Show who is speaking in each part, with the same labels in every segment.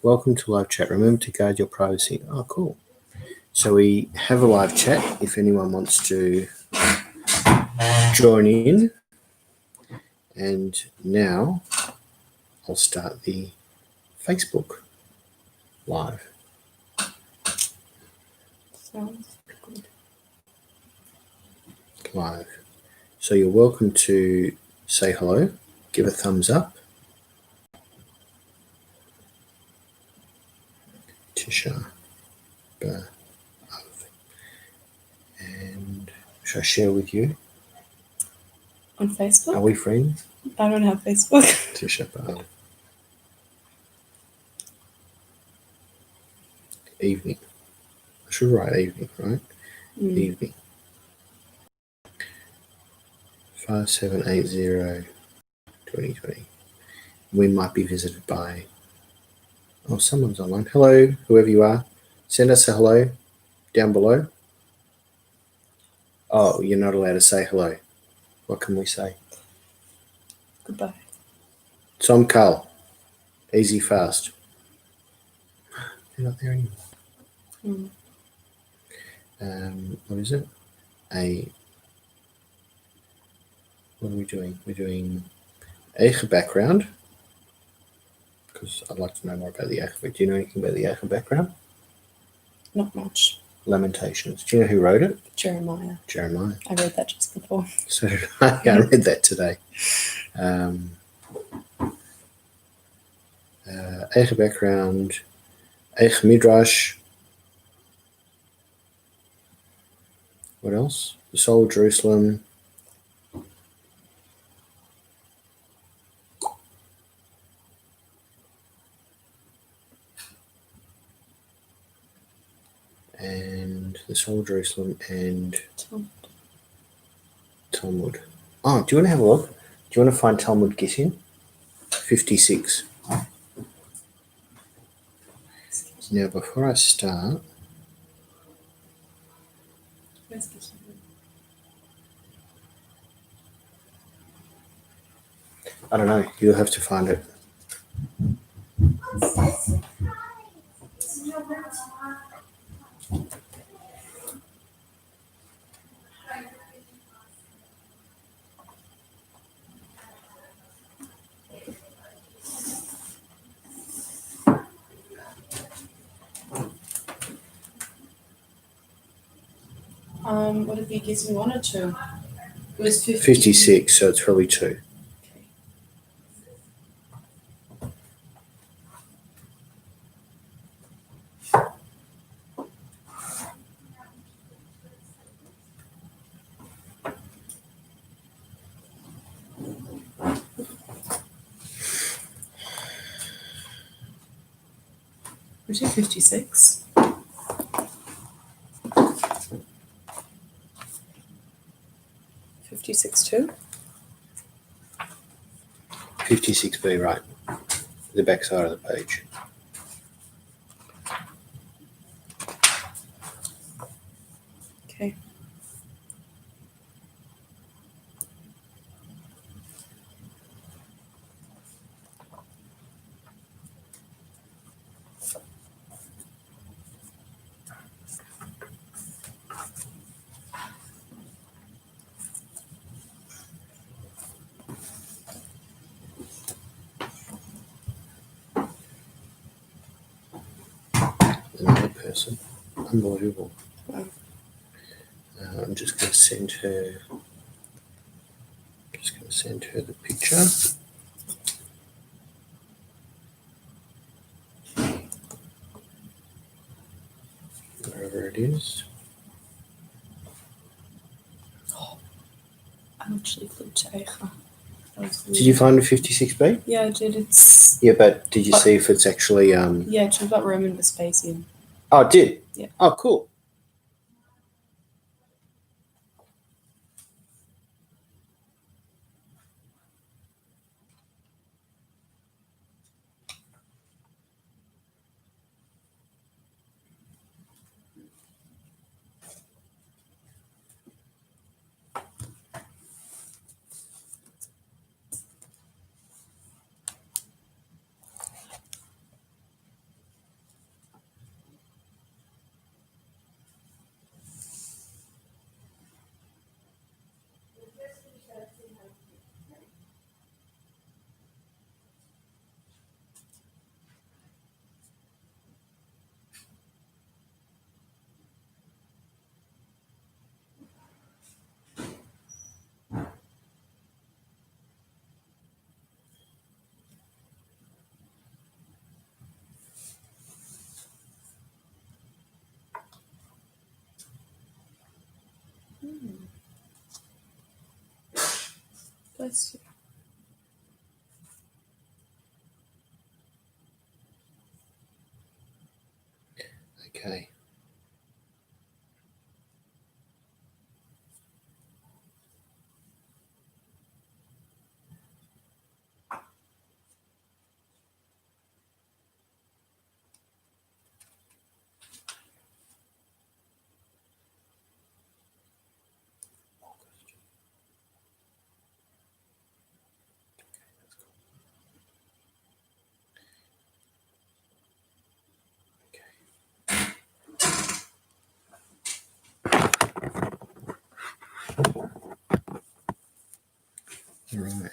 Speaker 1: Welcome to live chat. Remember to guard your privacy. Oh, cool. So we have a live chat if anyone wants to join in. And now I'll start the Facebook live.
Speaker 2: Sounds good.
Speaker 1: Live. So you're welcome to say hello, give a thumbs up. Tisha. And shall I share with you?
Speaker 2: On Facebook?
Speaker 1: Are we friends?
Speaker 2: I don't have Facebook.
Speaker 1: Tisha B'Av. Evening. I should write evening, right? Evening. 5780-2020. We might be visited by... Oh, someone's online. Hello, whoever you are. Send us a hello down below. Oh, you're not allowed to say hello. What can we say?
Speaker 2: Goodbye.
Speaker 1: So I'm Carl. Easy, fast. They're not there anymore. What is it? What are we doing? We're doing Eicha background, because I'd like to know more about the Eicha. Do you know anything about the Eicha background?
Speaker 2: Not much.
Speaker 1: Lamentations. Do you know who wrote it?
Speaker 2: Jeremiah.
Speaker 1: I
Speaker 2: read that just before.
Speaker 1: So did I. I read that today. Eicha background, Eicha midrash. What else? The soul of Jerusalem. And the soul of Jerusalem and Talmud. Oh, do you want to have a look? Do you want to find Talmud Gittin? 56. Now, before I start, I don't know. You'll have to find it.
Speaker 2: What if you guessing 1 or 2? It was
Speaker 1: 56, so it's probably 2.
Speaker 2: Okay. Was it 56? 56 too?
Speaker 1: 56B, right. The back side of the page.
Speaker 2: Okay.
Speaker 1: Another person. Unbelievable.
Speaker 2: Wow.
Speaker 1: I'm just going to send her the picture. Wherever it is.
Speaker 2: I actually flew to Eicha.
Speaker 1: Did you find the 56B?
Speaker 2: Yeah, I did. It's...
Speaker 1: Yeah, but did you see if it's actually...
Speaker 2: Yeah, it's about Roman Vespasian.
Speaker 1: Oh, it did?
Speaker 2: Yeah.
Speaker 1: Oh, cool.
Speaker 2: Bless you.
Speaker 1: Okay. All right.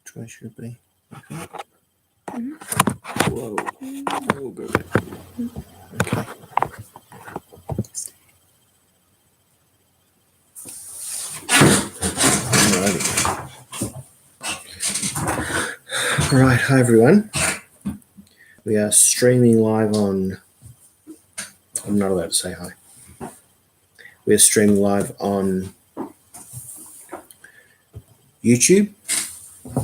Speaker 1: Which way should it be? Okay. Whoa. Oh, good. Okay. Alrighty. All right. Hi, everyone. We are streaming live on. I'm not allowed to say hi. We are streaming live on YouTube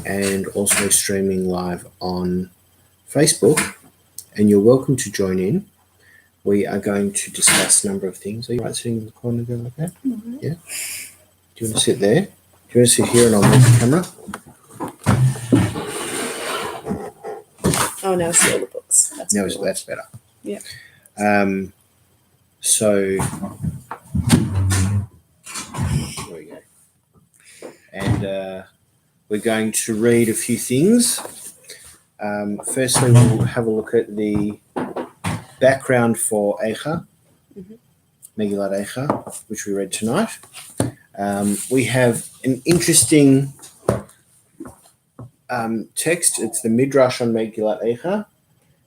Speaker 1: and also streaming live on Facebook. And you're welcome to join in. We are going to discuss a number of things. Are you right sitting in the corner there like that?
Speaker 2: Mm-hmm.
Speaker 1: Yeah. Do you want to sit there? Do you want to sit here and I'll move the camera?
Speaker 2: Oh, now I see all the books.
Speaker 1: That's better.
Speaker 2: Yeah.
Speaker 1: So there we go. And we're going to read a few things. Firstly, we'll have a look at the background for Eicha, Megillat Eicha, which we read tonight. We have an interesting text. It's the midrash on Megillat Eicha.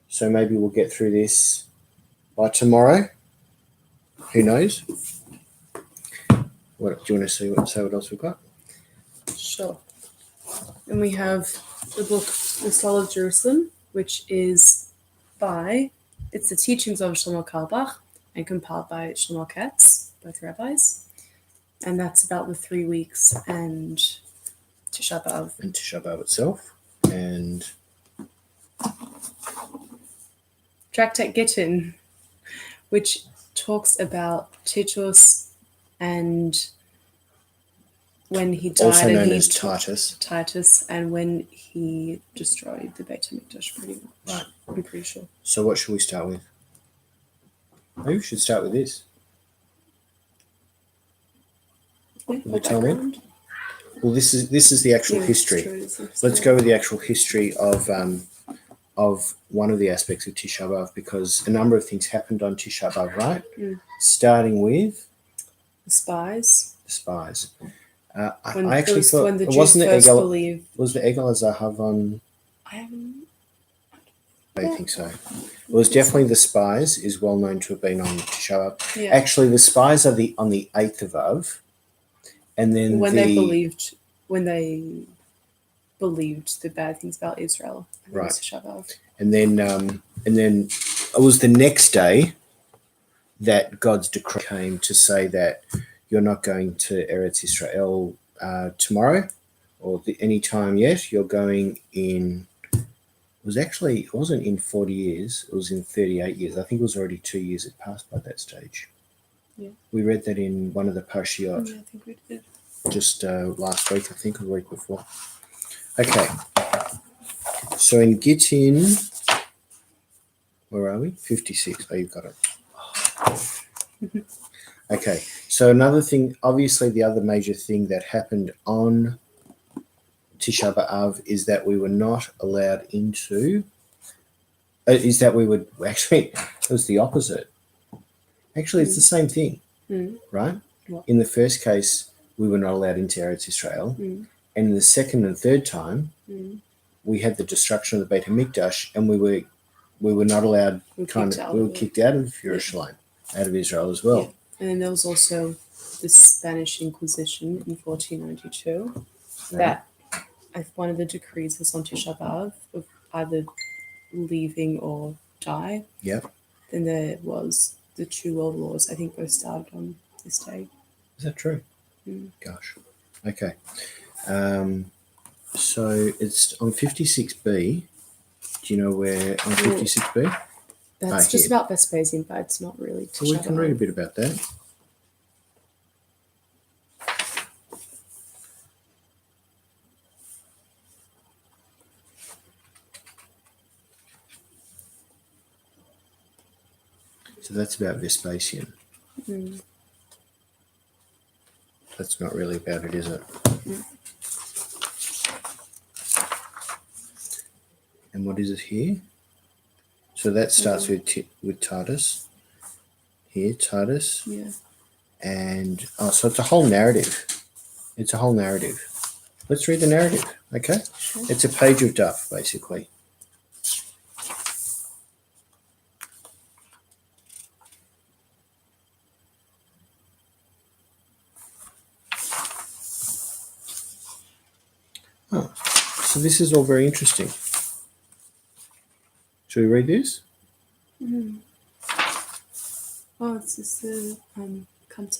Speaker 1: So maybe we'll get through this by tomorrow. Who knows? What do you want to say what else we've got?
Speaker 2: Sure. And we have the book, The Siege of Jerusalem, which is it's the teachings of Shlomo Carlebach and compiled by Shlomo Katz, both rabbis. And that's about the 3 weeks and Tisha B'Av.
Speaker 1: And Tisha B'Av itself. And
Speaker 2: Tractate Gittin, which talks about Titus and when he died,
Speaker 1: also
Speaker 2: and
Speaker 1: known
Speaker 2: he
Speaker 1: as
Speaker 2: took
Speaker 1: Titus.
Speaker 2: and when he destroyed the Beit HaMikdash, pretty much.
Speaker 1: Right.
Speaker 2: I'm pretty sure.
Speaker 1: So what should we start with? Maybe we should start with this. The Talmud. Well, this is the actual history. Let's go with the actual history of one of the aspects of Tisha B'Av, because a number of things happened on Tisha B'Av, right? Starting with
Speaker 2: the Spies.
Speaker 1: The Spies.
Speaker 2: When
Speaker 1: I actually thought
Speaker 2: when the
Speaker 1: it
Speaker 2: Jews
Speaker 1: wasn't the
Speaker 2: first
Speaker 1: Egel.
Speaker 2: believed.
Speaker 1: Was the Egel Zahav on?
Speaker 2: I
Speaker 1: don't think so. It was definitely the Spies. Is well known to have been on Tisha B'Av.
Speaker 2: Yeah.
Speaker 1: Actually, the Spies are on the 8th of Av, and then
Speaker 2: when they believed the bad things about Israel.
Speaker 1: Right.
Speaker 2: Tisha B'Av.
Speaker 1: And then it was the next day that God's decree came to say that you're not going to Eretz Israel tomorrow or any time yet. You're going in. It wasn't in 40 years. It was in 38 years. I think it was already 2 years had passed by that stage.
Speaker 2: Yeah.
Speaker 1: We read that in one of the Parshiot.
Speaker 2: Yeah, I think we did.
Speaker 1: Just last week, I think, or the week before. Okay. So in Gittin, where are we? 56. Oh, you've got it. Okay. So another thing, obviously the other major thing that happened on Tisha B'Av is that we were not allowed into, is that we would, actually, it was the opposite. Actually, it's the same thing, right?
Speaker 2: What?
Speaker 1: In the first case, we were not allowed into Eretz Israel. And in the second and third time, we had the destruction of the Beit HaMikdash, and we were not allowed, we were kicked out of Yerushalayim, out of Israel as well.
Speaker 2: Yeah. And then there was also the Spanish Inquisition in 1492 that one of the decrees was on Tisha B'Av of either leaving or die.
Speaker 1: Yep.
Speaker 2: Then there was the two world wars. I think both started on this day.
Speaker 1: Is that true?
Speaker 2: Mm.
Speaker 1: Gosh. Okay. So it's on 56b. Do you know where on 56b?
Speaker 2: That's just
Speaker 1: here.
Speaker 2: about Vespasian, but it's not really Tisha.
Speaker 1: Well, we can read a bit about that. So that's about Vespasian.
Speaker 2: Mm.
Speaker 1: That's not really about it, is it?
Speaker 2: Mm.
Speaker 1: And what is it here? So that starts with Titus. Here, Titus.
Speaker 2: Yeah.
Speaker 1: And so it's a whole narrative. It's a whole narrative. Let's read the narrative, okay?
Speaker 2: Sure.
Speaker 1: It's a page of duff, basically. Oh, so this is all very interesting. Should we read this?
Speaker 2: Mm. Oh, it's just the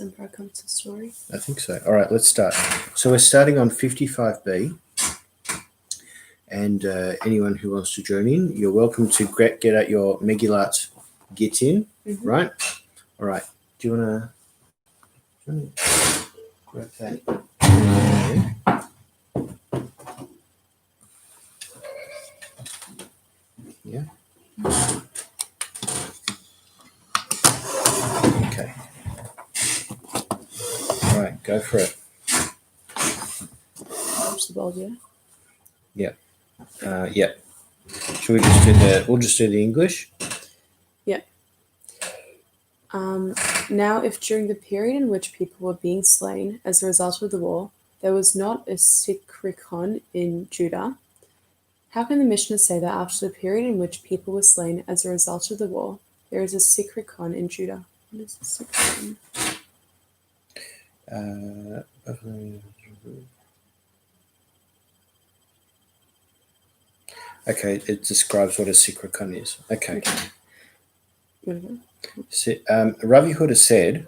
Speaker 2: Emperor story.
Speaker 1: I think so. All right, let's start. So we're starting on 55b. And anyone who wants to join in, you're welcome to get out your Megillat Gittin, right? All right. Do you want to grab that? Yeah. Okay. All right, go for it.
Speaker 2: Watch the ball, yeah?
Speaker 1: Yeah. Should we just do we'll just do the English?
Speaker 2: Yeah. Now, if during the period in which people were being slain as a result of the war, there was not a sikrikon in Judah, how can the Mishnah say that after the period in which people were slain as a result of the war, there is a sikrikon in Judah? What is a sikrikon?
Speaker 1: Okay, it describes what a sikrikon is. Okay. So, Rav Yehuda said,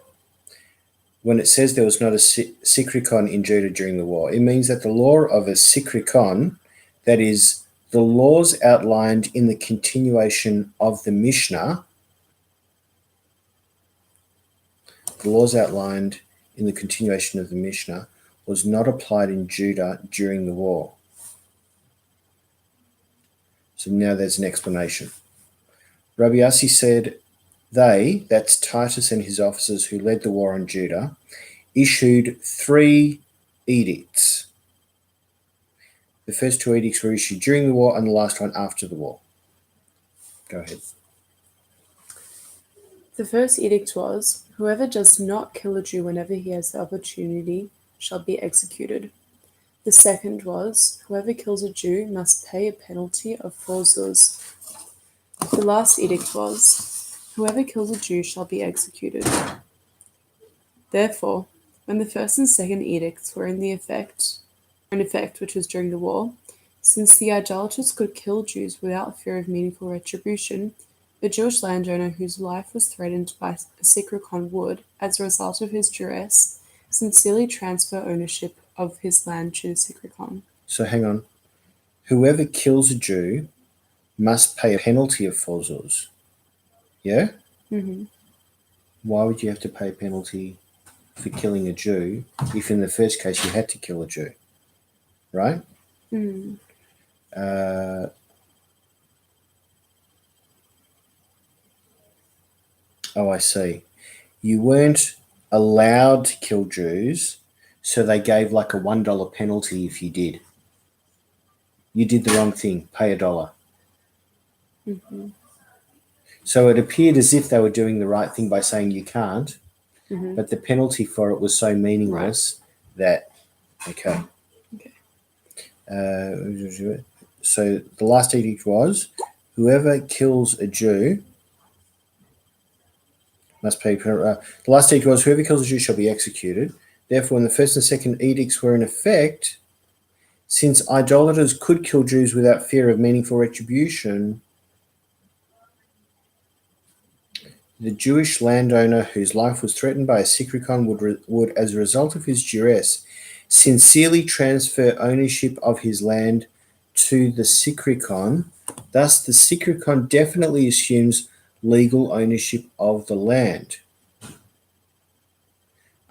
Speaker 1: when it says there was not a sikrikon in Judah during the war, it means that the law of a sikrikon, that is, the laws outlined in the continuation of the Mishnah, was not applied in Judah during the war. So now there's an explanation. Rabbi Yassi said, that's Titus and his officers who led the war on Judah, issued 3 edicts. The first 2 edicts were issued during the war and the last one after the war. Go ahead.
Speaker 2: The first edict was, whoever does not kill a Jew whenever he has the opportunity shall be executed. The second was, whoever kills a Jew must pay a penalty of 4 zuz. The last edict was, whoever kills a Jew shall be executed. Therefore, when the first and second edicts were in effect, which was during the war, since the idolaters could kill Jews without fear of meaningful retribution, the Jewish landowner whose life was threatened by a sikrikon would, as a result of his duress, sincerely transfer ownership of his land to the sikrikon.
Speaker 1: So hang on. Whoever kills a Jew must pay a penalty of 4 zuz. Yeah?
Speaker 2: Mm-hmm.
Speaker 1: Why would you have to pay a penalty for killing a Jew if in the first case you had to kill a Jew? Right?
Speaker 2: Mm.
Speaker 1: I see. You weren't allowed to kill Jews, so they gave like a $1 penalty if you did. You did the wrong thing. Pay $1.
Speaker 2: Mm-hmm.
Speaker 1: So it appeared as if they were doing the right thing by saying you can't, but the penalty for it was so meaningless that, okay. So the last edict was, whoever kills a Jew must pay. The last edict was, whoever kills a Jew shall be executed. Therefore, when the first and second edicts were in effect, since idolaters could kill Jews without fear of meaningful retribution, the Jewish landowner whose life was threatened by a sikrikon would, as a result of his duress, sincerely transfer ownership of his land to the Sikrikon. Thus, the Sikrikon definitely assumes legal ownership of the land.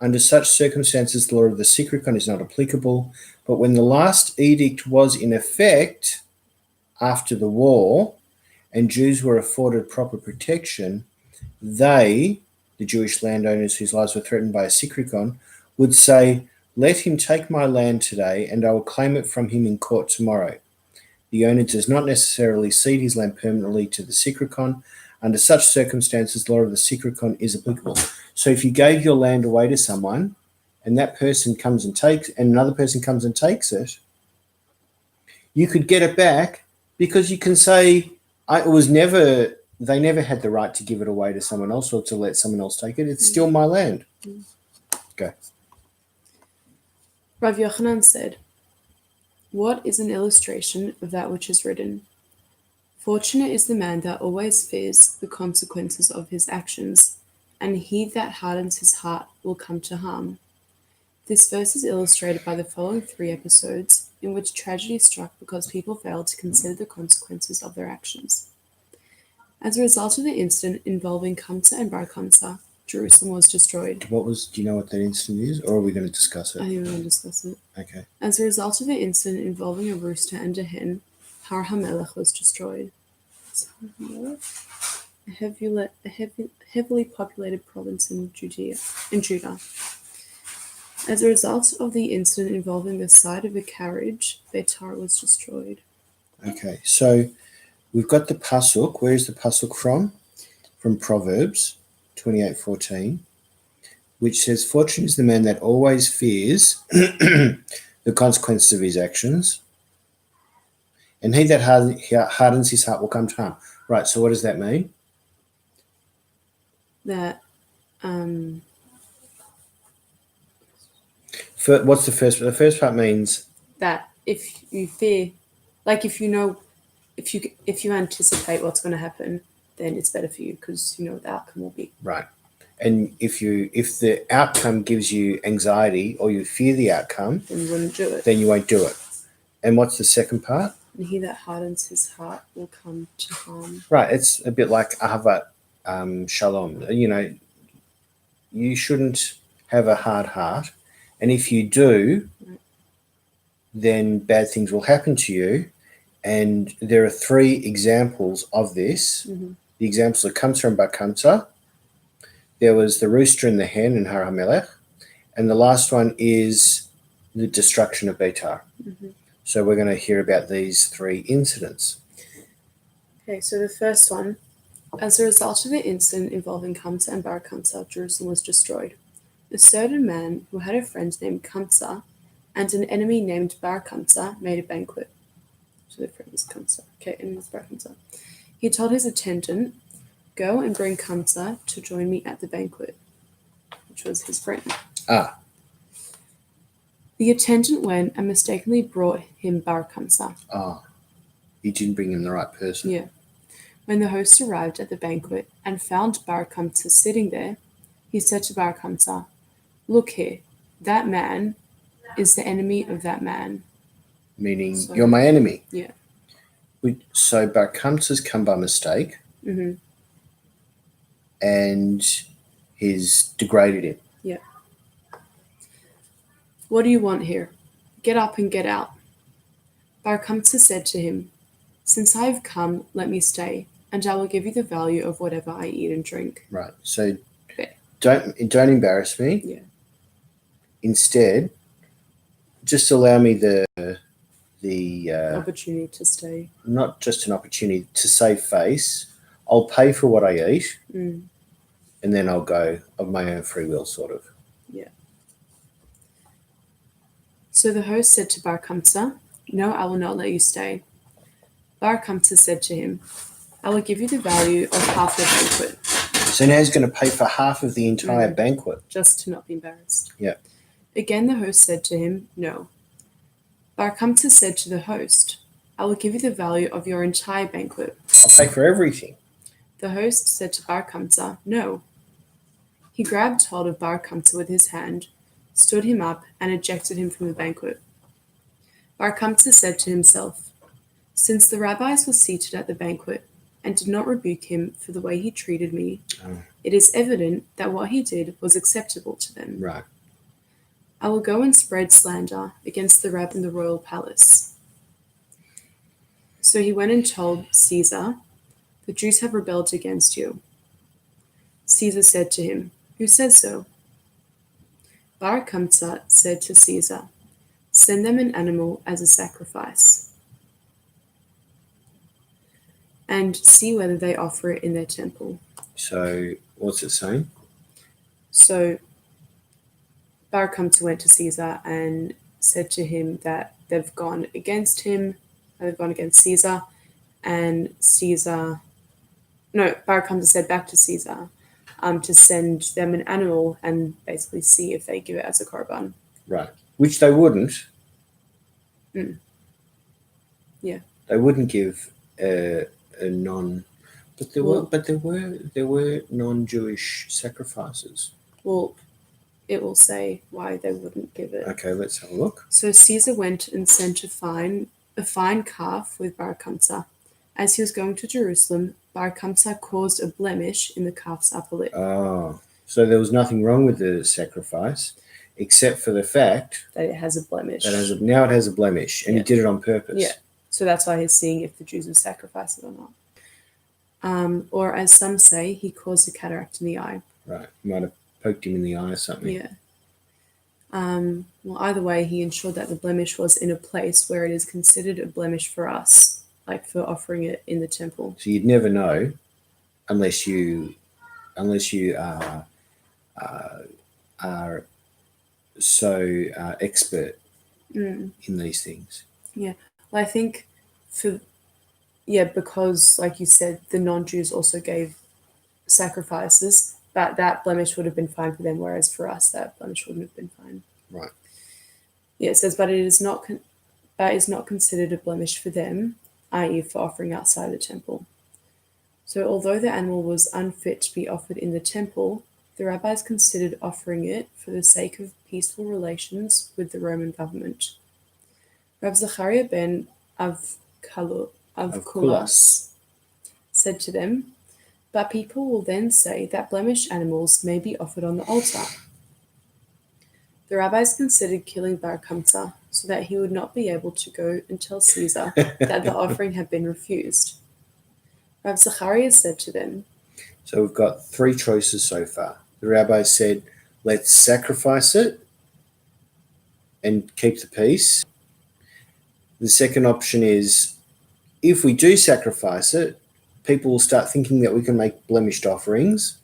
Speaker 1: Under such circumstances, the law of the Sikrikon is not applicable, but when the last edict was in effect after the war and Jews were afforded proper protection, they, the Jewish landowners whose lives were threatened by a Sikrikon, would say, "Let him take my land today, and I will claim it from him in court tomorrow." The owner does not necessarily cede his land permanently to the Sikrikon. Under such circumstances, the law of the Sikrikon is applicable. So if you gave your land away to someone, and that person comes and takes, and another person comes and takes it, you could get it back because you can say, they never had the right to give it away to someone else or to let someone else take it. It's still my land. Go.
Speaker 2: Rav Yochanan said, "What is an illustration of that which is written? Fortunate is the man that always fears the consequences of his actions, and he that hardens his heart will come to harm." This verse is illustrated by the following 3 episodes in which tragedy struck because people failed to consider the consequences of their actions. As a result of the incident involving Kamsa and Bar Kamsa, Jerusalem was destroyed.
Speaker 1: Do you know what that incident is, or are we going to discuss it?
Speaker 2: I think we're going to discuss it.
Speaker 1: Okay.
Speaker 2: As a result of the incident involving a rooster and a hen, Har HaMelech was destroyed. A heavily populated province in Judah. As a result of the incident involving the side of a carriage, Beitar was destroyed.
Speaker 1: Okay, so we've got the pasuk. Where is the pasuk from? From Proverbs 28:14, which says, "Fortunate is the man that always fears the consequences of his actions, and he that hardens his heart will come to harm." Right, so what does that mean?
Speaker 2: That
Speaker 1: What's the first? The first part means
Speaker 2: that if you fear, like if you anticipate what's going to happen, then it's better for you because you know what the outcome will be.
Speaker 1: Right. And if the outcome gives you anxiety or you fear the outcome,
Speaker 2: then you wouldn't do it.
Speaker 1: Then you won't do it. And what's the second part?
Speaker 2: And he that hardens his heart will come to harm.
Speaker 1: Right. It's a bit like ahavat shalom. You know, you shouldn't have a hard heart. And if you do, then bad things will happen to you. And there are 3 examples of this.
Speaker 2: Mm-hmm.
Speaker 1: The examples are Kamsa and Bar Kamsa. There was the rooster and the hen in Har HaMelech. And the last one is the destruction of Beitar.
Speaker 2: Mm-hmm.
Speaker 1: So we're going to hear about these 3 incidents.
Speaker 2: Okay, so the first one, as a result of the incident involving Kamsa and Bar Kamsa, Jerusalem was destroyed. A certain man who had a friend named Kamsa and an enemy named Bar Kamsa made a banquet. So the friend was Kamsa. Okay, enemy was Bar Kamsa. He told his attendant, "Go and bring Kamsa to join me at the banquet," which was his friend. The attendant went and mistakenly brought him Bar Kamsa.
Speaker 1: He didn't bring him the right person.
Speaker 2: Yeah. When the host arrived at the banquet and found Bar Kamsa sitting there, he said to Bar Kamsa, "Look here, that man is the enemy of that man."
Speaker 1: Meaning, you're my enemy.
Speaker 2: Yeah.
Speaker 1: So Bar Kamsa's come by mistake.
Speaker 2: Mm-hmm.
Speaker 1: And he's degraded him.
Speaker 2: Yeah. "What do you want here? Get up and get out." Bar Kamsa said to him, "Since I have come, let me stay, and I will give you the value of whatever I eat and drink."
Speaker 1: Right. So
Speaker 2: Okay.
Speaker 1: don't embarrass me.
Speaker 2: Yeah.
Speaker 1: Instead, just allow me the
Speaker 2: opportunity to stay.
Speaker 1: Not just an opportunity to save face. I'll pay for what I eat, and then I'll go of my own free will, sort of.
Speaker 2: Yeah. So the host said to Bar Kamsa, "No, I will not let you stay." Bar Kamsa said to him, "I will give you the value of half the banquet."
Speaker 1: So now he's going to pay for half of the entire banquet.
Speaker 2: Just to not be embarrassed.
Speaker 1: Yeah.
Speaker 2: Again the host said to him, "No." Bar Kamsa said to the host, "I will give you the value of your entire banquet."
Speaker 1: I'll pay for everything.
Speaker 2: The host said to Bar Kamsa, "No." He grabbed hold of Bar Kamsa with his hand, stood him up, and ejected him from the banquet. Bar Kamsa said to himself, "Since the rabbis were seated at the banquet and did not rebuke him for the way he treated me, it is evident that what he did was acceptable to them.
Speaker 1: Right.
Speaker 2: I will go and spread slander against the rabbi in the royal palace." So he went and told Caesar, "The Jews have rebelled against you." Caesar said to him, "Who said so?" Bar Kamsa said to Caesar, "Send them an animal as a sacrifice, and see whether they offer it in their temple."
Speaker 1: So what's it saying?
Speaker 2: So Bar Kamsa went to Caesar and said to him that they've gone against him, they've gone against Caesar, and Bar Kamsa said back to Caesar to send them an animal and basically see if they give it as a korban.
Speaker 1: Right. Which they wouldn't.
Speaker 2: Yeah.
Speaker 1: They wouldn't give a non. But there were non-Jewish sacrifices.
Speaker 2: Well, it will say why they wouldn't give it.
Speaker 1: Okay, let's have a look.
Speaker 2: So Caesar went and sent a fine calf with Bar Kamsa. As he was going to Jerusalem, Bar Kamsa caused a blemish in the calf's upper lip.
Speaker 1: Oh, so there was nothing wrong with the sacrifice, except for the fact
Speaker 2: that it has a blemish.
Speaker 1: Now it has a blemish, and he did it on purpose.
Speaker 2: Yeah. So that's why he's seeing if the Jews would sacrifice it or not. Or as some say, he caused a cataract in the eye.
Speaker 1: Right. He might have poked him in the eye or something.
Speaker 2: Yeah. Well, either way, he ensured that the blemish was in a place where it is considered a blemish for us, like for offering it in the temple.
Speaker 1: So you'd never know unless you are so expert in these things.
Speaker 2: Yeah. Well, I think because like you said, the non-Jews also gave sacrifices, but that blemish would have been fine for them, whereas for us, that blemish wouldn't have been fine.
Speaker 1: Right.
Speaker 2: Yeah, it says, but it is not that is not considered a blemish for them, i.e. for offering outside the temple. So although the animal was unfit to be offered in the temple, the rabbis considered offering it for the sake of peaceful relations with the Roman government. Rav Zachariah ben Avkulas said to them, "But people will then say that blemished animals may be offered on the altar." The rabbis considered killing Bar Kamsa so that he would not be able to go and tell Caesar that the offering had been refused. Rav Zachariah said to them,
Speaker 1: so we've got three choices so far. The rabbis said, let's sacrifice it and keep the peace. The second option is, if we do sacrifice it, people will start thinking that we can make blemished offerings,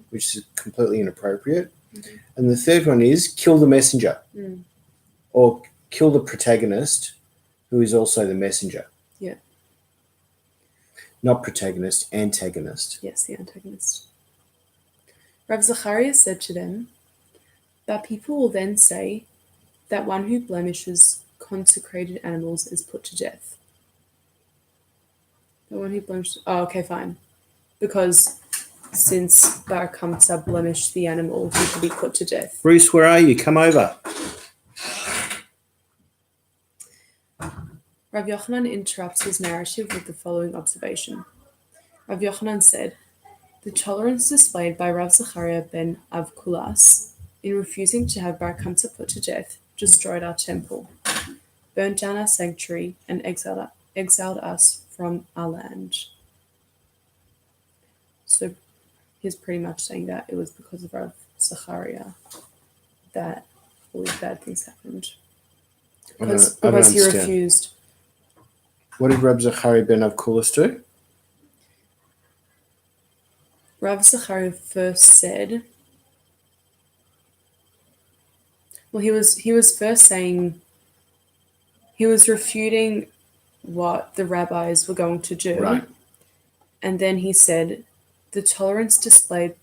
Speaker 1: which is completely inappropriate. And the third one is kill the messenger or kill the protagonist, who is also the messenger.
Speaker 2: Yeah.
Speaker 1: Not protagonist, antagonist.
Speaker 2: Yes, the antagonist. Rav Zachariah said to them, "But people will then say that one who blemishes consecrated animals is put to death." The one who blemishes... Oh, okay, fine. Because since Bar Kamsa blemished the animal, he could be put to death.
Speaker 1: Bruce, where are you? Come over.
Speaker 2: Rav Yochanan interrupts his narrative with the following observation. Rav Yochanan said, "The tolerance displayed by Rav Zachariah ben Avkulas in refusing to have Bar Kamsa put to death destroyed our temple, burned down our sanctuary, and exiled us from our land." So he's pretty much saying that it was because of Rav Zachariah that all these bad things happened. Because he refused.
Speaker 1: What did Rav Zachariah ben Avkulas do?
Speaker 2: Rav Zachariah first said, well, he was first saying, he was refuting what the rabbis were going to do.
Speaker 1: Right.
Speaker 2: And then he said, the tolerance displayed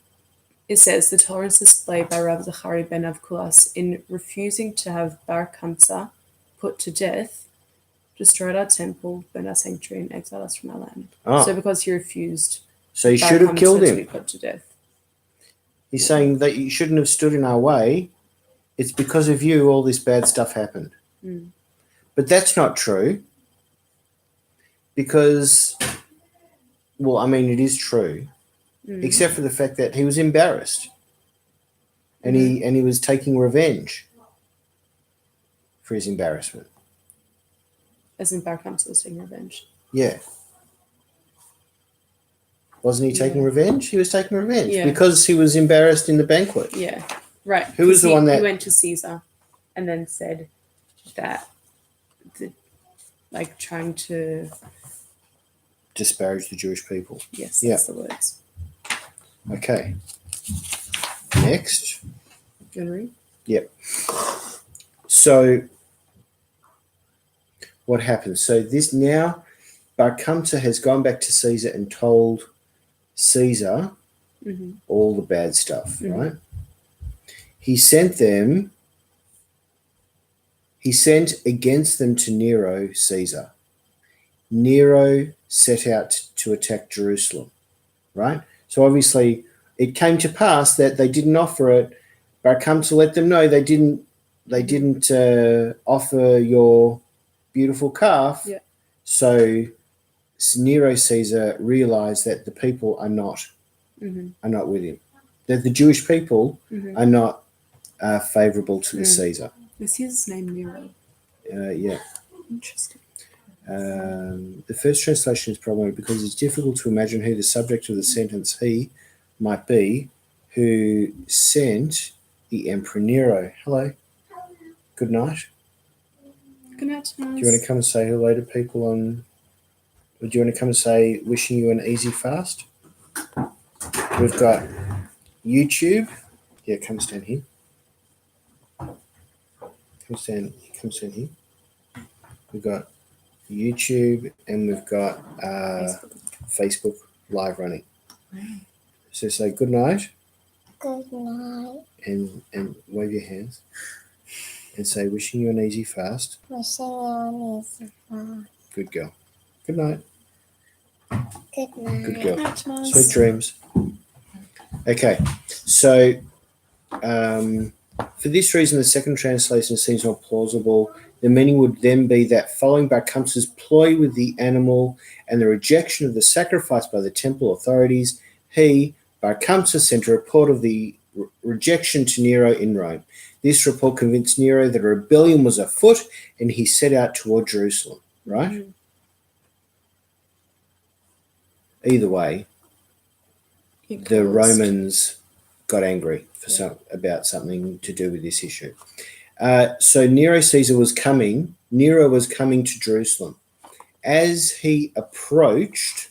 Speaker 2: by Rav Zachariah ben Avkulas in refusing to have Bar Kamsa put to death destroyed our temple, burned our sanctuary, and exiled us from our land. So because he refused,
Speaker 1: so you should have killed him.
Speaker 2: To be put to death.
Speaker 1: He's saying that you shouldn't have stood in our way it's because of you all this bad stuff happened.
Speaker 2: Mm.
Speaker 1: But that's not true because, well, I mean, it is true, except for the fact that he was embarrassed and he was taking revenge for his embarrassment.
Speaker 2: As in Bar Kamsa was taking revenge.
Speaker 1: Yeah. Wasn't he taking revenge? He was taking revenge because he was embarrassed in the banquet.
Speaker 2: Yeah, right.
Speaker 1: Who was the one that...
Speaker 2: He went to Caesar and then said that, trying to...
Speaker 1: disparage the Jewish people.
Speaker 2: Yes, that's the words.
Speaker 1: Okay. Next.
Speaker 2: January?
Speaker 1: Yep. So, what happens? So this now, Bar Kamsa has gone back to Caesar and told Caesar all the bad stuff, right? He sent against them to Nero, Caesar. Nero set out to attack Jerusalem, right? So obviously it came to pass that they didn't offer it. Bar Kamsa let them know they didn't offer your beautiful calf.
Speaker 2: Yeah.
Speaker 1: So Nero Caesar realized that the people are not with him. That the Jewish people are not favorable to the Caesar.
Speaker 2: Is his name Nero?
Speaker 1: Yeah.
Speaker 2: Interesting.
Speaker 1: The first translation is problematic because it's difficult to imagine who the subject of the sentence he might be who sent the Emperor Nero. Hello. Good night.
Speaker 2: Good night, Thomas.
Speaker 1: Do you want to come and say hello to people on... Or do you want to come and say wishing you an easy fast? We've got YouTube. Yeah, come stand here. Come stand here. We've got YouTube and we've got Facebook live running. So say good night.
Speaker 3: Good night.
Speaker 1: And wave your hands. And say wishing you an easy fast.
Speaker 3: Wishing you an easy fast.
Speaker 1: Good girl. Good night.
Speaker 3: Good night.
Speaker 1: Good girl.
Speaker 2: Night, Thomas.
Speaker 1: Sweet dreams. Okay, so for this reason, the second translation seems more plausible. The meaning would then be that following Bar Kamsa's ploy with the animal and the rejection of the sacrifice by the temple authorities, he, Bar Kamsa, sent a report of the rejection to Nero in Rome. This report convinced Nero that a rebellion was afoot and he set out toward Jerusalem, right? Either way, the Romans got angry about something to do with this issue. So Nero was coming to Jerusalem. As he approached,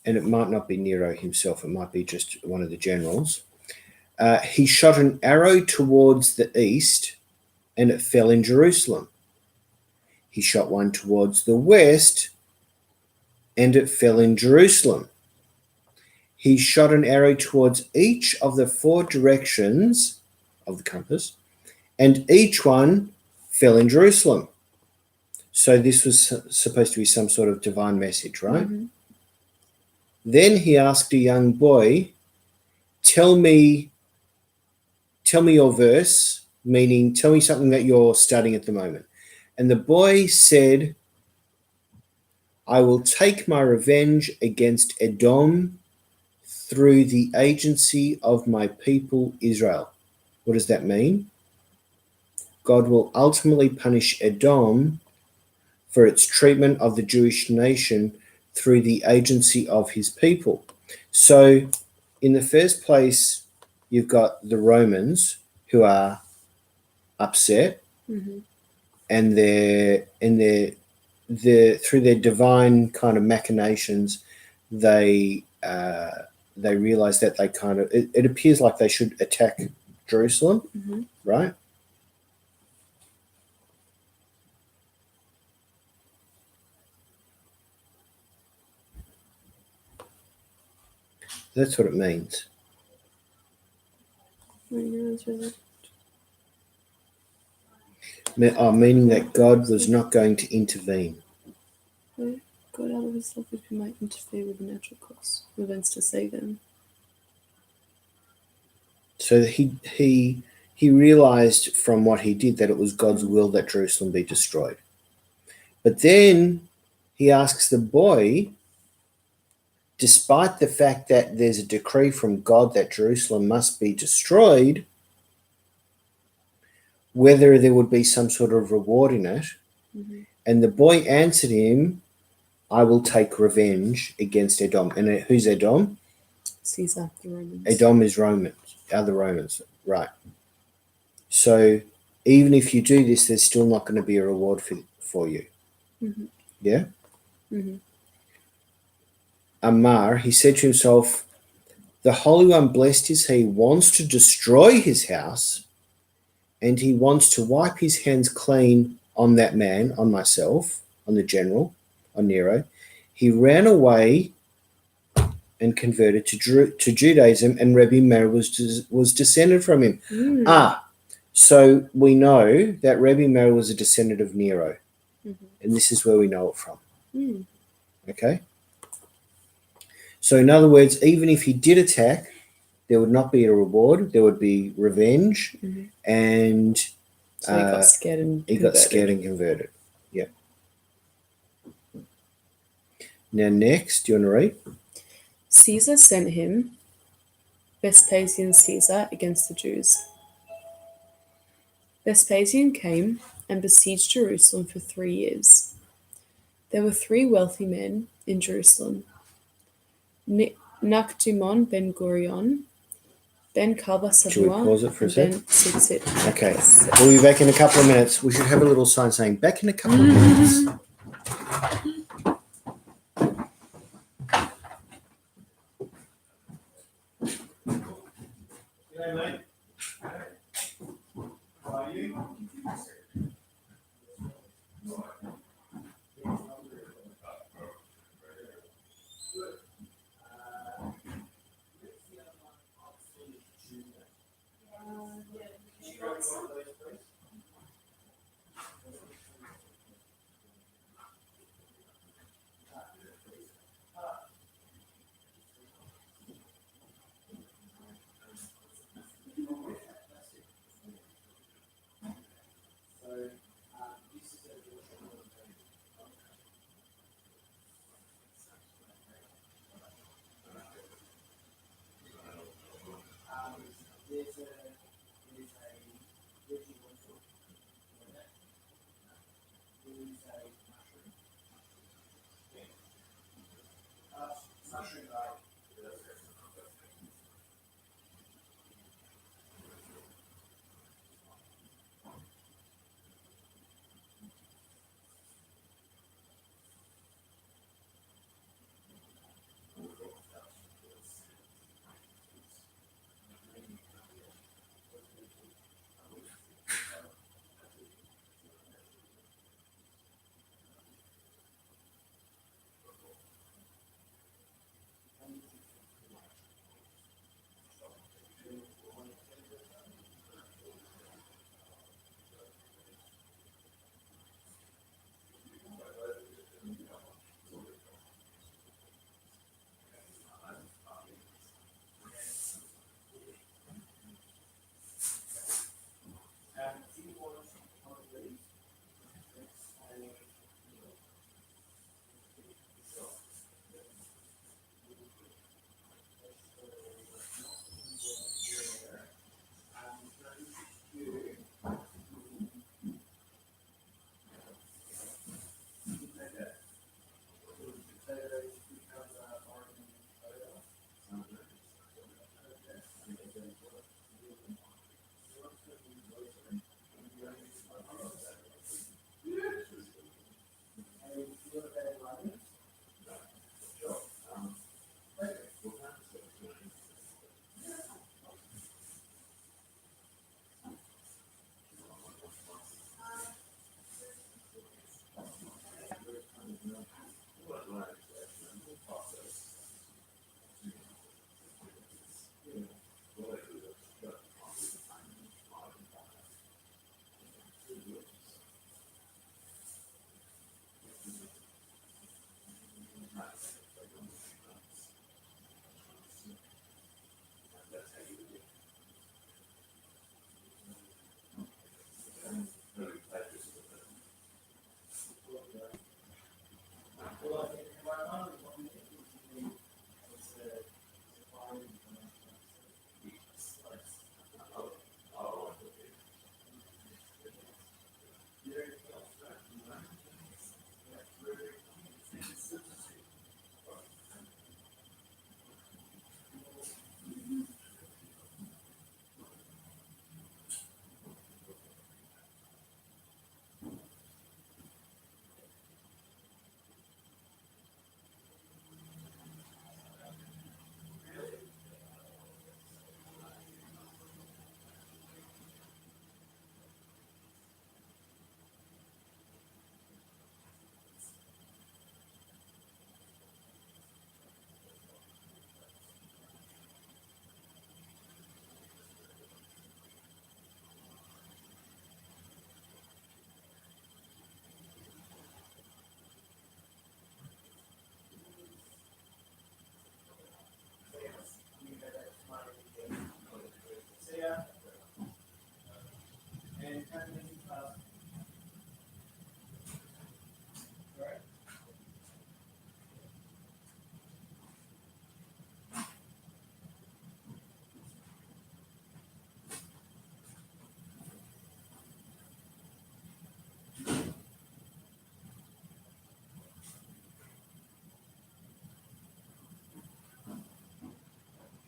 Speaker 1: and it might not be Nero himself, it might be just one of the generals, he shot an arrow towards the east and it fell in Jerusalem. He shot one towards the west and it fell in Jerusalem. He shot an arrow towards each of the four directions of the compass, and each one fell in Jerusalem. So this was supposed to be some sort of divine message, right? Then he asked a young boy, tell me your verse, meaning tell me something that you're studying at the moment. And the boy said, I will take my revenge against Edom through the agency of my people Israel. What does that mean? God will ultimately punish Edom for its treatment of the Jewish nation through the agency of his people. So in the first place, you've got the Romans who are upset and they're through their divine kind of machinations, they realize that they kind of, it appears like they should attack Jerusalem, right? That's what it means. Meaning that God was not going to intervene.
Speaker 2: God out of his love, if he might interfere with the natural course of events to save them.
Speaker 1: So he realized from what he did that it was God's will that Jerusalem be destroyed. But then he asks the boy, despite the fact that there's a decree from God that Jerusalem must be destroyed, whether there would be some sort of reward in it.
Speaker 2: Mm-hmm.
Speaker 1: And the boy answered him, I will take revenge against Edom. And who's Edom?
Speaker 2: Caesar, the Romans.
Speaker 1: Edom is Romans, other Romans, right. So even if you do this, there's still not going to be a reward for you.
Speaker 2: Mm-hmm.
Speaker 1: Yeah?
Speaker 2: Mm-hmm.
Speaker 1: Amar, he said to himself, the Holy One, blessed is he, wants to destroy his house, and he wants to wipe his hands clean on that man, on myself, on the general, on Nero. He ran away and converted to Judaism, and Rebbe Meir was descended from him.
Speaker 2: Mm.
Speaker 1: So we know that Rebbe Meir was a descendant of Nero,
Speaker 2: Mm-hmm.
Speaker 1: and this is where we know it from.
Speaker 2: Mm.
Speaker 1: Okay? So in other words, even if he did attack, there would not be a reward, there would be revenge,
Speaker 2: Mm-hmm.
Speaker 1: and
Speaker 2: So he got scared and
Speaker 1: converted. Yeah. Now next, do you want to read?
Speaker 2: Caesar sent him, Vespasian Caesar, against the Jews. Vespasian came and besieged Jerusalem for 3 years. There were 3 wealthy men in Jerusalem, Nakdimon ben Gurion, Ben Kalba
Speaker 1: Should we
Speaker 2: Savua,
Speaker 1: pause it for a
Speaker 2: and
Speaker 1: sec?
Speaker 2: Ben Tzitzit.
Speaker 1: Okay. We'll be back in a couple of minutes. We should have a little sign saying, back in a couple of minutes. G'day, mate. How are you?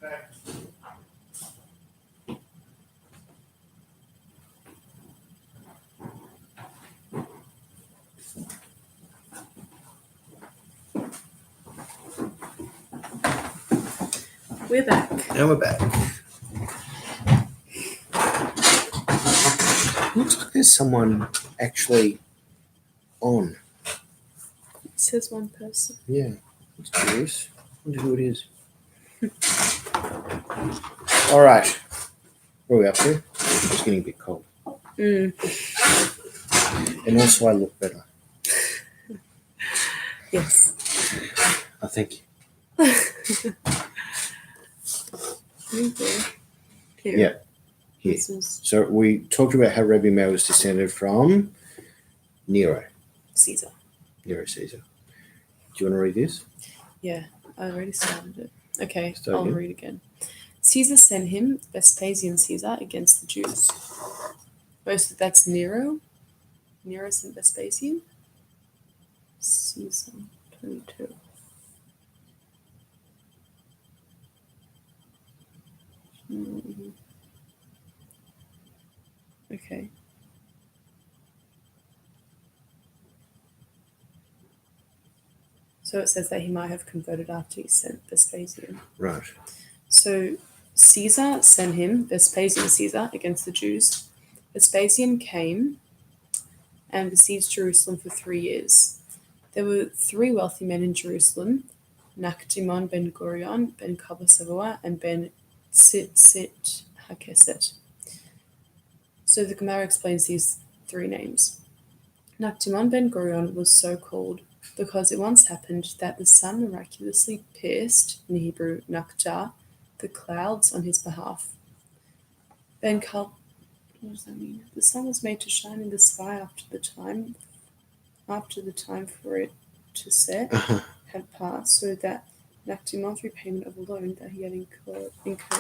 Speaker 2: We're back.
Speaker 1: And we're back. Looks like there's someone actually on.
Speaker 2: It says one person.
Speaker 1: Yeah. It's curious. Wonder who it is. All right. Where are we up to? It's getting a bit cold.
Speaker 2: Mm.
Speaker 1: And also I look better.
Speaker 2: Yes.
Speaker 1: I think.
Speaker 2: Here.
Speaker 1: Yeah. Here.
Speaker 2: This is
Speaker 1: So we talked about how Rabbi Meir was descended from Nero.
Speaker 2: Caesar.
Speaker 1: Nero Caesar. Do you want to read this?
Speaker 2: Yeah, I already started it. Okay,
Speaker 1: Start
Speaker 2: I'll
Speaker 1: again.
Speaker 2: read again. Caesar sent him, Vespasian Caesar, against the Jews. Oh, so that's Nero? Nero sent Vespasian? Caesar, 22. Mhm. Okay. So it says that he might have converted after he sent Vespasian.
Speaker 1: Right.
Speaker 2: So Caesar sent him, Vespasian Caesar, against the Jews. Vespasian came and besieged Jerusalem for 3 years. There were 3 wealthy men in Jerusalem, Naktimon ben Gurion, ben Kabasavua, and ben Tzitzit Hakeset. So the Gemara explains these 3 names. Naktimon ben Gurion was so called because it once happened that the sun miraculously pierced, in Hebrew Nakta, the clouds on his behalf. What does that mean? The sun was made to shine in the sky after the time for it to set had passed, so that Naktimon's repayment of a loan that he had incurred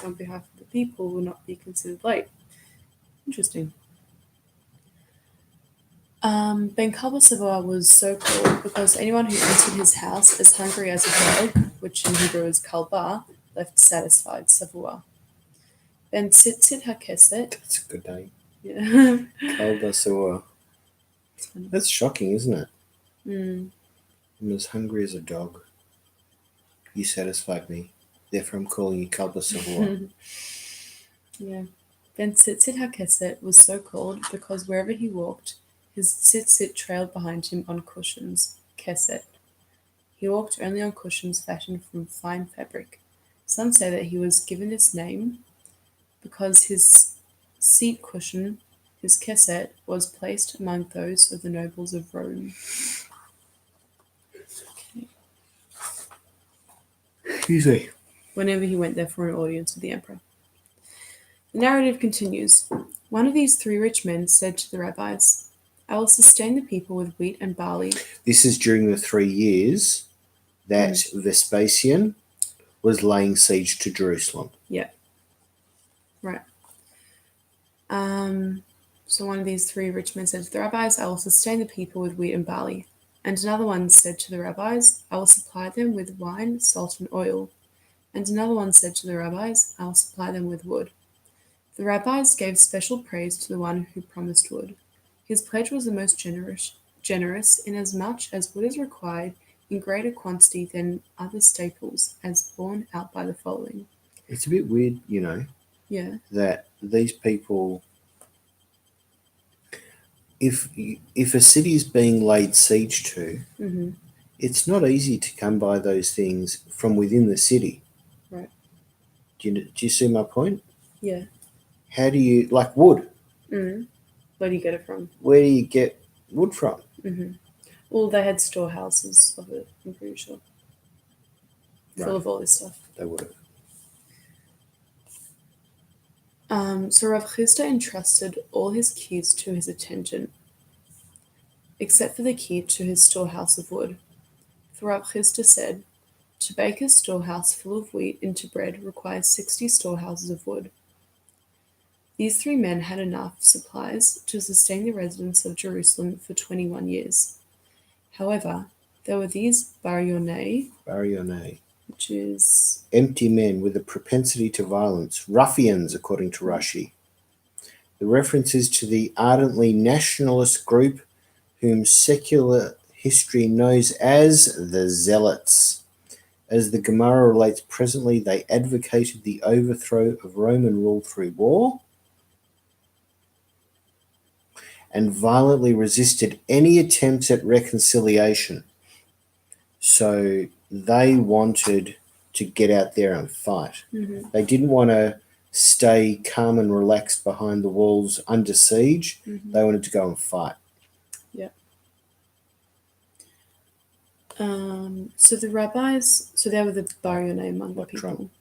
Speaker 2: on behalf of the people will not be considered late. Interesting. Ben Kabasavua was so called because anyone who entered his house as hungry as a dog, which in Hebrew is kalba, left satisfied, savua. Ben Tzitzit Hakeset.
Speaker 1: That's a good name.
Speaker 2: Yeah.
Speaker 1: Kalbasua. That's shocking, isn't it?
Speaker 2: Mm.
Speaker 1: I'm as hungry as a dog. You satisfied me. Therefore, I'm calling you Kalbasua.
Speaker 2: Yeah. Ben Tzitzit Hakeset was so called because wherever he walked, his tzitzit trailed behind him on cushions, keset. He walked only on cushions fashioned from fine fabric. Some say that he was given this name because his seat cushion, his keset, was placed among those of the nobles of Rome. Okay.
Speaker 1: Excuse me.
Speaker 2: Whenever he went there for an audience with the emperor. The narrative continues. One of these 3 rich men said to the rabbis, I will sustain the people with wheat and barley.
Speaker 1: This is during the 3 years that Vespasian was laying siege to Jerusalem.
Speaker 2: Yeah. Right. So one of these 3 rich men said to the rabbis, I will sustain the people with wheat and barley. And another one said to the rabbis, I will supply them with wine, salt, and oil. And another one said to the rabbis, I will supply them with wood. The rabbis gave special praise to the one who promised wood. His pledge was the most generous inasmuch as wood is required in greater quantity than other staples, as borne out by the following.
Speaker 1: It's a bit weird,
Speaker 2: Yeah.
Speaker 1: that these people, if a city is being laid siege to,
Speaker 2: Mm-hmm.
Speaker 1: it's not easy to come by those things from within the city.
Speaker 2: Right.
Speaker 1: Do you see my point?
Speaker 2: Yeah.
Speaker 1: How do you, like wood,
Speaker 2: Mm. Where do you get it from?
Speaker 1: where do you get wood from?
Speaker 2: Mm-hmm. Well, they had storehouses of it, I'm pretty sure. Full
Speaker 1: Right.
Speaker 2: of all this stuff.
Speaker 1: They would have.
Speaker 2: So Rav Chisda entrusted all his keys to his attendant, except for the key to his storehouse of wood. For Rav Chisda said, to bake a storehouse full of wheat into bread requires 60 storehouses of wood. These 3 men had enough supplies to sustain the residents of Jerusalem for 21 years. However, there were these Barionei. which is
Speaker 1: empty men with a propensity to violence, ruffians, according to Rashi. The reference is to the ardently nationalist group whom secular history knows as the Zealots. As the Gemara relates presently, they advocated the overthrow of Roman rule through war and violently resisted any attempts at reconciliation. So they wanted to get out there and fight. They didn't want to stay calm and relaxed behind the walls under siege. They wanted to go and fight.
Speaker 2: So the rabbis, so they were the Bar Yoneh among the
Speaker 1: Like
Speaker 2: people.
Speaker 1: Trump.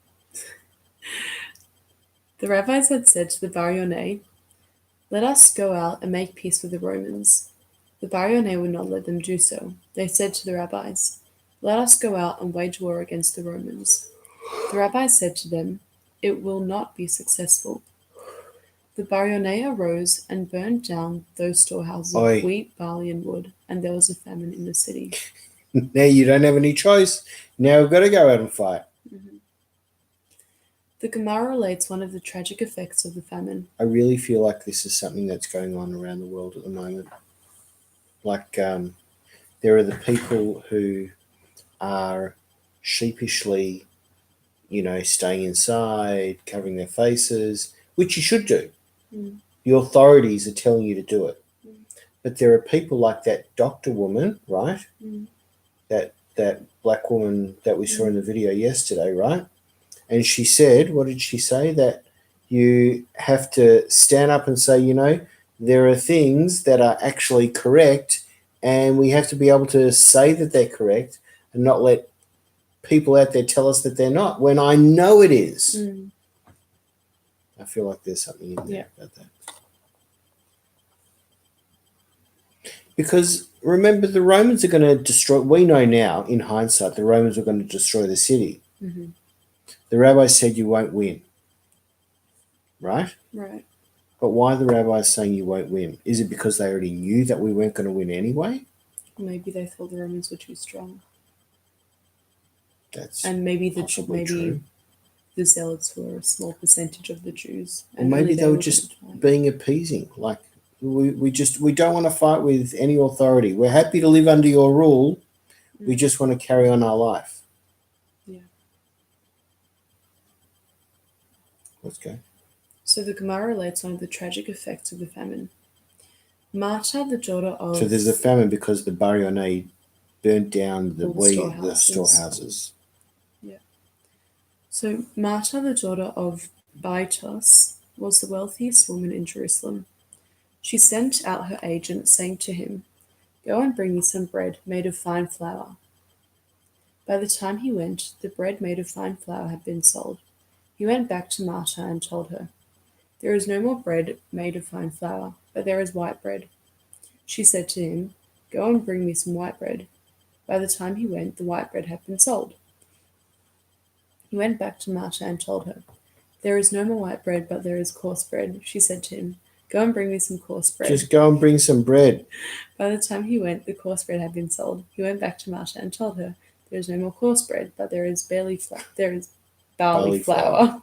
Speaker 2: The rabbis had said to the Bar Yoneh, "Let us go out and make peace with the Romans." The Bar Yoneh would not let them do so. They said to the rabbis, "Let us go out and wage war against the Romans." The rabbis said to them, "It will not be successful." The Bar Yoneh arose and burned down those storehouses
Speaker 1: Oi.
Speaker 2: of wheat, barley, and wood, and there was a famine in the city.
Speaker 1: Now you don't have any choice. Now we've got to go out and fight.
Speaker 2: The Gemara relates one of the tragic effects of the famine.
Speaker 1: I really feel like this is something that's going on around the world at the moment. Like there are the people who are sheepishly, staying inside, covering their faces, which you should do. The authorities are telling you to do it. But there are people like that doctor woman, right? That black woman that we saw in the video yesterday, right? And she said, what did she say? That you have to stand up and say, there are things that are actually correct, and we have to be able to say that they're correct and not let people out there tell us that they're not, when I know it is. I feel like there's something in there about that. Because remember, the Romans are going to destroy, we know now, in hindsight, the Romans are going to destroy the city. The rabbis said you won't win. Right?
Speaker 2: Right.
Speaker 1: But why are the rabbis saying you won't win? Is it because they already knew that we weren't going to win anyway?
Speaker 2: Or maybe they thought the Romans were too strong.
Speaker 1: That's
Speaker 2: And maybe
Speaker 1: possibly true.
Speaker 2: the Zealots were a small percentage of the Jews.
Speaker 1: Or maybe they were just being appeasing. Like, we don't want to fight with any authority. We're happy to live under your rule. We just want to carry on our life.
Speaker 2: Yeah.
Speaker 1: Let's go.
Speaker 2: So the Gemara relates one of the tragic effects of the famine. Marta, the daughter of...
Speaker 1: So there's a famine because the Bar Yoneh burnt down the
Speaker 2: storehouses.
Speaker 1: storehouses.
Speaker 2: Yeah. So Marta, the daughter of Titus, was the wealthiest woman in Jerusalem. She sent out her agent, saying to him, "Go and bring me some bread made of fine flour." By the time he went, the bread made of fine flour had been sold. He went back to Marta and told her, "There is no more bread made of fine flour, but there is white bread." She said to him, "Go and bring me some white bread." By the time he went, the white bread had been sold. He went back to Marta and told her, "There is no more white bread, but there is coarse bread." She said to him, "Go and bring me some coarse bread."
Speaker 1: Just go and bring some bread.
Speaker 2: By the time he went, the coarse bread had been sold. He went back to Marta and told her, "There is no more coarse bread, but there is barley flour."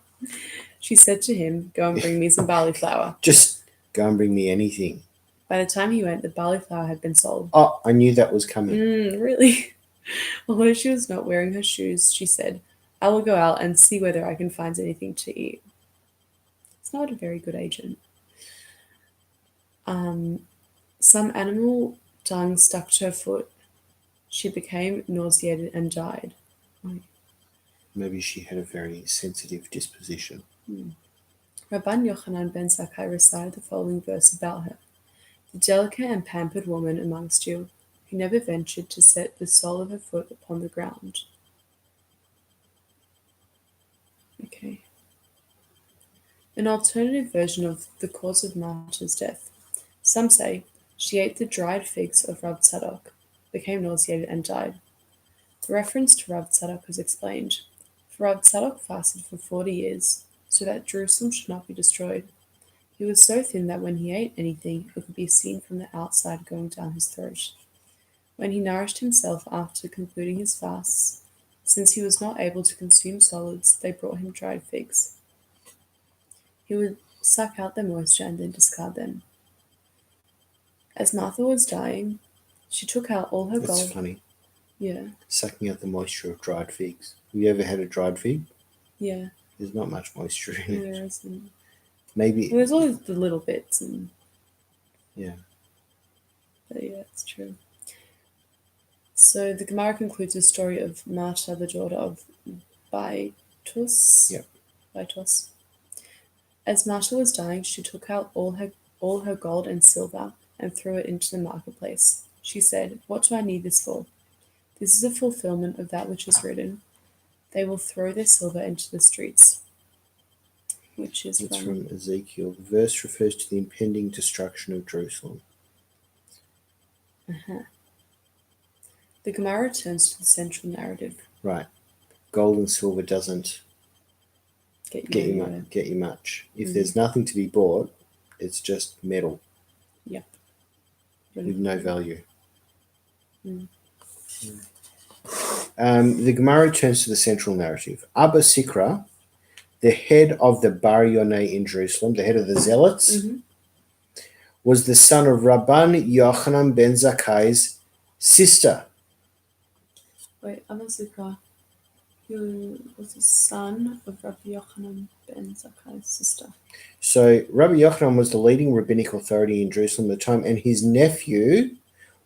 Speaker 2: She said to him, "Go and bring me some barley flour."
Speaker 1: Just go and bring me anything.
Speaker 2: By the time he went, the barley flour had been sold.
Speaker 1: Oh, I knew that was coming.
Speaker 2: Really? Although she was not wearing her shoes, she said, "I will go out and see whether I can find anything to eat." It's not a very good agent. Some animal dung stuck to her foot. She became nauseated and died.
Speaker 1: Maybe she had a very sensitive disposition.
Speaker 2: Rabban Yochanan ben Zakkai recited the following verse about her. "The delicate and pampered woman amongst you, who never ventured to set the sole of her foot upon the ground." Okay. An alternative version of the cause of Marta's death. Some say she ate the dried figs of Rav Tzadok, became nauseated, and died. The reference to Rav Tzadok is explained. For Rav Tzadok fasted for 40 years, so that Jerusalem should not be destroyed. He was so thin that when he ate anything, it could be seen from the outside going down his throat. When he nourished himself after concluding his fasts, Since he was not able to consume solids, they brought him dried figs. He would suck out their moisture and then discard them. As Martha was dying, she took out all her
Speaker 1: That's
Speaker 2: gold.
Speaker 1: funny.
Speaker 2: Yeah,
Speaker 1: Sucking out the moisture of dried figs. Have you ever had a dried fig?
Speaker 2: yeah,
Speaker 1: There's not much moisture in it.
Speaker 2: there isn't.
Speaker 1: Maybe.
Speaker 2: Well, there's always the little bits, and
Speaker 1: Yeah.
Speaker 2: but yeah, it's true. So the Gemara concludes the story of Martha, the daughter of Titus.
Speaker 1: Yep.
Speaker 2: Titus. As Martha was dying, she took out all her gold and silver and threw it into the marketplace. She said, "What do I need this for? This is a fulfillment of that which is written. They will throw their silver into the streets." Which is
Speaker 1: It's from Ezekiel. The verse refers to the impending destruction of Jerusalem.
Speaker 2: The Gemara returns to the central narrative.
Speaker 1: Right. Gold and silver doesn't
Speaker 2: Get
Speaker 1: get
Speaker 2: anywhere.
Speaker 1: you much. If there's nothing to be bought, it's just metal
Speaker 2: Yep.
Speaker 1: with no value.
Speaker 2: Mm.
Speaker 1: The Gemara returns to the central narrative. Abba Sikra, the head of the Bar Yoneh in Jerusalem, the head of the Zealots,
Speaker 2: Mhm.
Speaker 1: was the son of Rabban Yochanan ben Zakkai's sister.
Speaker 2: Wait, Amazika, who was the son of Rabbi Yochanan ben Zakkai's sister.
Speaker 1: So Rabbi Yochanan was the leading rabbinic authority in Jerusalem at the time, and his nephew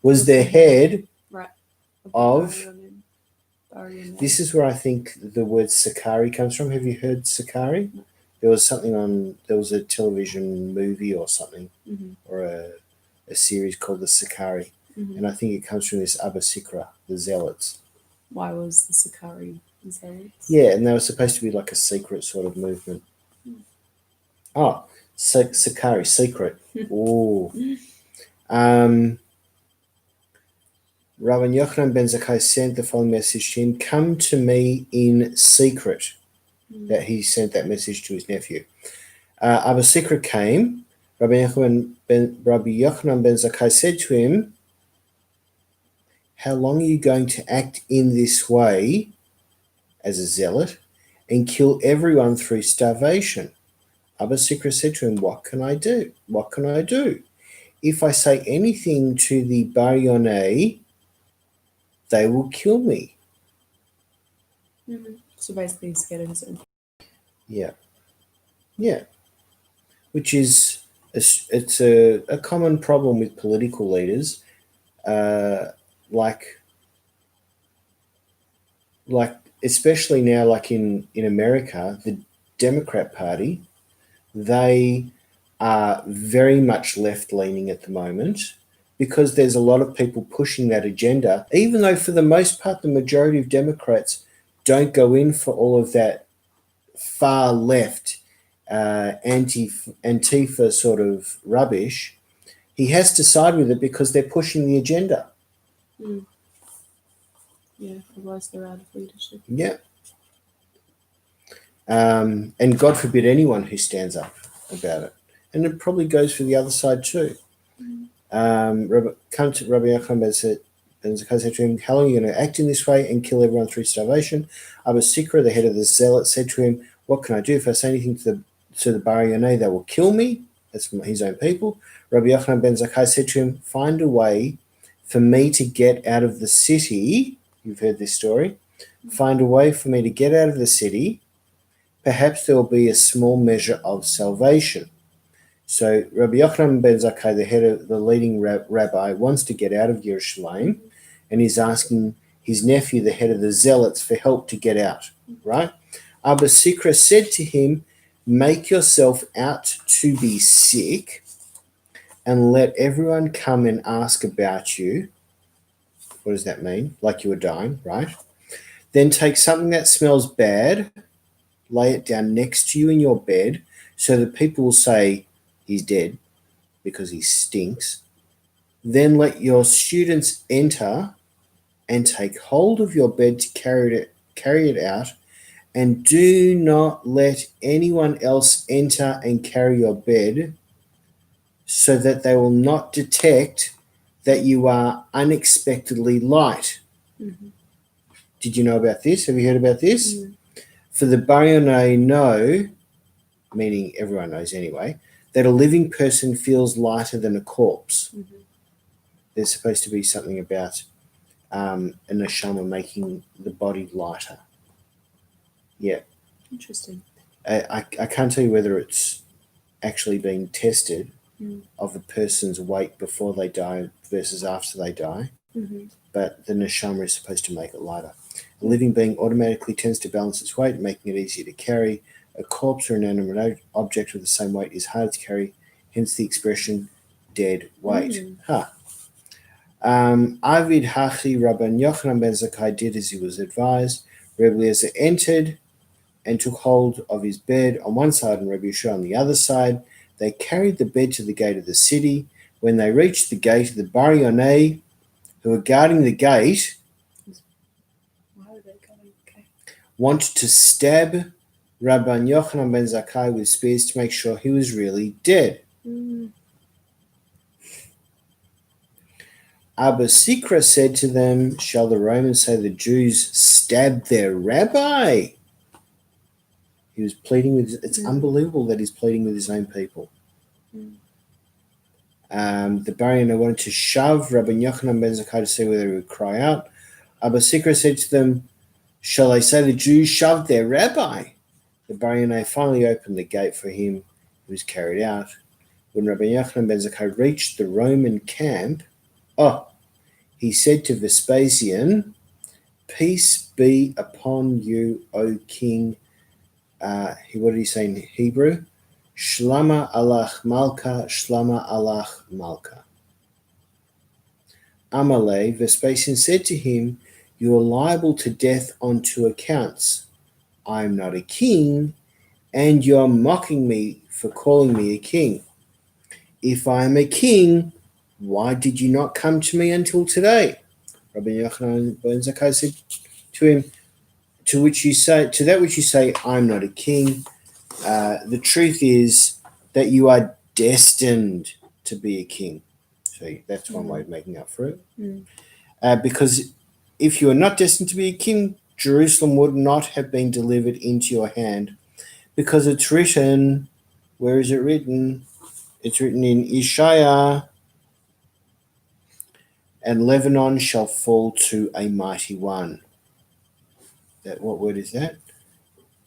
Speaker 1: was the head. Of- This is where I think the word Sakari comes from. Have you heard Sakari?
Speaker 2: No.
Speaker 1: There was a television movie or something,
Speaker 2: Mhm.
Speaker 1: or a series called the Sakari,
Speaker 2: Mhm.
Speaker 1: and I think it comes from this Abba Sikra, the Zealots.
Speaker 2: Why was the Sakari zealots?
Speaker 1: Yeah, and they were supposed to be like a secret sort of movement. Oh, Sakari, secret. Oh. Rabban Yochanan ben Zakkai sent the following message to him: "Come to me in secret." That he sent that message to his nephew. Abba Sikra came. Rabbi Yochanan ben Zakkai said to him, "How long are you going to act in this way as a zealot and kill everyone through starvation?" Abba Sikra said to him, "What can I do? What can I do? If I say anything to the Bar Yoneh, they will kill me."
Speaker 2: Mhm. So basically, he's scared of his own.
Speaker 1: Yeah. Which is it's a common problem with political leaders, like especially now, like in America, the Democrat Party, they are very much left leaning at the moment because there's a lot of people pushing that agenda, even though for the most part the majority of Democrats don't go in for all of that far left Antifa sort of rubbish. He has to side with it because they're pushing the agenda.
Speaker 2: Yeah, otherwise they're out of leadership.
Speaker 1: Yeah. And God forbid anyone who stands up about it. And it probably goes for the other side too. Come to Rabbi Yochanan ben Zakkai said to him, "How long are you going to act in this way and kill everyone through starvation?" Abba Sikra, the head of the Zealot, said to him, "What can I do? If I say anything to the Bar Yoneh, they will kill me." That's from his own people. Rabbi Yochanan ben Zakkai said to him, "Find a way for me to get out of the city." You've heard this story. "Find a way for me to get out of the city. Perhaps there will be a small measure of salvation." So Rabbi Yochanan ben Zakkai, the head of the leading rabbi, wants to get out of Yerushalayim, and he's asking his nephew, the head of the Zealots, for help to get out, right? Abba Sikra said to him, "Make yourself out to be sick and let everyone come and ask about you." What does that mean? Like you were dying, right? "Then take something that smells bad, lay it down next to you in your bed so that people will say, 'He's dead because he stinks.' Then let your students enter and take hold of your bed to carry it out, and do not let anyone else enter and carry your bed, so that they will not detect that you are unexpectedly light."
Speaker 2: Mm-hmm.
Speaker 1: Did you know about this? Have you heard about this?
Speaker 2: Mm.
Speaker 1: For the Baryonai know, meaning everyone knows anyway, that a living person feels lighter than a corpse.
Speaker 2: Mm-hmm.
Speaker 1: There's supposed to be something about a neshama making the body lighter. Yeah.
Speaker 2: Interesting.
Speaker 1: I can't tell you whether it's actually been tested
Speaker 2: Mm.
Speaker 1: of a person's weight before they die versus after they die,
Speaker 2: Mm-hmm.
Speaker 1: but the neshama is supposed to make it lighter. A living being automatically tends to balance its weight, making it easier to carry. A corpse or an inanimate object with the same weight is harder to carry, hence the expression dead weight.
Speaker 2: Mm.
Speaker 1: Avid Hachi Rabban Yochanan ben Zakkai did as he was advised. Rebbe Eliezer entered and took hold of his bed on one side and Rebbe Yeshua on the other side. They carried the bed to the gate of the city. When they reached the gate, the Baryonei, who were guarding the gate,
Speaker 2: Why were they going? Okay.
Speaker 1: wanted to stab Rabban Yochanan ben Zakkai with spears to make sure he was really dead.
Speaker 2: Mm.
Speaker 1: Abba Sikra said to them, "Shall the Romans say the Jews stabbed their rabbi?" He was pleading with. It's unbelievable that he's pleading with his own people.
Speaker 2: Mm.
Speaker 1: The Baryonai wanted to shove Rabban Yochanan ben Zakkai to see whether he would cry out. Abba Sikra said to them, "Shall they say the Jews shoved their rabbi?" The Baryonai finally opened the gate for him. He was carried out. When Rabban Yochanan ben Zakkai reached the Roman camp, he said to Vespasian, "Peace be upon you, O king." What did he say in Hebrew? Shlama alach malka, shlama alach malka. Amalei, Vespasian said to him, "You are liable to death on 2 accounts. I am not a king, and you are mocking me for calling me a king. If I am a king, why did you not come to me until today?" Rabbi Yochanan ben Zakkai said to him, to that which you say, "I'm not a king." The truth is that you are destined to be a king. So that's one way of making up for it.
Speaker 2: Mm.
Speaker 1: Because if you are not destined to be a king, Jerusalem would not have been delivered into your hand. Because it's written, where is it written? It's written in Isaiah, "And Lebanon shall fall to a mighty one." What word is that?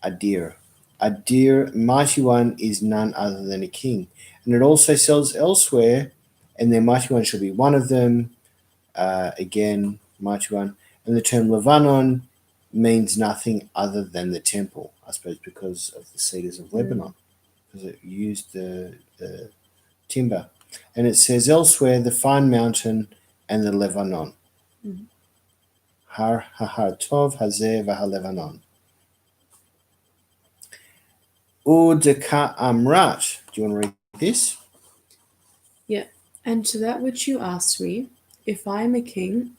Speaker 1: Adir. Adir, mighty one, is none other than a king. And it also says elsewhere, "And their mighty one shall be one of them." Again, mighty one. And the term Lebanon means nothing other than the temple, I suppose, because of the cedars of Lebanon, because it used the timber. And it says elsewhere, "the fine mountain and the Lebanon."
Speaker 2: Mm.
Speaker 1: Har Tov Hazeh V'Halevanon. Udeka Amrat. Do you want to read this?
Speaker 2: Yeah. And to that which you asked me, if I am a king,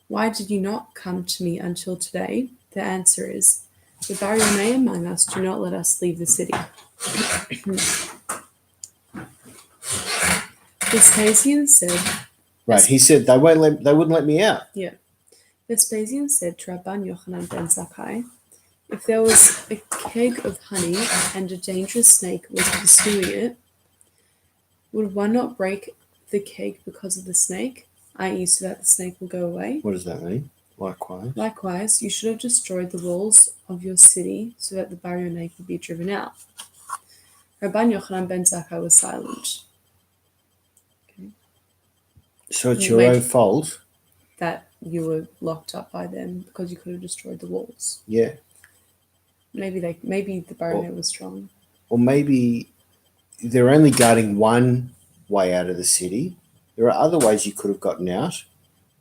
Speaker 2: why did you not come to me until today? The answer is, the Baryonai among us do not let us leave the city. Vespasian said,
Speaker 1: Right, he said they wouldn't let me out.
Speaker 2: Vespasian said to Rabban Yochanan ben Zakkai, if there was a keg of honey and a dangerous snake was pursuing it, would one not break the keg because of the snake, i.e. so that the snake will go away?
Speaker 1: What does that mean? Likewise.
Speaker 2: Likewise, you should have destroyed the walls of your city so that the Baryonai could be driven out. Rabban Yochanan ben Zakkai was silent.
Speaker 1: So it's your own fault.
Speaker 2: That you were locked up by them because you could have destroyed the walls.
Speaker 1: Yeah.
Speaker 2: Maybe the Baryonai was strong.
Speaker 1: Or maybe they're only guarding one way out of the city. There are other ways you could have gotten out.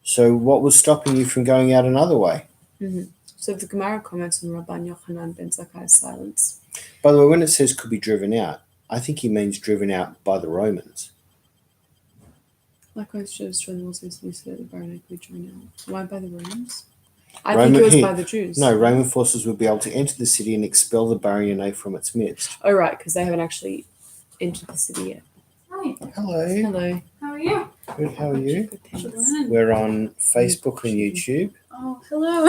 Speaker 1: So what was stopping you from going out another way?
Speaker 2: Mm-hmm. So the Gemara comments on Rabban Yochanan ben Zakkai's silence.
Speaker 1: By the way, when it says could be driven out, I think he means driven out by the Romans.
Speaker 2: Likewise, should have destroyed the walls so that the Baryonai could be driven out. Why by the Romans? I think it was by the Jews.
Speaker 1: No, Roman forces would be able to enter the city and expel the Baryonai from its midst.
Speaker 2: Oh, right, because they haven't actually entered the city yet.
Speaker 4: Hi.
Speaker 1: Hello.
Speaker 2: Hello.
Speaker 4: How are you?
Speaker 1: Good, how are you?
Speaker 2: Good, thanks.
Speaker 4: Good.
Speaker 1: We're on Facebook and YouTube.
Speaker 2: Oh, hello.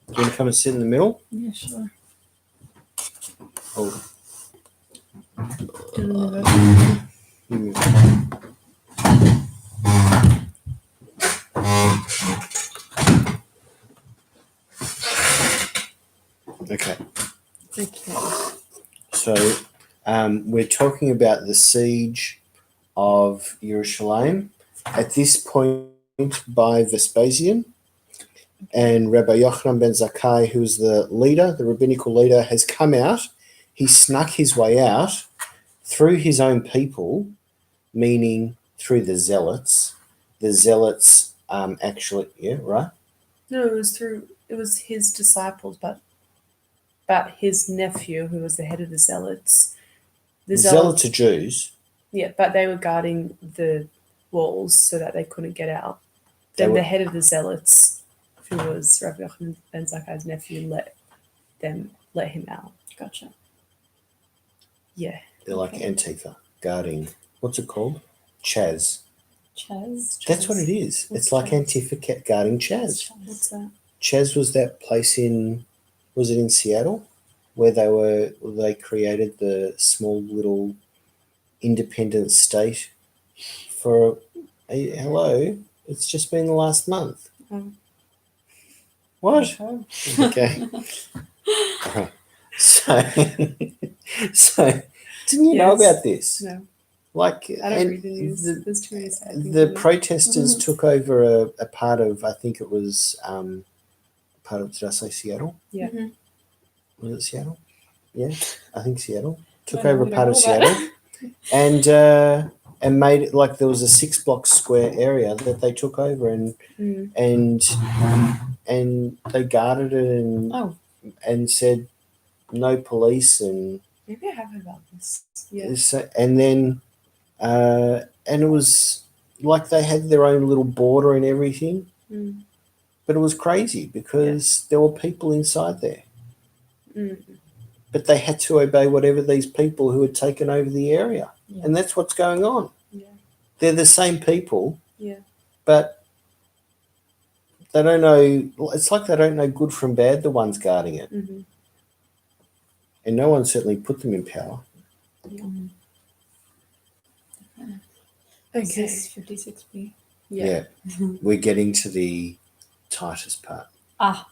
Speaker 1: You want to come and sit in the middle?
Speaker 2: Yeah, sure.
Speaker 1: Oh, you- okay.
Speaker 2: Okay.
Speaker 1: So we're talking about the siege of Yerushalayim. At this point, by Vespasian, and Rabbi Yochanan ben Zakkai, who's the leader, the rabbinical leader, has come out. He snuck his way out through his own people, meaning through the zealots. The zealots actually, yeah, right?
Speaker 2: No, it was his disciples, but his nephew, who was the head of the zealots.
Speaker 1: The zealots are Jews.
Speaker 2: Yeah, but they were guarding the walls so that they couldn't get out.
Speaker 1: They
Speaker 2: Then
Speaker 1: were-
Speaker 2: the head of the zealots, who was Rabbi Yochanan ben Zakkai's nephew, let him out.
Speaker 4: Gotcha.
Speaker 2: Yeah.
Speaker 1: They're like
Speaker 4: Okay.
Speaker 1: Antifa, guarding, what's it called? Chaz.
Speaker 4: Chaz.
Speaker 1: That's what it is.
Speaker 4: What's
Speaker 1: It's like
Speaker 4: Chaz?
Speaker 1: Antifa guarding Chaz.
Speaker 2: What's that?
Speaker 1: Chaz was that place was it in Seattle? Where they created the small little independent state for, hello, it's just been the last month.
Speaker 2: Oh.
Speaker 1: What?
Speaker 4: Oh.
Speaker 1: Okay. Alright. So didn't you know
Speaker 2: Yes.
Speaker 1: about this?
Speaker 2: No,
Speaker 1: Like,
Speaker 2: I don't
Speaker 1: and
Speaker 2: read the news. There's too many sad things.
Speaker 1: the
Speaker 2: in it.
Speaker 1: protesters took over a part of, I think it was part of, did I say Seattle?
Speaker 2: Yeah.
Speaker 4: Mhm.
Speaker 1: Was it Seattle? Yeah, I think Seattle. Took
Speaker 4: Yeah,
Speaker 1: over
Speaker 4: we
Speaker 1: a
Speaker 4: don't
Speaker 1: part of
Speaker 4: know that.
Speaker 1: Seattle and made it like there was a 6-block square area that they took over and they guarded it
Speaker 4: Oh.
Speaker 1: and said no police and
Speaker 2: Maybe I have heard about this. Yeah.
Speaker 1: and then and it was like they had their own little border and everything,
Speaker 2: Mm.
Speaker 1: but it was crazy because there were people inside there,
Speaker 2: Mm.
Speaker 1: but they had to obey whatever these people who had taken over the area,
Speaker 4: Yeah.
Speaker 1: and that's what's going on.
Speaker 2: Yeah.
Speaker 1: They're the same people,
Speaker 2: Yeah.
Speaker 1: but they don't know. It's like they don't know good from bad. The ones guarding it,
Speaker 2: Mm-hmm.
Speaker 1: and no one certainly put them in power.
Speaker 4: Mhm.
Speaker 2: Okay.
Speaker 4: Is this 56B?
Speaker 1: Yeah. We're getting to the Titus part.
Speaker 4: Ah.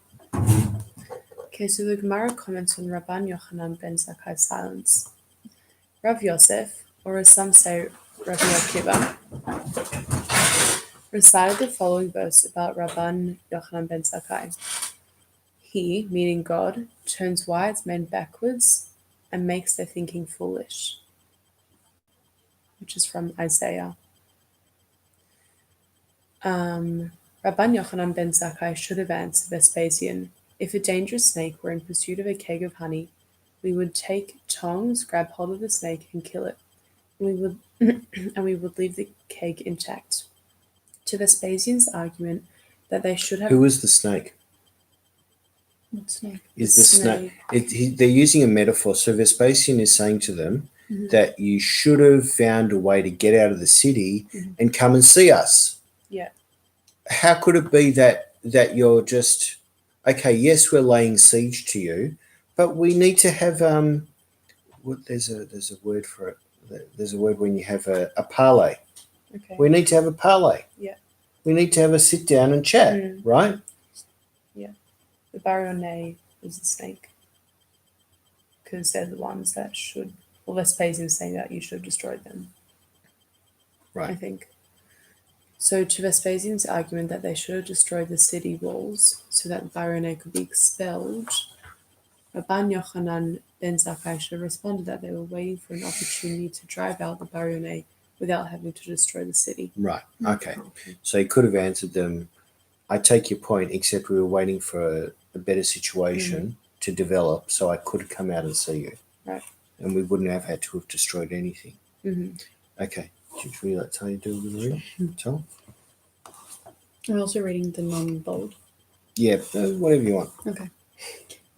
Speaker 2: Okay, so the Gemara comments on Rabban Yochanan ben Zakkai's silence. Rav Yosef, or as some say Rabbi Akiva, recited the following verse about Rabban Yochanan ben Zakkai. He, meaning God, turns wise men backwards and makes their thinking foolish. Which is from Isaiah. Rabban Yochanan ben Zakkai should have answered Vespasian, if a dangerous snake were in pursuit of a keg of honey, we would take tongs, grab hold of the snake, and kill it. We would leave the keg intact. To Vespasian's argument that they should have.
Speaker 1: Who is the snake?
Speaker 4: What snake?
Speaker 1: Is the snake? They're using a metaphor. So Vespasian is saying to them
Speaker 2: Mhm.
Speaker 1: that you should have found a way to get out of the city
Speaker 2: Mhm.
Speaker 1: and come and see us.
Speaker 2: Yeah.
Speaker 1: How could it be that you're just okay? Yes, we're laying siege to you, but we need to have there's a word for it. There's a word when you have a parley.
Speaker 2: Okay.
Speaker 1: We need to have a parley.
Speaker 2: Yeah.
Speaker 1: We need to have a sit down and chat,
Speaker 2: Mm.
Speaker 1: right?
Speaker 2: The Baronnet is the snake. Because they're the ones that should. Well, Vespasian's saying that you should have destroyed them.
Speaker 1: Right.
Speaker 2: I think. So, to Vespasian's argument that they should have destroyed the city walls so that the Baronnet could be expelled, Rabban Yochanan ben Zakkai should have responded that they were waiting for an opportunity to drive out the Baronnet without having to destroy the city.
Speaker 1: Right. Okay. So he could have answered them, I take your point, except we were waiting for a better situation to develop, so I could come out and see you.
Speaker 2: Right.
Speaker 1: And we wouldn't have had to have destroyed anything.
Speaker 2: Mm-hmm.
Speaker 1: Okay. Should we let Tony do the read? Tell?
Speaker 4: I'm also reading the non-bold.
Speaker 1: Yeah, whatever you want.
Speaker 4: Okay.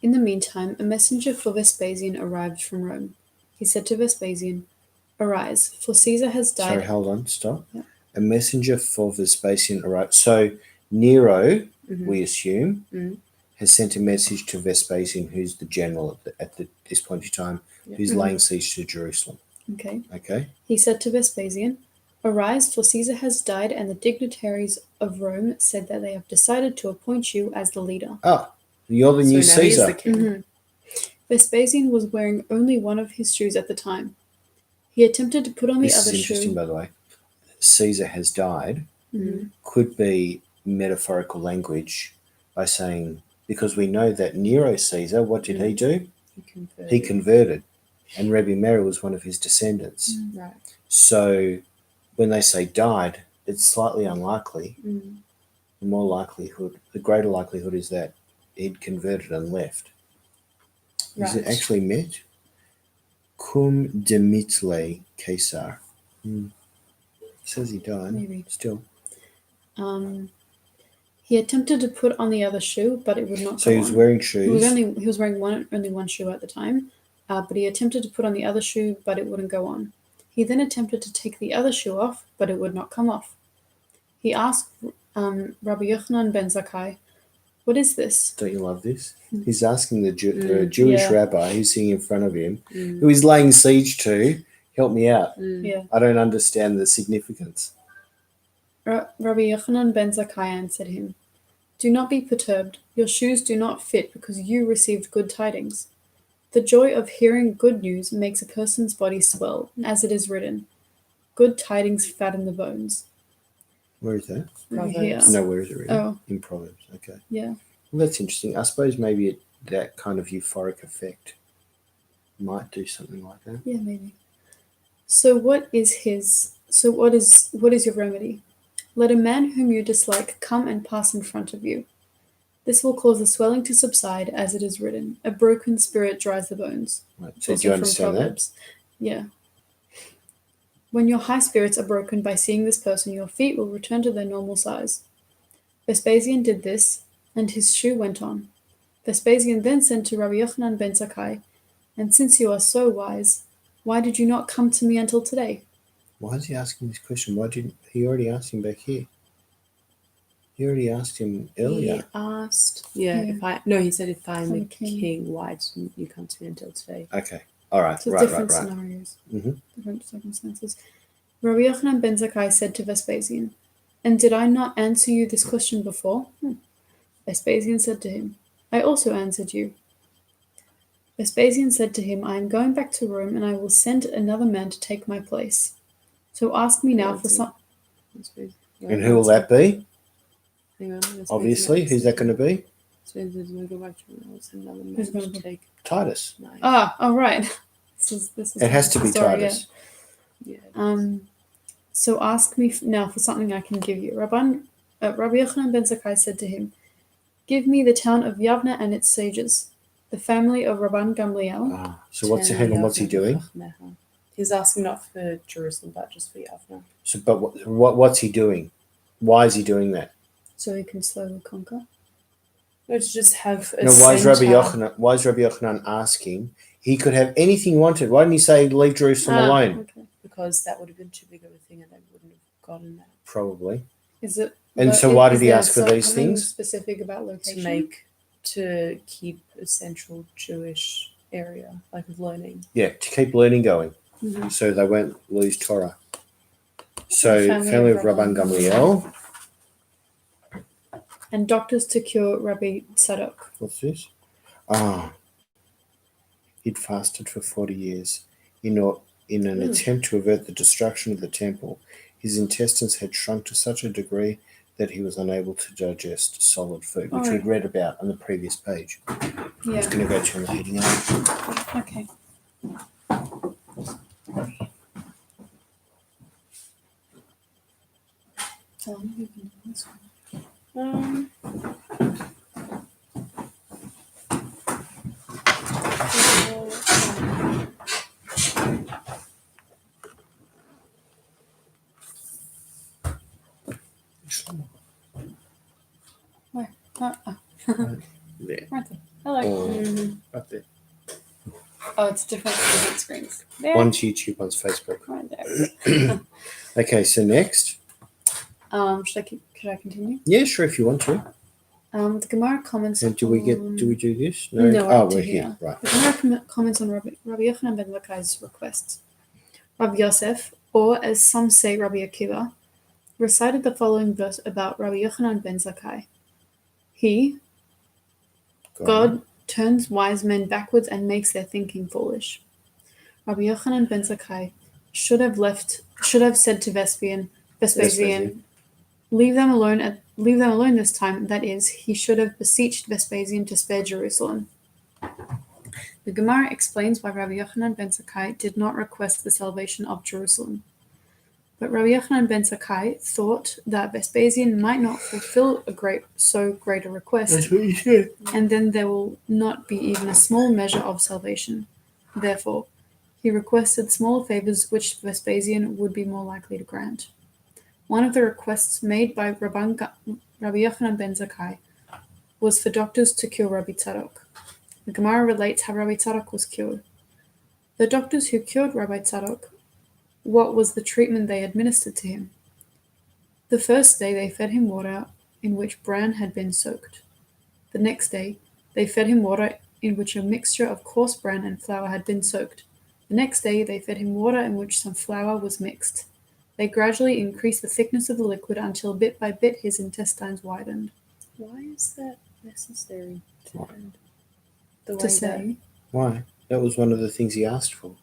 Speaker 4: In the meantime, a messenger for Vespasian arrived from Rome. He said to Vespasian, "Arise, for Caesar has died."
Speaker 1: Sorry, hold on, stop.
Speaker 4: Yeah.
Speaker 1: A messenger for Vespasian arrived. So Nero,
Speaker 2: Mhm.
Speaker 1: we assume,
Speaker 2: Mhm.
Speaker 1: has sent a message to Vespasian, who's the general at this point in time,
Speaker 2: Yeah.
Speaker 1: who's laying siege to Jerusalem.
Speaker 4: Okay.
Speaker 1: Okay?
Speaker 4: He said to Vespasian, "Arise, for Caesar has died, and the dignitaries of Rome said that they have decided to appoint you as the leader."
Speaker 1: Ah, you're the
Speaker 2: So
Speaker 1: new
Speaker 2: now he is
Speaker 1: Caesar.
Speaker 2: the king.
Speaker 4: Mhm. Vespasian was wearing only one of his shoes at the time. He attempted to put on the
Speaker 1: This is
Speaker 4: other
Speaker 1: interesting,
Speaker 4: shoe.
Speaker 1: by the way. Caesar has died
Speaker 4: Mhm.
Speaker 1: could be metaphorical language by saying, because we know that Nero Caesar, what did he do? He converted, and Rabbi Meir was one of his descendants.
Speaker 2: Right.
Speaker 1: So when they say died, it's slightly unlikely.
Speaker 2: Mm.
Speaker 1: The greater likelihood is that he'd converted and left. Is it
Speaker 2: Right.
Speaker 1: actually met? Cum demitle Caesar. Says he died.
Speaker 4: Maybe.
Speaker 1: Still.
Speaker 4: He attempted to put on the other shoe, but it would not
Speaker 1: So
Speaker 4: go
Speaker 1: he was
Speaker 4: on.
Speaker 1: wearing shoes.
Speaker 4: He was wearing only one shoe at the time, but he attempted to put on the other shoe, but it wouldn't go on. He then attempted to take the other shoe off, but it would not come off. He asked Rabbi Yochanan ben Zakkai, "What is this?"
Speaker 1: Don't you love this? He's asking the Jewish
Speaker 4: Yeah.
Speaker 1: rabbi who's sitting in front of him, who he's laying siege to, help me out.
Speaker 4: Yeah.
Speaker 1: I don't understand the significance.
Speaker 4: Rabbi Yochanan ben Zakkai answered him, "Do not be perturbed. Your shoes do not fit because you received good tidings. The joy of hearing good news makes a person's body swell, as it is written, 'Good tidings fatten the bones.'"
Speaker 1: Where is that?
Speaker 4: Over
Speaker 2: Proverbs.
Speaker 4: here.
Speaker 1: No, where is it written?
Speaker 4: Oh,
Speaker 1: In Proverbs. Okay.
Speaker 4: yeah.
Speaker 1: Well, that's interesting. I suppose maybe that kind of euphoric effect might do something like that.
Speaker 4: Yeah, maybe. So what is your remedy? Let a man whom you dislike come and pass in front of you. This will cause the swelling to subside, as it is written, "A broken spirit dries the bones."
Speaker 1: Right.
Speaker 4: It's
Speaker 1: So do
Speaker 4: also
Speaker 1: you
Speaker 4: from
Speaker 1: understand that?
Speaker 4: Proverbs. Yeah. When your high spirits are broken by seeing this person, your feet will return to their normal size. Vespasian did this, and his shoe went on. Vespasian then said to Rabbi Yochanan ben Zakkai, "And since you are so wise, why did you not come to me until today?"
Speaker 1: Why is he asking this question? Why didn't he already asked him back here? He already asked him earlier.
Speaker 4: He asked.
Speaker 2: Yeah. He said, if I'm
Speaker 4: I'm
Speaker 2: the
Speaker 4: a king.
Speaker 2: king, why didn't you come to me until today?
Speaker 1: Okay. All right.
Speaker 4: So
Speaker 1: Right.
Speaker 4: different
Speaker 1: Right.
Speaker 4: scenarios,
Speaker 1: Mhm.
Speaker 4: different circumstances. Rabbi Yochanan ben Zakkai said to Vespasian, "And did I not answer you this question before?" Vespasian said to him, "I also answered you." Vespasian said to him, "I am going back to Rome, and I will send another man to take my place. So ask me now for some."
Speaker 1: And who will that be?
Speaker 2: Hang on. Vespasian
Speaker 1: Obviously,
Speaker 2: answered
Speaker 1: who's that going to
Speaker 2: him.
Speaker 1: be?
Speaker 2: Vespasian said, "I'll go back to him, and I'll send another man
Speaker 4: Who's gonna
Speaker 2: to
Speaker 4: be-
Speaker 2: take
Speaker 1: Titus.
Speaker 2: mine."
Speaker 4: Oh, right. This is
Speaker 1: It has to
Speaker 4: the
Speaker 1: be
Speaker 4: story,
Speaker 1: Titus.
Speaker 2: Yeah.
Speaker 4: So ask me now for something I can give you. Rabbi Yochanan ben Zakkai said to him, "Give me the town of Yavna and its sages, the family of Rabban Gamliel."
Speaker 1: So what's he doing?
Speaker 2: He's asking not for Jerusalem, but just for Yavna.
Speaker 1: So, but what's he doing? Why is he doing that?
Speaker 4: So he can slowly conquer.
Speaker 2: No, to just have a
Speaker 1: No, why is Rabbi
Speaker 2: center.
Speaker 1: Yochanan? Why is Rabbi Yochanan asking? He could have anything he wanted. Why didn't he say leave Jerusalem alone?
Speaker 4: Okay.
Speaker 2: Because that would have been too big of a thing, and they wouldn't have gotten that
Speaker 1: Probably.
Speaker 4: Is it?
Speaker 1: And so why did he
Speaker 4: there
Speaker 1: ask for these
Speaker 4: something
Speaker 1: things?
Speaker 4: specific about location?
Speaker 2: to keep a central Jewish area like of learning.
Speaker 1: Yeah, to keep learning going,
Speaker 4: Mhm.
Speaker 1: so they won't lose Torah. So
Speaker 4: The
Speaker 1: family of Rabban Gamliel.
Speaker 4: And doctors to cure Rabbi Tzadok.
Speaker 1: What's this? He'd fasted for 40 years in an attempt to avert the destruction of the temple. His intestines had shrunk to such a degree that he was unable to digest solid food, which we'd read about on the previous page.
Speaker 4: Yeah.
Speaker 1: It's going to go turn the heating on.
Speaker 4: Okay. Where?
Speaker 1: There.
Speaker 4: Right there. Hello.
Speaker 1: Right there.
Speaker 4: Oh, it's different screens. There.
Speaker 1: One's YouTube, one's Facebook.
Speaker 4: Right there.
Speaker 1: Okay, so next.
Speaker 4: Should I keep Should I continue?
Speaker 1: Yeah, sure, if you want to.
Speaker 4: The Gemara comments
Speaker 1: And do we do this?
Speaker 4: No,
Speaker 1: Oh,
Speaker 4: to
Speaker 1: we're
Speaker 4: here.
Speaker 1: here. Right.
Speaker 4: The Gemara comments on Rabbi Yochanan ben Zakkai's request. Rabbi Yosef, or as some say Rabbi Akiva, recited the following verse about Rabbi Yochanan ben Zakkai. He,
Speaker 1: Go on.
Speaker 4: God, turns wise men backwards and makes their thinking foolish. Rabbi Yochanan ben Zakkai should have said to Vespasian, leave them alone this time. That is, he should have beseeched Vespasian to spare Jerusalem. The Gemara explains why Rabbi Yochanan ben Zakkai did not request the salvation of Jerusalem. But Rabbi Yochanan ben Zakkai thought that Vespasian might not fulfill so great a request,
Speaker 1: That's what you said.
Speaker 4: and then there will not be even a small measure of salvation. Therefore, he requested smaller favors which Vespasian would be more likely to grant. One of the requests made by Rabbi Yochanan ben Zakkai was for doctors to cure Rabbi Tzadok. The Gemara relates how Rabbi Tzadok was cured. The doctors who cured Rabbi Tzadok, what was the treatment they administered to him? The first day they fed him water in which bran had been soaked. The next day they fed him water in which a mixture of coarse bran and flour had been soaked. The next day they fed him water in which some flour was mixed. They gradually increased the thickness of the liquid until bit by bit his intestines widened.
Speaker 2: Why is that necessary to add? The
Speaker 4: To
Speaker 2: way
Speaker 4: say,
Speaker 1: Why? That was one of the things he asked for.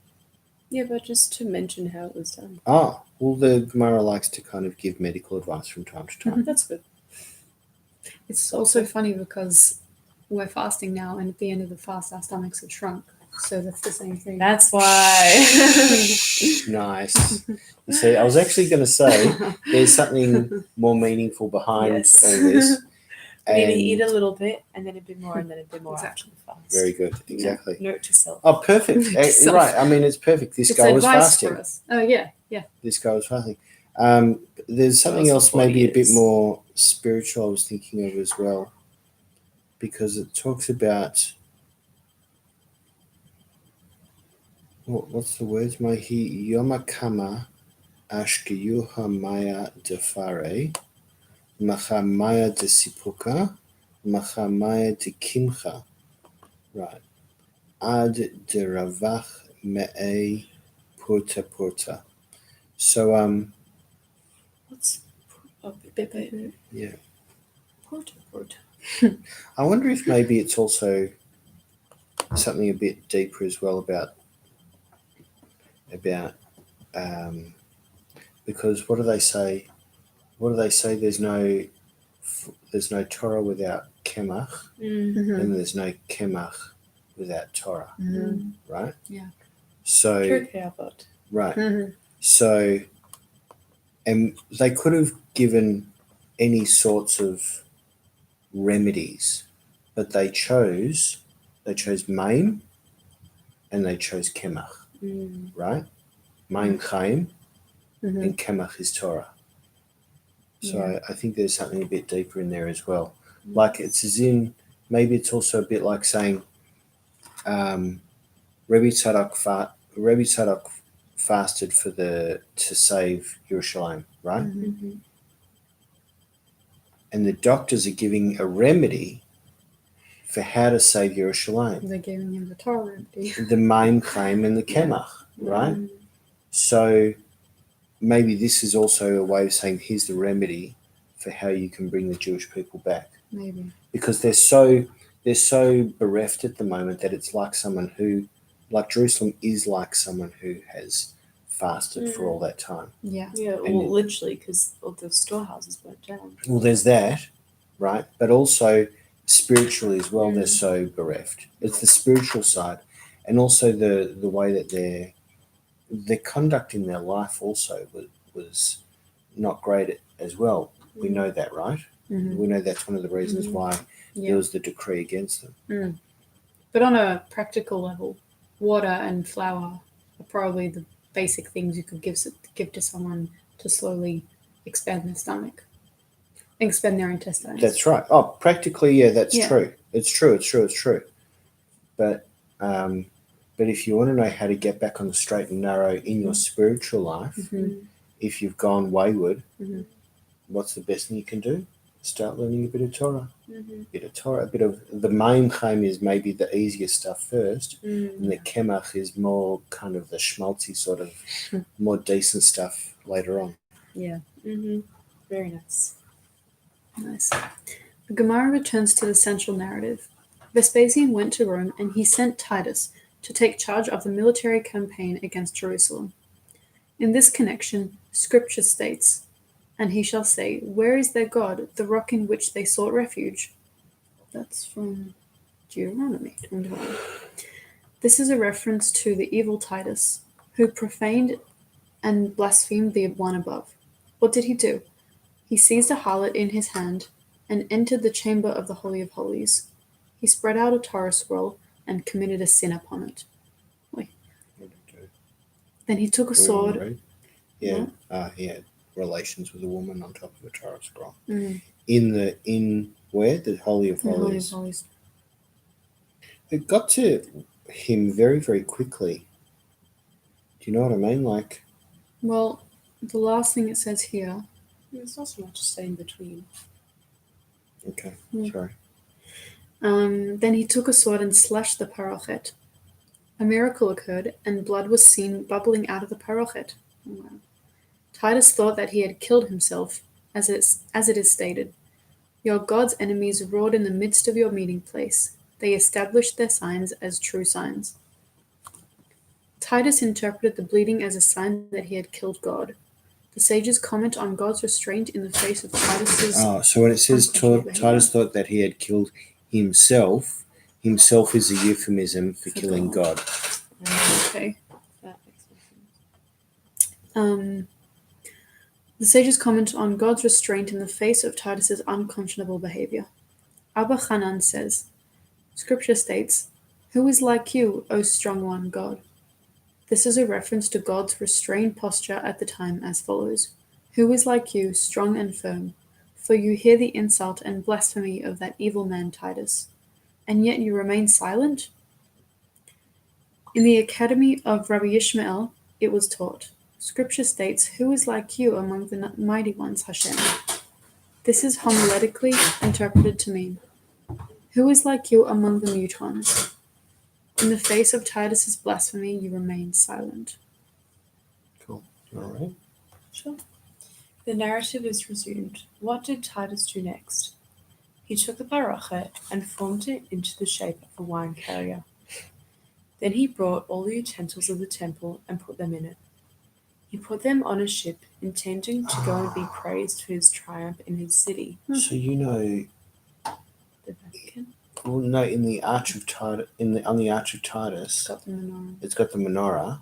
Speaker 2: yeah, but just to mention how it was done.
Speaker 1: Ah, well, the Gemara likes to kind of give medical advice from time to time.
Speaker 2: That's good.
Speaker 4: it's also funny because we're fasting now, and at the end of the fast, our stomachs have shrunk. So that's the same thing.
Speaker 2: That's why.
Speaker 1: Nice. You see, I was actually going to say there's something more meaningful behind
Speaker 2: Yes.
Speaker 1: all this.
Speaker 2: We need to
Speaker 1: And
Speaker 2: eat a little bit, and then a bit more, and then a bit more
Speaker 4: Exactly.
Speaker 2: after the fast.
Speaker 1: very good, exactly.
Speaker 2: Note to self.
Speaker 1: Oh, perfect.
Speaker 2: Self.
Speaker 1: Right. I mean, it's perfect. This
Speaker 4: It's
Speaker 1: guy was
Speaker 4: advice
Speaker 1: fasting.
Speaker 4: for us. Oh, yeah.
Speaker 1: This guy was fasting. There's something
Speaker 2: Also
Speaker 1: else, maybe a
Speaker 2: 40
Speaker 1: bit
Speaker 2: years.
Speaker 1: more spiritual. I was thinking of as well, because it talks about what's the words? Mahi yomakama ashkiyuha maya defare macha maya de sipuka macha maya de kimcha. Right. Ad de ravach me'e porta porta. So
Speaker 2: What's bit by bit?
Speaker 1: yeah.
Speaker 2: Porta.
Speaker 1: I wonder if maybe it's also something a bit deeper as well about because what do they say? There's no Torah without Kemach,
Speaker 2: Mm.
Speaker 1: and there's no Kemach without Torah,
Speaker 2: Mm.
Speaker 1: right?
Speaker 4: Yeah.
Speaker 1: So
Speaker 2: Turkey, but.
Speaker 1: right.
Speaker 2: Mm-hmm.
Speaker 1: So, and they could have given any sorts of remedies, but they chose Maim and they chose Kemach,
Speaker 2: Mm.
Speaker 1: right? Maim Chaim
Speaker 2: Mm-hmm.
Speaker 1: and Kemach is Torah. So
Speaker 2: Yeah.
Speaker 1: I think there's something a bit deeper in there as well. Like it's as in, maybe it's also a bit like saying, Rebbe Tzadok fasted to save Yerushalayim, right?
Speaker 2: Mm-hmm.
Speaker 1: And the doctors are giving a remedy for how to save Yerushalayim.
Speaker 4: They're giving him the Torah remedy.
Speaker 1: The Maim Chaim and the Kemach, right?
Speaker 2: Mm.
Speaker 1: So maybe this is also a way of saying here's the remedy for how you can bring the Jewish people back.
Speaker 4: Maybe.
Speaker 1: Because they're so bereft at the moment that it's like someone who, like Jerusalem is like someone who has fasted for all that time.
Speaker 4: Yeah.
Speaker 2: Yeah,
Speaker 1: And
Speaker 2: well, literally, because all the storehouses burnt down.
Speaker 1: Well, there's that, right? But also spiritually as well, they're so bereft. It's the spiritual side, and also the way that their conduct in their life also was not great as well. We know that, right?
Speaker 4: Mhm.
Speaker 1: We know that's one of the reasons why
Speaker 4: Yeah.
Speaker 1: there was the decree against them.
Speaker 4: But on a practical level, water and flour are probably the basic things you could give to someone to slowly expand their stomach, expand their intestines.
Speaker 1: That's right. Oh, practically, yeah, that's
Speaker 4: Yeah.
Speaker 1: true. It's true. But if you want to know how to get back on the straight and narrow in your spiritual life,
Speaker 4: Mhm.
Speaker 1: if you've gone wayward,
Speaker 2: Mhm.
Speaker 1: what's the best thing you can do? Start learning a bit of Torah.
Speaker 2: Mm-hmm.
Speaker 1: A bit of the main chaim is maybe the easier stuff first, and the kemach is more kind of the schmaltzy sort of more decent stuff later on.
Speaker 2: Yeah. Mm-hmm. Very nice.
Speaker 4: Nice. The Gemara returns to the central narrative. Vespasian went to Rome and he sent Titus to take charge of the military campaign against Jerusalem. In this connection, Scripture states, "And he shall say, Where is their God, the rock in which they sought refuge?" That's from Deuteronomy 21. This is a reference to the evil Titus, who profaned and blasphemed the one above. What did he do? He seized a harlot in his hand and entered the chamber of the Holy of Holies. He spread out a Torah scroll and committed a sin upon it. Then he took a sword.
Speaker 1: Yeah, he had relations with a woman on top of a Torah scroll.
Speaker 4: Mm.
Speaker 1: In where? The Holy of
Speaker 4: The Holy of
Speaker 1: Holies.
Speaker 4: Holies.
Speaker 1: It got to him very, very quickly. Do you know what I mean? Like,
Speaker 4: Well, the last thing it says here.
Speaker 2: There's not so much to say in between.
Speaker 1: okay,
Speaker 4: Mm.
Speaker 1: sorry.
Speaker 4: Then he took a sword and slashed the parochet. A miracle occurred, and blood was seen bubbling out of the parochet. Oh, wow. Titus thought that he had killed himself, as it is stated. Your God's enemies roared in the midst of your meeting place. They established their signs as true signs. Titus interpreted the bleeding as a sign that he had killed God. The sages comment on God's restraint in the face of Titus's.
Speaker 1: So when it says
Speaker 4: unconscionable behavior.
Speaker 1: Titus thought that he had killed himself is a euphemism for killing God.
Speaker 4: Okay.
Speaker 2: That makes more sense.
Speaker 4: The sages comment on God's restraint in the face of Titus's unconscionable behavior. Abba Hanan says, Scripture states, "Who is like you, O strong one, God?" This is a reference to God's restrained posture at the time as follows: "Who is like you, strong and firm? For you hear the insult and blasphemy of that evil man Titus, and yet you remain silent?" In the academy of Rabbi Yishmael, it was taught. Scripture states, "Who is like you among the mighty ones, Hashem?" This is homiletically interpreted to mean, "Who is like you among the mute ones? In the face of Titus's blasphemy, you remain silent."
Speaker 1: Cool. All right.
Speaker 2: Sure. The narrative is resumed. What did Titus do next? He took the parochet and formed it into the shape of a wine carrier. Then he brought all the utensils of the temple and put them in it. He put them on a ship, intending to go and be praised for his triumph in his city.
Speaker 1: So you know,
Speaker 2: The Vatican
Speaker 1: well, no, in the Arch of Titus, on the Arch of Titus,
Speaker 4: Got the menorah.
Speaker 1: it's got the menorah,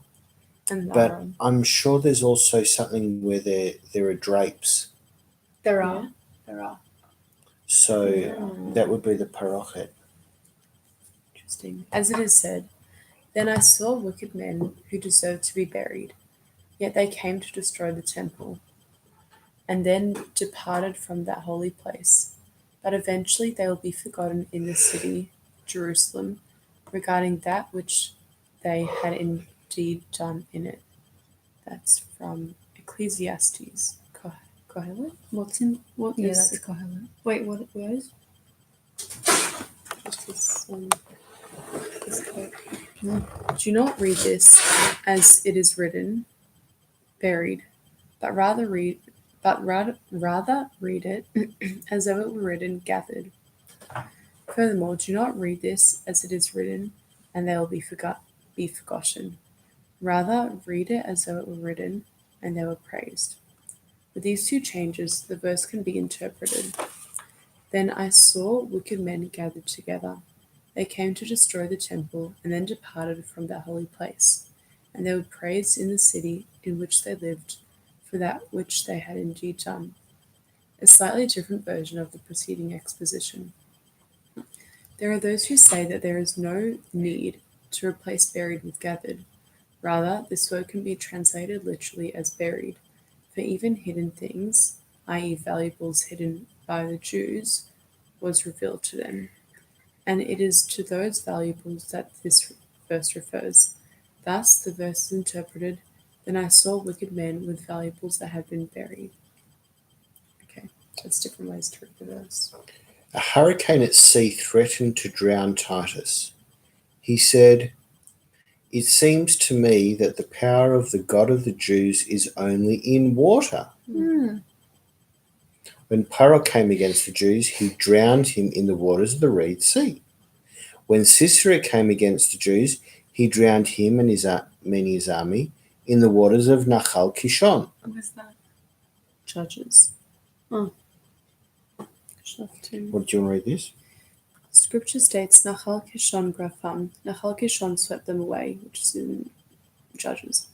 Speaker 2: and
Speaker 1: but
Speaker 2: Laron.
Speaker 1: I'm sure there's also something where there are drapes.
Speaker 4: There
Speaker 2: Yeah.
Speaker 4: are. There are.
Speaker 1: So
Speaker 2: Yeah.
Speaker 1: that would be the parochet.
Speaker 2: Interesting. As it is said, "Then I saw wicked men who deserved to be buried, yet they came to destroy the temple, and then departed from that holy place. But eventually they will be forgotten in the city, Jerusalem, regarding that which they had indeed done in it." That's from Ecclesiastes. Kohelet?
Speaker 4: What's in what
Speaker 2: Yeah,
Speaker 4: is
Speaker 2: that's
Speaker 4: the Kohelet? Wait, where is?
Speaker 2: Just this quote. "Do not read this as it is written, buried, but rather read it as though it were written, gathered. Furthermore, do not read this as it is written, and they will be forgotten. Rather read it as though it were written, and they were praised." With these two changes, the verse can be interpreted. "Then I saw wicked men gathered together. They came to destroy the temple, and then departed from that holy place. And they were praised in the city in which they lived for that which they had indeed done." A slightly different version of the preceding exposition. There are those who say that there is no need to replace buried with gathered. Rather, this word can be translated literally as buried, for even hidden things, i.e., valuables hidden by the Jews, was revealed to them. And it is to those valuables that this verse refers. Thus, the verse is interpreted, "Then I saw wicked men with valuables that had been buried." Okay. That's different ways to read the verse.
Speaker 1: A hurricane at sea threatened to drown Titus. He said, "It seems to me that the power of the God of the Jews is only in water."
Speaker 4: Hmm.
Speaker 1: When Paro came against the Jews, he drowned him in the waters of the Red Sea. When Sisera came against the Jews, he drowned him and his army in the waters of Nahal Kishon.
Speaker 4: Where's that?
Speaker 2: Judges.
Speaker 4: Oh.
Speaker 2: What do
Speaker 1: What do you want to read this?
Speaker 2: Scripture states Nahal Kishon Grafam. Nahal Kishon swept them away, which is in Judges.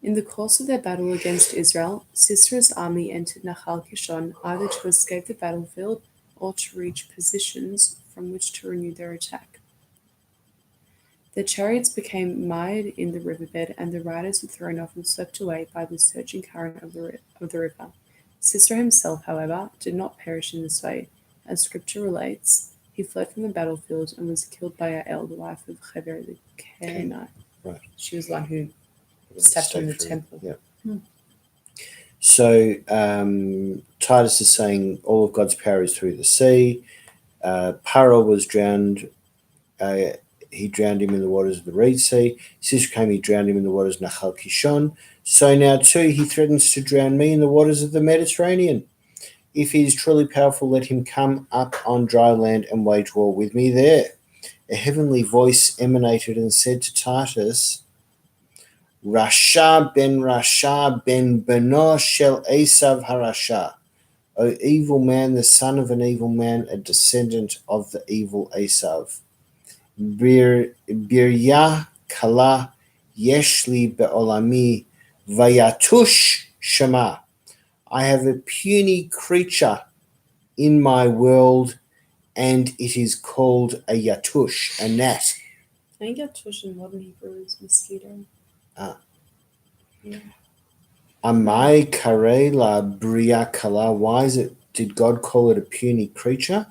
Speaker 2: In the course of their battle against Israel, Sisera's army entered Nahal Kishon either to escape the battlefield or to reach positions from which to renew their attack. Their chariots became mired in the riverbed, and the riders were thrown off and swept away by the surging current of the river. Sisera himself, however, did not perish in this way. As Scripture relates, he fled from the battlefield and was killed by Yael, the wife of Heber the Kenite.
Speaker 1: Right.
Speaker 2: She was the one who stepped in the temple.
Speaker 1: Yep.
Speaker 4: Hmm.
Speaker 1: So Titus is saying all of God's power is through the sea. Paro was drowned. He drowned him in the waters of the Red Sea. Sisera came, he drowned him in the waters of Nahal Kishon. So now too he threatens to drown me in the waters of the Mediterranean. If he is truly powerful, let him come up on dry land and wage war with me there. A heavenly voice emanated and said to Titus, Rasha ben Beno shel Esav harasha. O evil man, the son of an evil man, a descendant of the evil Esav. Birya kala yeshli be'olami vayatush shema. I have a puny creature in my world, and it is called a yatush, a gnat.
Speaker 2: I think Yatush in modern Hebrew is mosquito. Yeah.
Speaker 1: Amai kare la bria kala. Why did God call it a puny creature?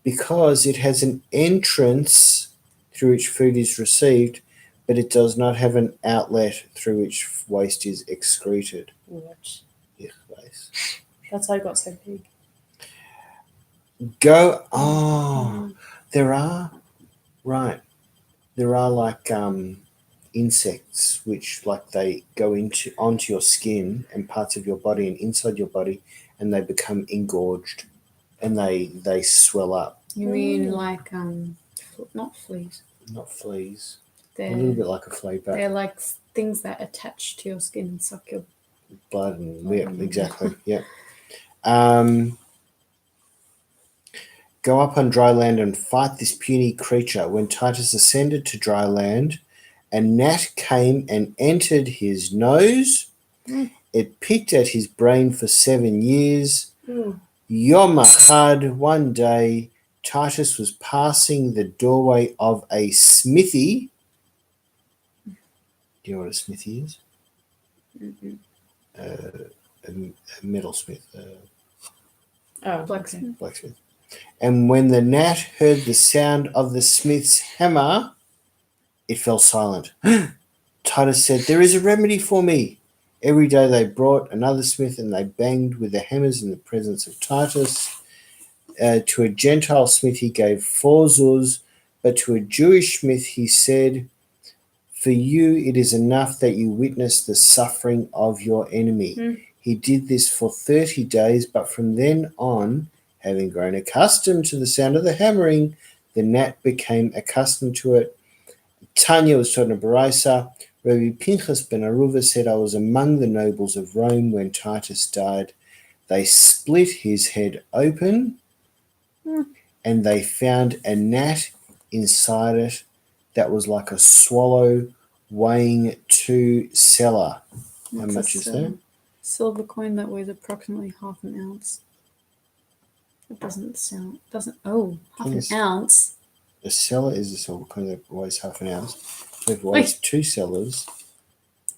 Speaker 1: Because it has an entrance through which food is received, but it does not have an outlet through which waste is excreted.
Speaker 2: Watch.
Speaker 1: Waste.
Speaker 2: That's how I got so big.
Speaker 1: There are like insects which like they go onto your skin and parts of your body and inside your body, and they become engorged and they swell up.
Speaker 4: You mean like not fleas?
Speaker 1: Not fleas.
Speaker 4: They're
Speaker 1: A little bit like a flea, but
Speaker 4: they're like things that attach to your skin and suck your
Speaker 1: blood and yeah,
Speaker 4: Mm.
Speaker 1: exactly. Yeah. Go up on dry land and fight this puny creature. When Titus ascended to dry land, a gnat came and entered his nose.
Speaker 4: Mm.
Speaker 1: It picked at his brain for 7 years.
Speaker 2: Mm.
Speaker 1: Yom Echad, one day, Titus was passing the doorway of a smithy. Do you know what a smithy is?
Speaker 2: Mm-mm.
Speaker 1: A metalsmith,
Speaker 2: Oh,
Speaker 4: blacksmith.
Speaker 1: blacksmith. And when the gnat heard the sound of the smith's hammer, it fell silent. Titus said, "There is a remedy for me." Every day they brought another smith and they banged with the hammers in the presence of Titus. To a Gentile smith he gave 4 zuz, but to a Jewish smith he said, "For you it is enough that you witness the suffering of your enemy."
Speaker 2: Mm.
Speaker 1: He did this for 30 days, but from then on, having grown accustomed to the sound of the hammering, the gnat became accustomed to it. Tanya was taught in Baraisa. Rabbi Pinchas ben Aruva said, "I was among the nobles of Rome when Titus died. They split his head open, and they found a gnat inside it that was like a swallow weighing 2 seller." How
Speaker 4: What's
Speaker 1: much
Speaker 4: a
Speaker 1: is that?
Speaker 4: silver coin that weighs approximately half an ounce. It doesn't half an
Speaker 1: Yes.
Speaker 4: ounce.
Speaker 1: A seller is a silver coin that weighs half an ounce. So if it weighs 2 sellers,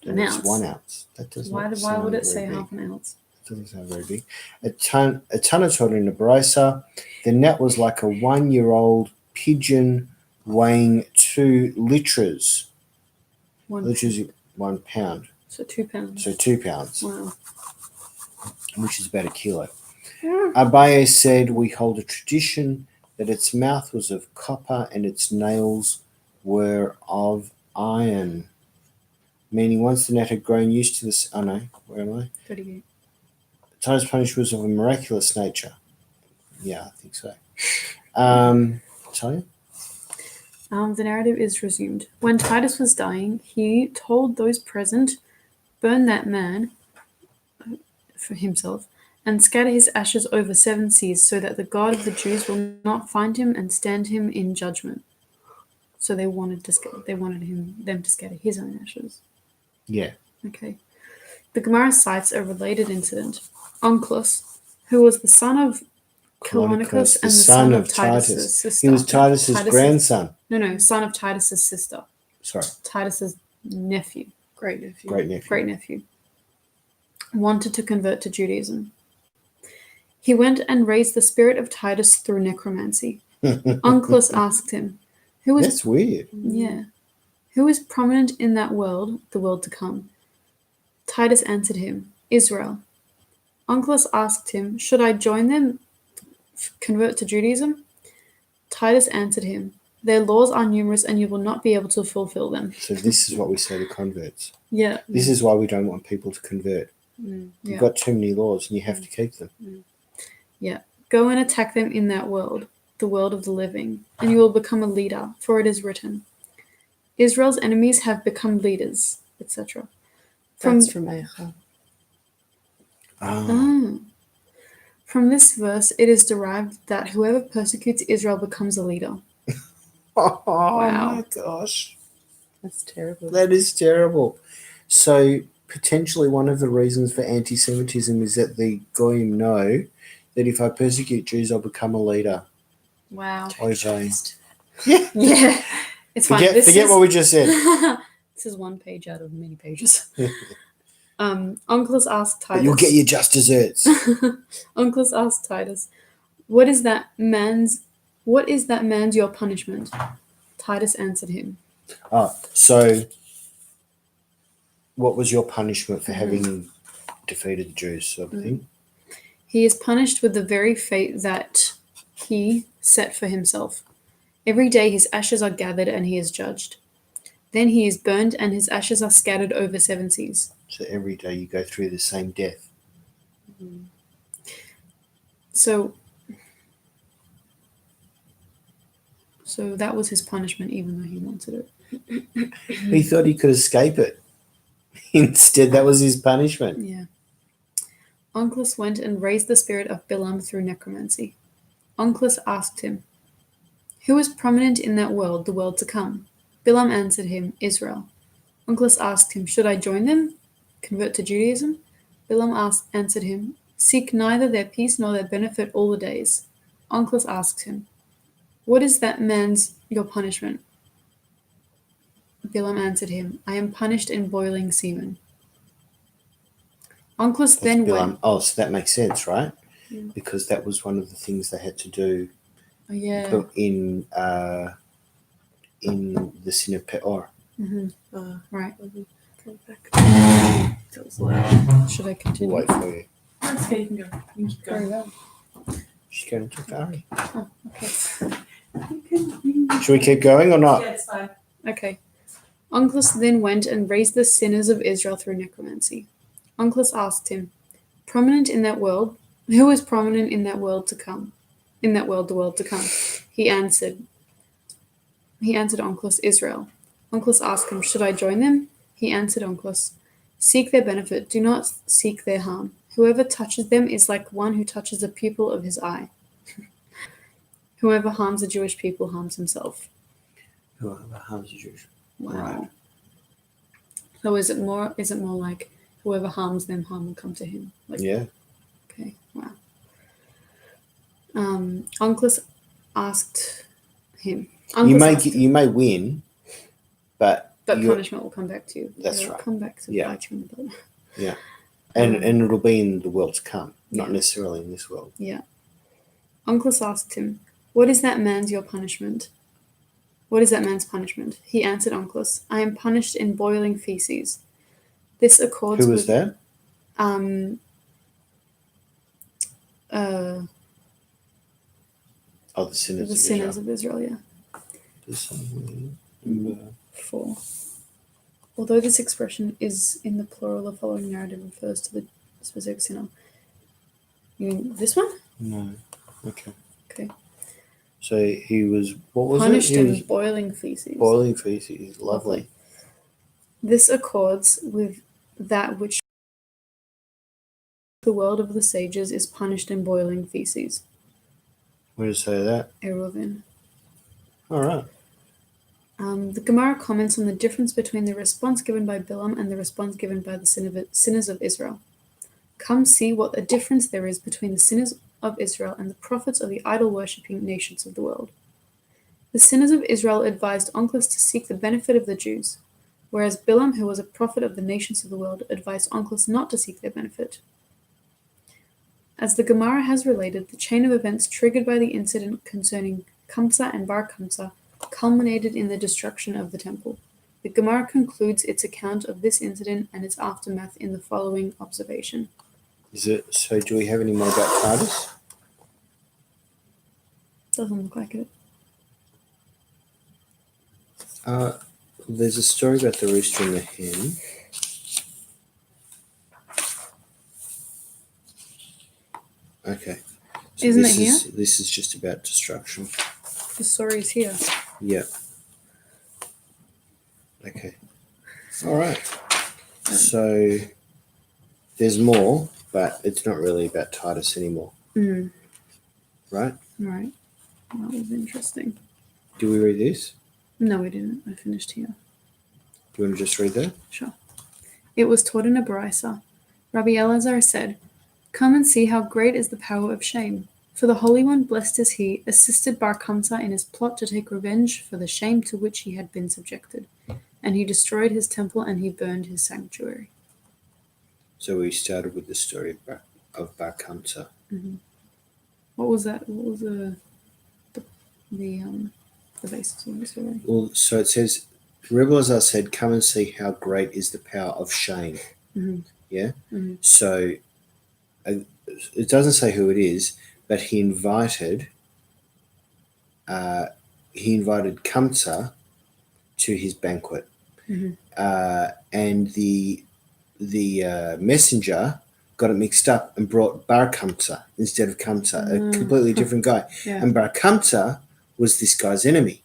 Speaker 1: then
Speaker 4: An
Speaker 1: it's
Speaker 4: ounce.
Speaker 1: 1 ounce. That does
Speaker 4: Why
Speaker 1: not
Speaker 4: why would
Speaker 1: sound
Speaker 4: it say
Speaker 1: very big.
Speaker 4: half an ounce?
Speaker 1: It doesn't sound very big. A ton of taught in Nebraska. The gnat was like a 1-year-old pigeon weighing 2 liters. Which is 1 pound.
Speaker 4: So 2 pounds.
Speaker 1: So 2 pounds,
Speaker 4: Wow.
Speaker 1: which is about a kilo. Abaye said, "We hold a tradition that its mouth was of copper and its nails were of iron." Meaning, once the net had grown used to this, oh no, where am I?
Speaker 2: 38.
Speaker 1: Titus' punishment was of a miraculous nature. Yeah, I think so. Sorry?
Speaker 2: The narrative is resumed. When Titus was dying, he told those present, "Burn that man," for himself, "and scatter his ashes over 7 seas, so that the God of the Jews will not find him and stand him in judgment." So they wanted them to scatter his own ashes.
Speaker 1: Yeah.
Speaker 2: Okay. The Gemara cites a related incident. Onkelos, who was the son of Calonicus and the son of Titus's sister.
Speaker 1: He was Titus's grandson.
Speaker 2: No, son of Titus's sister.
Speaker 1: Sorry.
Speaker 2: Titus's nephew.
Speaker 1: Great nephew.
Speaker 2: Great nephew. Wanted to convert to Judaism. He went and raised the spirit of Titus through necromancy. Onkelos asked him, "Who is
Speaker 1: That's weird.
Speaker 2: Yeah. Who is prominent in that world, the world to come?" Titus answered him, "Israel." Onkelos asked him, "Should I join them, convert to Judaism?" Titus answered him, "Their laws are numerous and you will not be able to fulfill them."
Speaker 1: So this is what we say to converts.
Speaker 2: Yeah.
Speaker 1: This is why we don't want people to convert.
Speaker 2: Yeah.
Speaker 1: You've got too many laws and you have to keep them.
Speaker 2: Go and attack them in that world, the world of the living, and you will become a leader, for it is written, "Israel's enemies have become leaders," etc.
Speaker 5: That's from Eicha.
Speaker 2: From this verse, it is derived that whoever persecutes Israel becomes a leader.
Speaker 1: Oh
Speaker 2: Wow.
Speaker 1: my gosh.
Speaker 5: That's terrible.
Speaker 1: That is terrible. So potentially one of the reasons for anti-Semitism is that the Goyim know that if I persecute Jews, I'll become a leader.
Speaker 2: Wow.
Speaker 1: Okay.
Speaker 2: Yeah. It's fine.
Speaker 1: Forget what we just said.
Speaker 2: This is 1 page out of many pages. Onkelos asked Titus.
Speaker 1: But you'll get your just desserts.
Speaker 2: Onkelos asked Titus, what is that man's your punishment?" Titus answered him.
Speaker 1: So what was your punishment for having defeated the Jews, sort of thing?
Speaker 2: "He is punished with the very fate that he set for himself. Every day his ashes are gathered and he is judged. Then he is burned and his ashes are scattered over 7 seas."
Speaker 1: So every day you go through the same death.
Speaker 2: So that was his punishment, even though he wanted it.
Speaker 1: He thought he could escape it. Instead, that was his punishment.
Speaker 2: Yeah. Onkelos went and raised the spirit of Bilam through necromancy. Onkelos asked him, "Who is prominent in that world, the world to come?" Bilam answered him, "Israel." Onkelos asked him, "Should I join them, convert to Judaism?" Bilam answered him, "Seek neither their peace nor their benefit all the days." Onkelos asked him, "What is that man's your punishment?" Bilam answered him, "I am punished in boiling semen." Onkelos then went.
Speaker 1: Oh, so that makes sense, right?
Speaker 2: Yeah.
Speaker 1: Because that was one of the things they had to do
Speaker 2: Oh, yeah.
Speaker 1: in the sin of Peor.
Speaker 2: Right.
Speaker 5: Go back. That was loud.
Speaker 2: Should I
Speaker 1: We'll
Speaker 2: continue?
Speaker 1: wait for you.
Speaker 5: That's okay, you can go. You can keep
Speaker 2: Very
Speaker 5: going.
Speaker 2: well.
Speaker 1: She's going to Ari.
Speaker 2: Oh, okay.
Speaker 1: Should we keep going or not?
Speaker 5: Yeah, it's fine.
Speaker 2: Okay. Onkelos then went and raised the sinners of Israel through necromancy. Onkelos asked him, "Prominent in that world, who is prominent in that world to come? In that world, the world to come?" He answered Onkelos, "Israel." Onkelos asked him, "Should I join them?" He answered Onkelos, "Seek their benefit, do not seek their harm. Whoever touches them is like one who touches the pupil of his eye. Whoever harms the Jewish people harms himself."
Speaker 1: Whoever harms the Jews.
Speaker 2: Wow.
Speaker 1: Right.
Speaker 2: So is it more like whoever harms them, harm will come to him? Like,
Speaker 1: Yeah.
Speaker 2: okay, wow. Onkelos asked him.
Speaker 1: You may win, but
Speaker 2: punishment will come back to you.
Speaker 1: That's
Speaker 2: It'll
Speaker 1: right.
Speaker 2: Come back to
Speaker 1: Yeah.
Speaker 2: bite you in the butt.
Speaker 1: Yeah. And it'll be in the world to come, not
Speaker 2: Yeah.
Speaker 1: necessarily in this world.
Speaker 2: Yeah. Onkelos asked him, "What is that man's your punishment?" What is that man's punishment? He answered Onkelos, "I am punished in boiling feces." This accords
Speaker 1: Who was
Speaker 2: with
Speaker 1: that? Oh, the sinners
Speaker 4: the
Speaker 1: of
Speaker 4: sinners
Speaker 1: Israel.
Speaker 4: of Israel, yeah.
Speaker 1: There's something in
Speaker 4: 4. Although this expression is in the plural, the following narrative refers to the specific sinner. You mean this one?
Speaker 1: No. Okay.
Speaker 4: Okay.
Speaker 1: So he was, what was
Speaker 4: Punished
Speaker 1: it? He
Speaker 4: in
Speaker 1: was
Speaker 4: boiling feces.
Speaker 1: boiling feces. Lovely.
Speaker 4: This accords with that which the world of the sages is punished in boiling feces.
Speaker 1: Where to say that?
Speaker 4: Eruvin.
Speaker 1: All right.
Speaker 4: The Gemara comments on the difference between the response given by Bilam and the response given by the sinners of Israel. Come see what a difference there is between the sinners of Israel and the prophets of the idol-worshipping nations of the world. The sinners of Israel advised Onkelos to seek the benefit of the Jews, whereas Bilam, who was a prophet of the nations of the world, advised Onkelos not to seek their benefit. As the Gemara has related, the chain of events triggered by the incident concerning Kamsa and Bar Kamsa culminated in the destruction of the temple. The Gemara concludes its account of this incident and its aftermath in the following observation.
Speaker 1: Is it, so do we have any more about Titus?
Speaker 4: Doesn't look like it.
Speaker 1: There's a story about the rooster and the hen. Okay. So
Speaker 4: Isn't
Speaker 1: this
Speaker 4: it here?
Speaker 1: This is just about destruction.
Speaker 4: The story is here.
Speaker 1: Yeah. Okay. All right. So there's more, but it's not really about Titus anymore, right?
Speaker 4: Right. That was interesting.
Speaker 1: Do we read this?
Speaker 4: No, we didn't. I finished here.
Speaker 1: Do you want to just read that?
Speaker 4: Sure. It was taught in a Baraisa. Rabbi Elazar said, "Come and see how great is the power of shame. For the Holy One, blessed is he, assisted Bar Kamsa in his plot to take revenge for the shame to which he had been subjected. And he destroyed his temple and he burned his sanctuary."
Speaker 1: So we started with the story of Bar Kamsa.
Speaker 4: What was that? What was the basis of the story?
Speaker 1: Well, so it says, Rebbe Elazar said, "Come and see how great is the power of shame." Yeah. So it doesn't say who it is, but he invited Kamsa to his banquet, and the messenger got it mixed up and brought Bar Kamsa instead of Kamsa, a completely different guy.
Speaker 4: Yeah.
Speaker 1: And Bar Kamsa was this guy's enemy.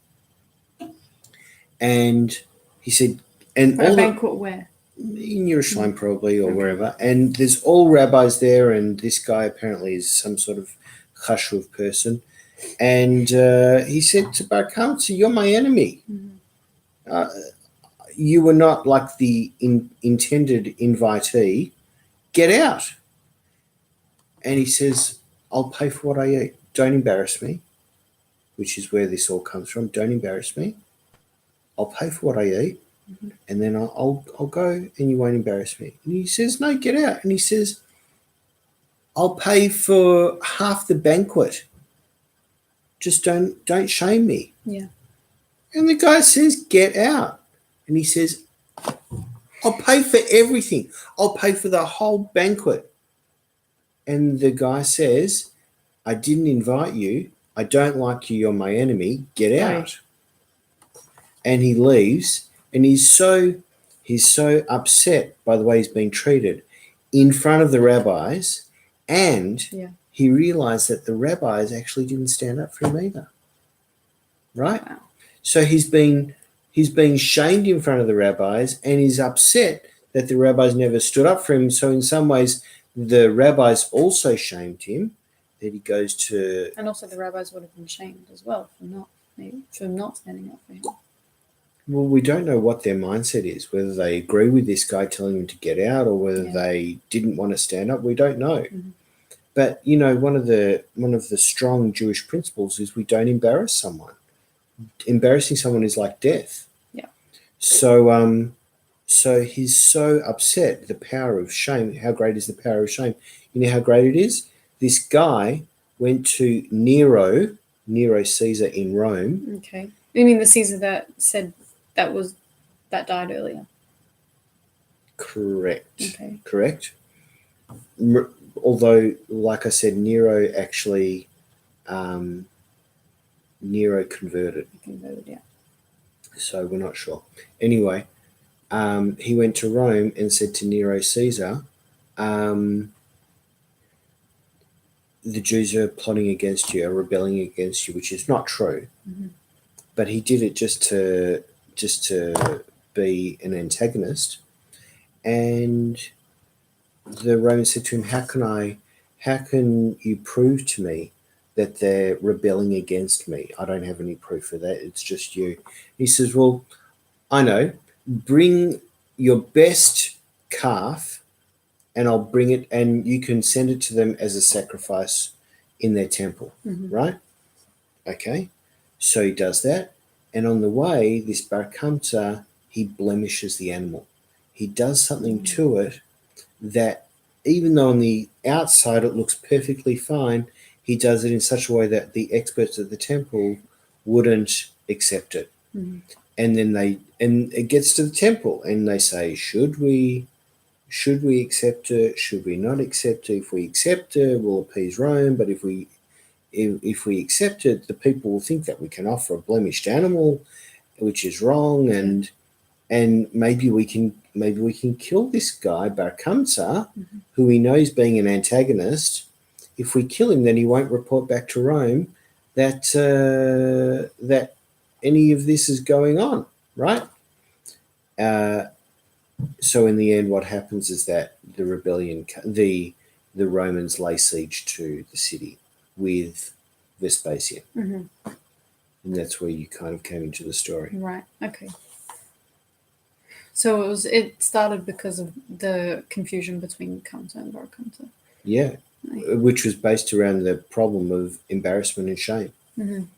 Speaker 1: And he said, and
Speaker 4: A
Speaker 1: all
Speaker 4: banquet where?
Speaker 1: in Yerushalayim probably, or wherever, and there's all rabbis there, and this guy apparently is some sort of chashuv person, and he said to Bar Kamsa, "You're my enemy. You were not like the intended invitee. Get out." And he says, "I'll pay for what I eat. Don't embarrass me," which is where this all comes from. Don't embarrass me. I'll pay for what I eat, and then I'll go, and you won't embarrass me. And he says, "No, get out." And he says, "I'll pay for half the banquet. Just don't shame me."
Speaker 4: Yeah.
Speaker 1: And the guy says, "Get out." And he says, "I'll pay for everything. I'll pay for the whole banquet." And the guy says, "I didn't invite you. I don't like you. You're my enemy. Get out."
Speaker 4: Right.
Speaker 1: And he leaves, and he's so upset by the way he's being treated in front of the rabbis, and he realized that the rabbis actually didn't stand up for him either. Right?
Speaker 4: Wow.
Speaker 1: So he's being shamed in front of the rabbis, and he's upset that the rabbis never stood up for him. So in some ways, the rabbis also shamed him. That he goes to,
Speaker 4: And also the rabbis would have been shamed as well for not standing up for him.
Speaker 1: well, we don't know what their mindset is, whether they agree with this guy telling him to get out, or whether they didn't want to stand up. We don't know. But you know, one of the strong Jewish principles is we don't embarrass someone. Embarrassing someone is like death.
Speaker 4: Yeah.
Speaker 1: So so he's so upset. The power of shame. How great is the power of shame? You know how great it is? This guy went to Nero Caesar in Rome.
Speaker 4: Okay. You mean the Caesar that said that died earlier?
Speaker 1: Correct.
Speaker 4: Okay.
Speaker 1: Correct. although, like I said, Nero actually Nero converted,
Speaker 4: Yeah.
Speaker 1: so we're not sure. Anyway, he went to Rome and said to Nero Caesar, the Jews are plotting against you, are rebelling against you, which is not true.
Speaker 4: Mhm.
Speaker 1: But he did it just to be an antagonist. And the Romans said to him, how can you prove to me that they're rebelling against me? I don't have any proof of that. It's just you. He says, well, I know. Bring your best calf and I'll bring it and you can send it to them as a sacrifice in their temple,
Speaker 4: Mhm.
Speaker 1: right? Okay. So he does that. And on the way, this Bar Kamsa, he blemishes the animal. He does something to it that, even though on the outside it looks perfectly fine, he does it in such a way that the experts at the temple wouldn't accept it.
Speaker 4: Mhm.
Speaker 1: And then it gets to the temple and they say, should we accept it? Should we not accept it? If we accept it, we'll appease Rome. But if we accept it, the people will think that we can offer a blemished animal, which is wrong, and maybe we can kill this guy Bar Kamsa, who we know is being an antagonist. If we kill him, then he won't report back to Rome that that any of this is going on, right? So in the end, what happens is that the rebellion, the Romans lay siege to the city with Vespasian,
Speaker 4: Mhm.
Speaker 1: and that's where you kind of came into the story.
Speaker 4: Right. Okay. So it started because of the confusion between Kamsa and Bar Kamsa.
Speaker 1: Yeah, which was based around the problem of embarrassment and shame,
Speaker 4: Mhm.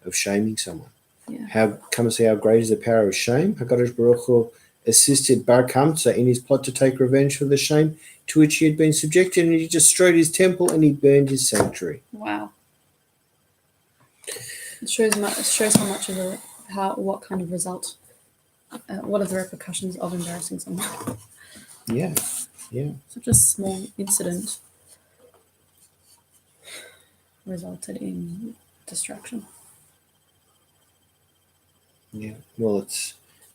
Speaker 1: of shaming someone.
Speaker 4: Yeah.
Speaker 1: Come and see how great is the power of shame. HaKadosh Baruch Hu assisted Bar Kamsa in his plot to take revenge for the shame to which he had been subjected, and he destroyed his temple and he burned his sanctuary.
Speaker 4: Wow. It shows how much of what kind of result, what are the repercussions of embarrassing someone?
Speaker 1: Yeah.
Speaker 2: Such a small incident resulted in destruction.
Speaker 1: Yeah. Well,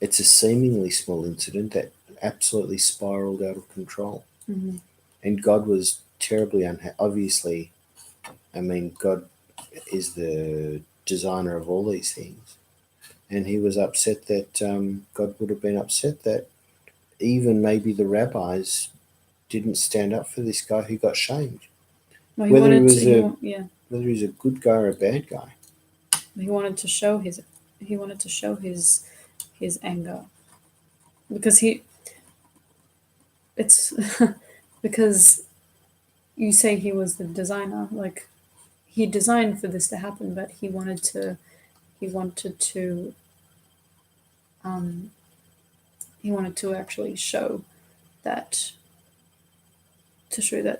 Speaker 1: it's a seemingly small incident that absolutely spiraled out of control.
Speaker 4: Mhm.
Speaker 1: And God was terribly unhappy. Obviously, I mean, God is the designer of all these things. And he was upset that God would have been upset that even maybe the rabbis didn't stand up for this guy who got shamed.
Speaker 4: Well,
Speaker 1: Whether he
Speaker 4: whether
Speaker 1: was a good guy or a bad guy.
Speaker 4: he wanted to show his anger because it's because you say he was the designer, like he designed for this to happen, but he wanted to actually show that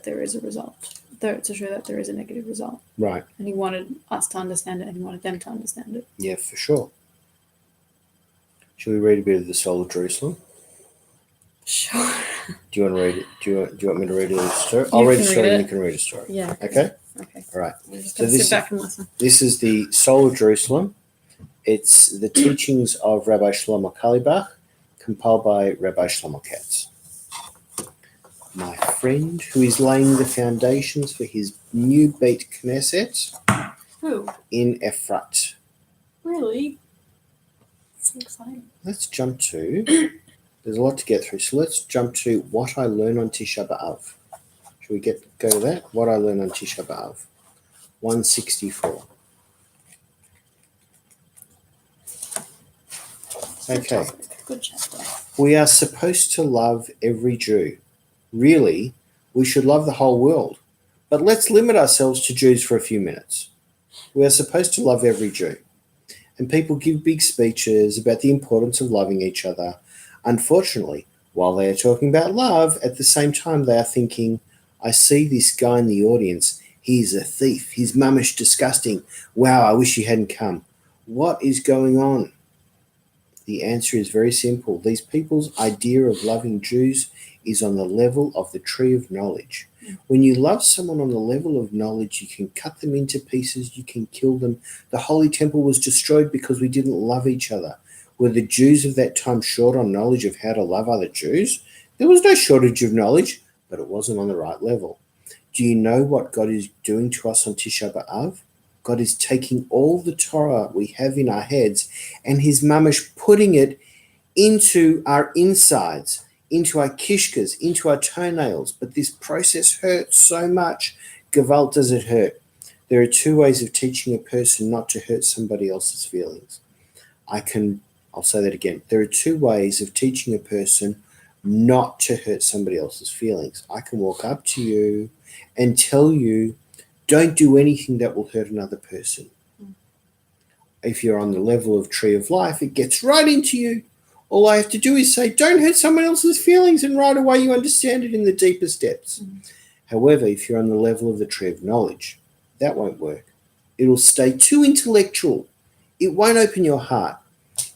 Speaker 4: there is a result, to show that there is a negative result.
Speaker 1: Right.
Speaker 4: And he wanted us to understand it, and he wanted them to understand it.
Speaker 1: Yeah, for sure. Shall we read a bit of the Soul of Jerusalem?
Speaker 4: Sure.
Speaker 1: Do you want to read it? Do you want me to read a story? I'll read a story and you can read a story.
Speaker 4: Yeah.
Speaker 1: Okay?
Speaker 4: Okay.
Speaker 1: All right.
Speaker 4: I'm just
Speaker 1: So
Speaker 4: going to sit back and listen.
Speaker 1: This is the Soul of Jerusalem. It's the teachings of Rabbi Shlomo Carlebach, compiled by Rabbi Shlomo Katz. My friend who is laying the foundations for his new Beit Knesset
Speaker 4: Who?
Speaker 1: in Efrat.
Speaker 4: Really? So exciting.
Speaker 1: Let's jump to, there's a lot to get through, so let's jump to what I learned on Tisha B'Av. Should we go to that? What I learned on Tisha B'Av. 164. Okay.
Speaker 4: Good chapter.
Speaker 1: We are supposed to love every Jew. Really, we should love the whole world. But let's limit ourselves to Jews for a few minutes. We are supposed to love every Jew. And people give big speeches about the importance of loving each other. Unfortunately, while they are talking about love, at the same time they are thinking, I see this guy in the audience. He's a thief. He's mummish disgusting. Wow, I wish he hadn't come. What is going on? The answer is very simple. These people's idea of loving Jews is on the level of the tree of knowledge. When you love someone on the level of knowledge, you can cut them into pieces, you can kill them. The Holy Temple was destroyed because we didn't love each other. Were the Jews of that time short on knowledge of how to love other Jews? There was no shortage of knowledge, but it wasn't on the right level. Do you know what God is doing to us on Tisha B'Av? God is taking all the Torah we have in our heads and He's mamish putting it into our insides, into our kishkas, into our toenails. But this process hurts so much. Gewalt, does it hurt? There are two ways of teaching a person not to hurt somebody else's feelings. I'll say that again. There are two ways of teaching a person not to hurt somebody else's feelings. I can walk up to you and tell you, don't do anything that will hurt another person. If you're on the level of tree of life, it gets right into you. All I have to do is say, don't hurt someone else's feelings, and right away you understand it in the deepest depths. However, if you're on the level of the tree of knowledge, that won't work. It'll stay too intellectual. It won't open your heart.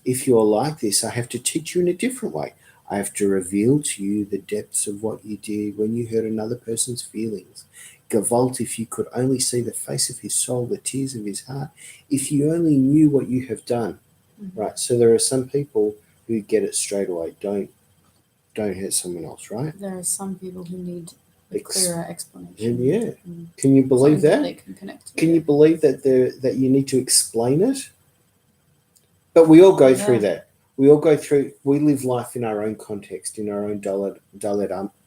Speaker 1: If you're like this, I have to teach you in a different way. I have to reveal to you the depths of what you did when you hurt another person's feelings. Gewalt, if you could only see the face of his soul, the tears of his heart, if you only knew what you have done. Right, so there are some people who get it straight away. Don't hurt someone else, right?
Speaker 4: There are some people who need a clearer explanation.
Speaker 1: And yeah. Can you believe
Speaker 4: Something
Speaker 1: that?
Speaker 4: they can connect to.
Speaker 1: Can you believe that you need to explain it? But we all go through that. We live life in our own context, in our own Dalet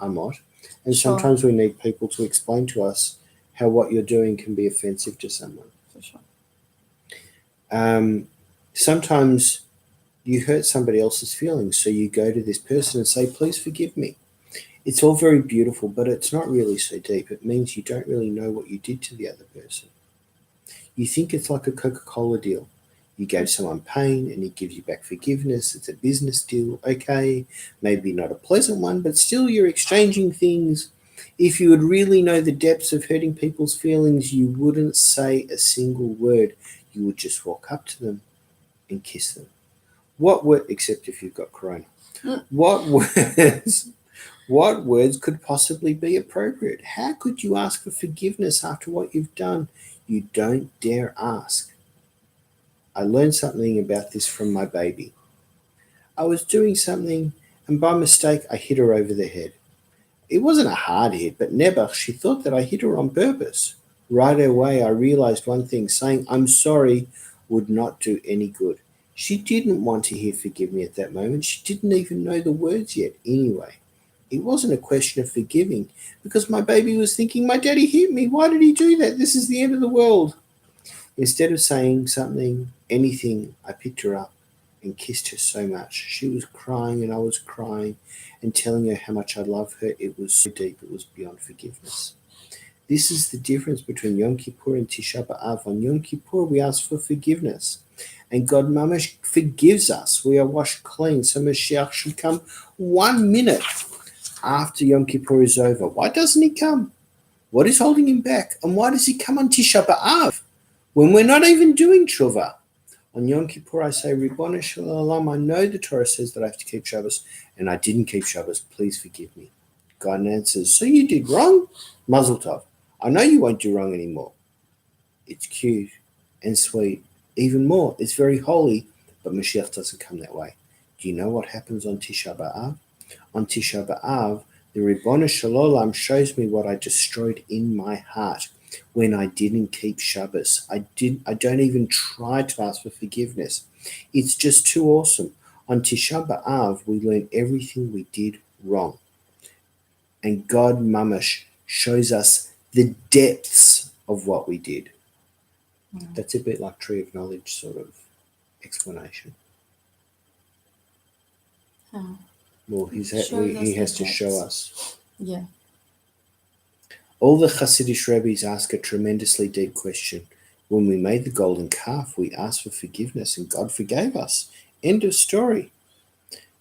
Speaker 1: Amot. And sometimes we need people to explain to us how what you're doing can be offensive to someone.
Speaker 4: For sure.
Speaker 1: Sometimes you hurt somebody else's feelings, so you go to this person and say, please forgive me. It's all very beautiful, but it's not really so deep. It means you don't really know what you did to the other person. You think it's like a Coca-Cola deal. You gave someone pain and he gives you back forgiveness. It's a business deal. Okay, maybe not a pleasant one, but still you're exchanging things. If you would really know the depths of hurting people's feelings, you wouldn't say a single word. You would just walk up to them and kiss them. Except if you've got corona. What words could possibly be appropriate? How could you ask for forgiveness after what you've done? You don't dare ask. I learned something about this from my baby. I was doing something and by mistake I hit her over the head. It wasn't a hard hit, but never, she thought that I hit her on purpose. Right away I realized one thing, saying I'm sorry would not do any good. She didn't want to hear forgive me at that moment. She didn't even know the words yet anyway. It wasn't a question of forgiving because my baby was thinking, my daddy hit me. Why did he do that? This is the end of the world. Instead of saying something, anything, I picked her up and kissed her so much. She was crying and I was crying and telling her how much I love her. It was so deep, it was beyond forgiveness. This is the difference between Yom Kippur and Tisha B'Av. On Yom Kippur, we ask for forgiveness. And God mamash forgives us. We are washed clean. So Mashiach should come 1 minute after Yom Kippur is over. Why doesn't he come? What is holding him back? And why does he come on Tisha B'Av when we're not even doing tshuva? On Yom Kippur, I say, Ribbon Shalom, I know the Torah says that I have to keep Shabbos, and I didn't keep Shabbos. Please forgive me. God answers, so you did wrong? Mazel tov. I know you won't do wrong anymore. It's cute and sweet. Even more, it's very holy, but Mashiach doesn't come that way. Do you know what happens on Tisha B'Av? On Tisha B'Av, the Ribbon Shalom shows me what I destroyed in my heart when I didn't keep Shabbos. I don't even try to ask for forgiveness. It's just too awesome. On Tisha B'Av, we learn everything we did wrong. And God mamash shows us the depths of what we did. That's a bit like Tree of Knowledge sort of explanation. Well, he has to show us.
Speaker 4: Yeah.
Speaker 1: All the Hasidic rabbis ask a tremendously deep question. When we made the golden calf, we asked for forgiveness and God forgave us. End of story.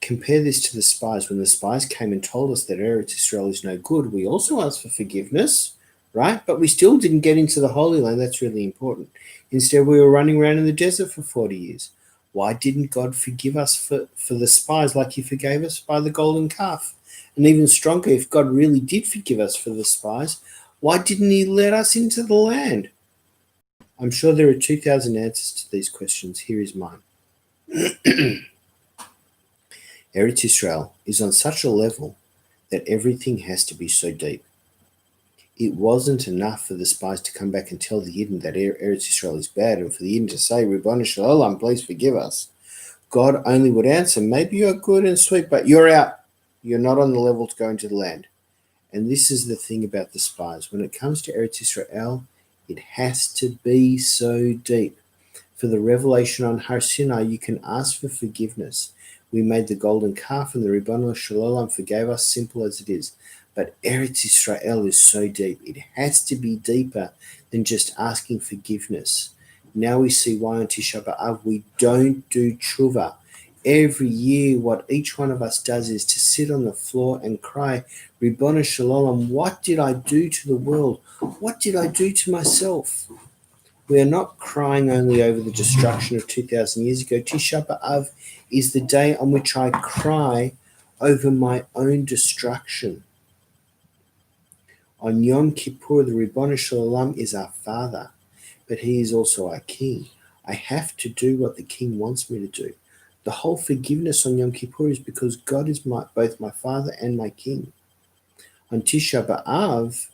Speaker 1: Compare this to the spies. When the spies came and told us that Eretz Israel is no good, we also asked for forgiveness, right? But we still didn't get into the Holy Land. That's really important. Instead, we were running around in the desert for 40 years. Why didn't God forgive us for the spies like he forgave us by the golden calf? And even stronger, if God really did forgive us for the spies, why didn't he let us into the land? I'm sure there are 2,000 answers to these questions. Here is mine. Eretz Israel is on such a level that everything has to be so deep. It wasn't enough for the spies to come back and tell the Yidden that Eretz Israel is bad, and for the Yidden to say, Ribbon Shalom, please forgive us. God only would answer, maybe you're good and sweet, but you're out. You're not on the level to go into the land. And this is the thing about the spies. When it comes to Eretz Israel, it has to be so deep. For the revelation on Har Sinai, you can ask for forgiveness. We made the golden calf and the Ribbon Shalom forgave us, simple as it is. But Eretz Israel is so deep. It has to be deeper than just asking forgiveness. Now we see why on Tisha B'Av we don't do tshuva. Every year, what each one of us does is to sit on the floor and cry, Ribbon Shalom, what did I do to the world? What did I do to myself? We are not crying only over the destruction of 2,000 years ago. Tisha B'Av is the day on which I cry over my own destruction. On Yom Kippur, the Ribbon Shalom is our Father, but he is also our King. I have to do what the King wants me to do. The whole forgiveness on Yom Kippur is because God is both my Father and my King. On Tisha B'Av,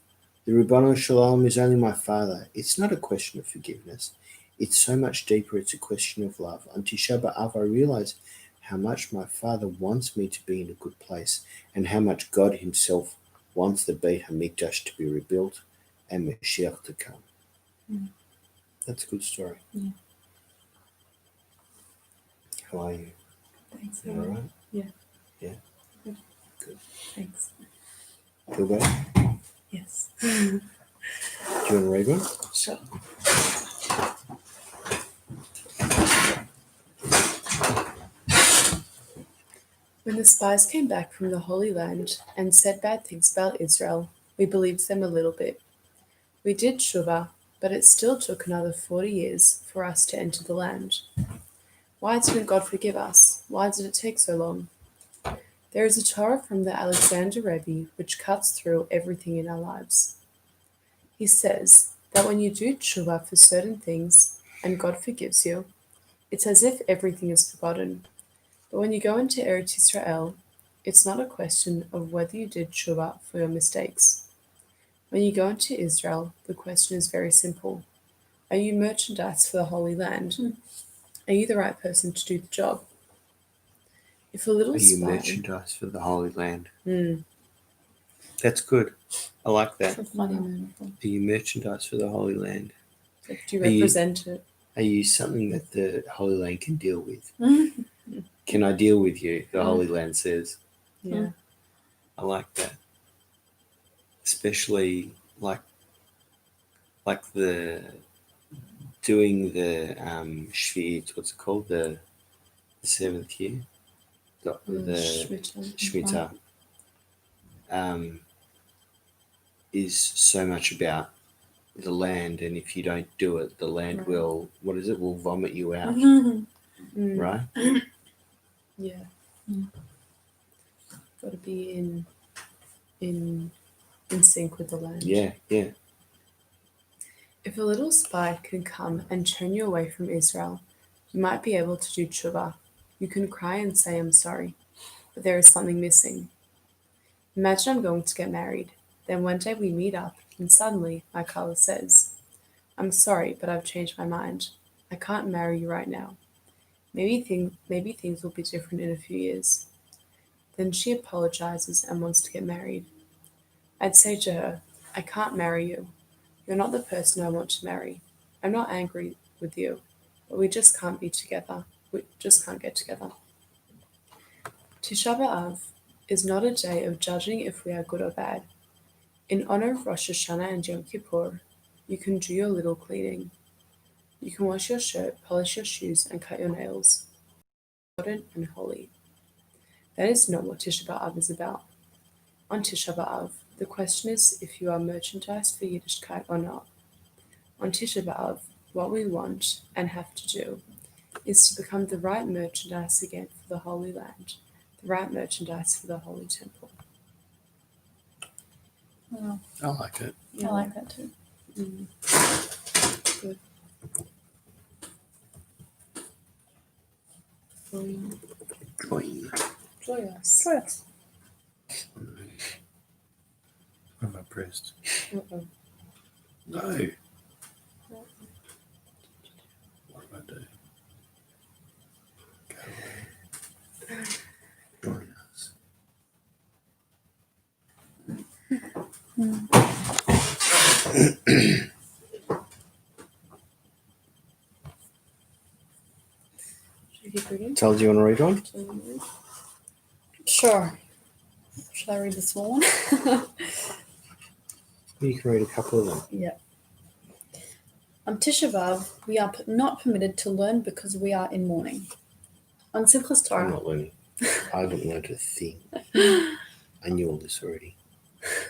Speaker 1: the Ribbon Shalom is only my Father. It's not a question of forgiveness. It's so much deeper. It's a question of love. On Tisha B'Av, I realize how much my Father wants me to be in a good place and how much God himself wants the Beit HaMikdash to be rebuilt and Mashiach to come.
Speaker 2: Mm.
Speaker 1: That's a good story.
Speaker 2: Yeah.
Speaker 1: How are you?
Speaker 2: Thanks.
Speaker 1: You all right?
Speaker 2: Yeah.
Speaker 1: Yeah?
Speaker 2: Good.
Speaker 1: Good.
Speaker 2: Thanks.
Speaker 1: Feel better?
Speaker 2: Yes.
Speaker 1: Do you want to read one?
Speaker 2: Sure. When the spies came back from the Holy Land and said bad things about Israel, we believed them a little bit. We did tshuva, but it still took another 40 years for us to enter the land. Why didn't God forgive us? Why did it take so long? There is a Torah from the Alexander Rebbe which cuts through everything in our lives. He says that when you do tshuva for certain things and God forgives you, it's as if everything is forgotten. But when you go into Eretz Israel, it's not a question of whether you did tshuva for your mistakes. When you go into Israel, the question is very simple. Are you merchandise for the Holy Land? Are you the right person to do the job? If a little
Speaker 1: Are you
Speaker 2: spy...
Speaker 1: merchandise for the Holy Land?
Speaker 2: Mm.
Speaker 1: That's good. I like that.
Speaker 2: It's a funny metaphor.
Speaker 1: Are you merchandise for the Holy Land?
Speaker 2: Like, do you
Speaker 1: Are you-
Speaker 2: represent it?
Speaker 1: Are you something that the Holy Land can deal with? Can I deal with you? The Holy Land says.
Speaker 2: Yeah.
Speaker 1: I like that. Especially like the doing the Shvi'it, what's it called? The seventh year? The Shemitah. Is so much about the land, and if you don't do it, the land
Speaker 2: Right.
Speaker 1: will vomit you out,
Speaker 2: Mm.
Speaker 1: right?
Speaker 2: Yeah. Got to be in sync with the land.
Speaker 1: Yeah.
Speaker 2: If a little spy can come and turn you away from Israel, you might be able to do tshuva. You can cry and say, I'm sorry, but there is something missing. Imagine I'm going to get married. Then one day we meet up, and suddenly my Kala says, I'm sorry, but I've changed my mind. I can't marry you right now. Maybe things will be different in a few years. Then she apologizes and wants to get married. I'd say to her, I can't marry you. You're not the person I want to marry. I'm not angry with you, but we just can't be together. We just can't get together. Tisha B'Av is not a day of judging if we are good or bad. In honor of Rosh Hashanah and Yom Kippur, you can do your little cleaning. You can wash your shirt, polish your shoes, and cut your nails. Important and holy. That is not what Tisha B'Av is about. On Tisha B'Av, the question is if you are merchandise for Yiddishkeit or not. On Tisha B'Av, what we want and have to do is to become the right merchandise again for the Holy Land, the right merchandise for the Holy Temple.
Speaker 4: Wow,
Speaker 1: I like it.
Speaker 4: I like that too.
Speaker 2: Mm. Good.
Speaker 1: Join.
Speaker 2: Joyous.
Speaker 4: Joyous.
Speaker 1: What have I pressed?
Speaker 2: Uh-oh.
Speaker 1: No. What have I do? Go away. Join us.
Speaker 2: Should I keep reading?
Speaker 1: Tell, do you want to read on?
Speaker 2: Shall we read?
Speaker 4: Sure. Should I read the small one?
Speaker 1: You can read a couple of them.
Speaker 4: Yeah. On Tisha B'Av, we are not permitted to learn because we are in mourning. On Simchas
Speaker 1: I'm
Speaker 4: Torah,
Speaker 1: not learning. I haven't learned a thing. I knew all this already.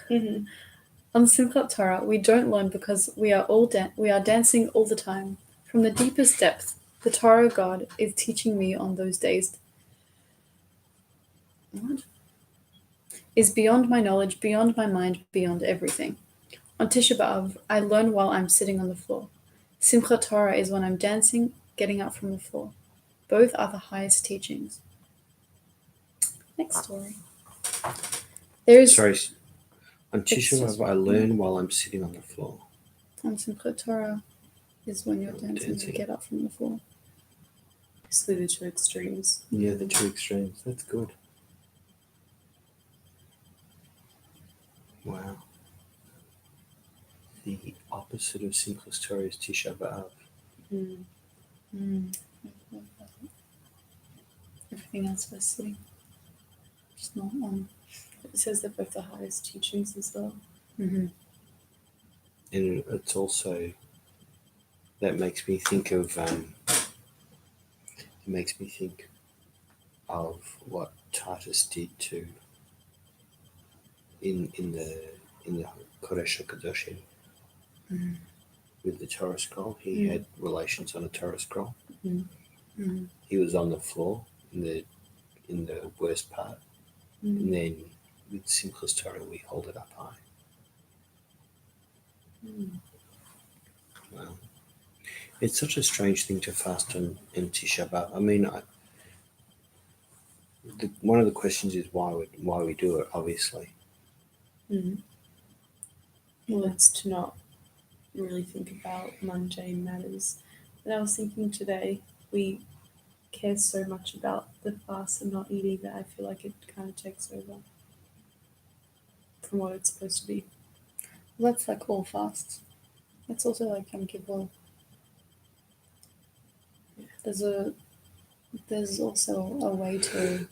Speaker 4: on Simchat Torah, we don't learn because we are dancing all the time. From the deepest depth, the Torah of God is teaching me on those days. What? Is beyond my knowledge, beyond my mind, beyond everything. On Tisha B'Av, I learn while I'm sitting on the floor. Simchat Torah is when I'm dancing, getting up from the floor. Both are the highest teachings. Next story. There is
Speaker 1: Sorry. On Tisha
Speaker 4: just-
Speaker 1: B'Av, I learn while I'm sitting on the floor.
Speaker 4: on Simchat Torah is when you're dancing
Speaker 1: Dancing.
Speaker 4: to get up from the floor.
Speaker 2: Basically the two extremes.
Speaker 1: Yeah, the two extremes. That's good. Wow. The opposite of Simchas Torah is Tisha B'Av.
Speaker 4: Everything else was sitting, just not on.
Speaker 2: It says they're both the highest teachings as well.
Speaker 1: And it's also, that makes me think of, what Titus did to, in the Kodesh HaKadoshim, with the Torah scroll. He had relations on a Torah scroll. He was on the floor in the worst part, and then with Simchas Torah we hold it up high. Wow, it's such a strange thing to fast on Tisha B'Av. I mean, one of the questions is why we do it. Obviously,
Speaker 2: Well, it's to not really think about mundane matters. And I was thinking today, we care so much about the fast and not eating that I feel like it kind of takes over from what it's supposed to be.
Speaker 4: Well, that's like all fasts. It's also like Yom Kippur. There's also a way to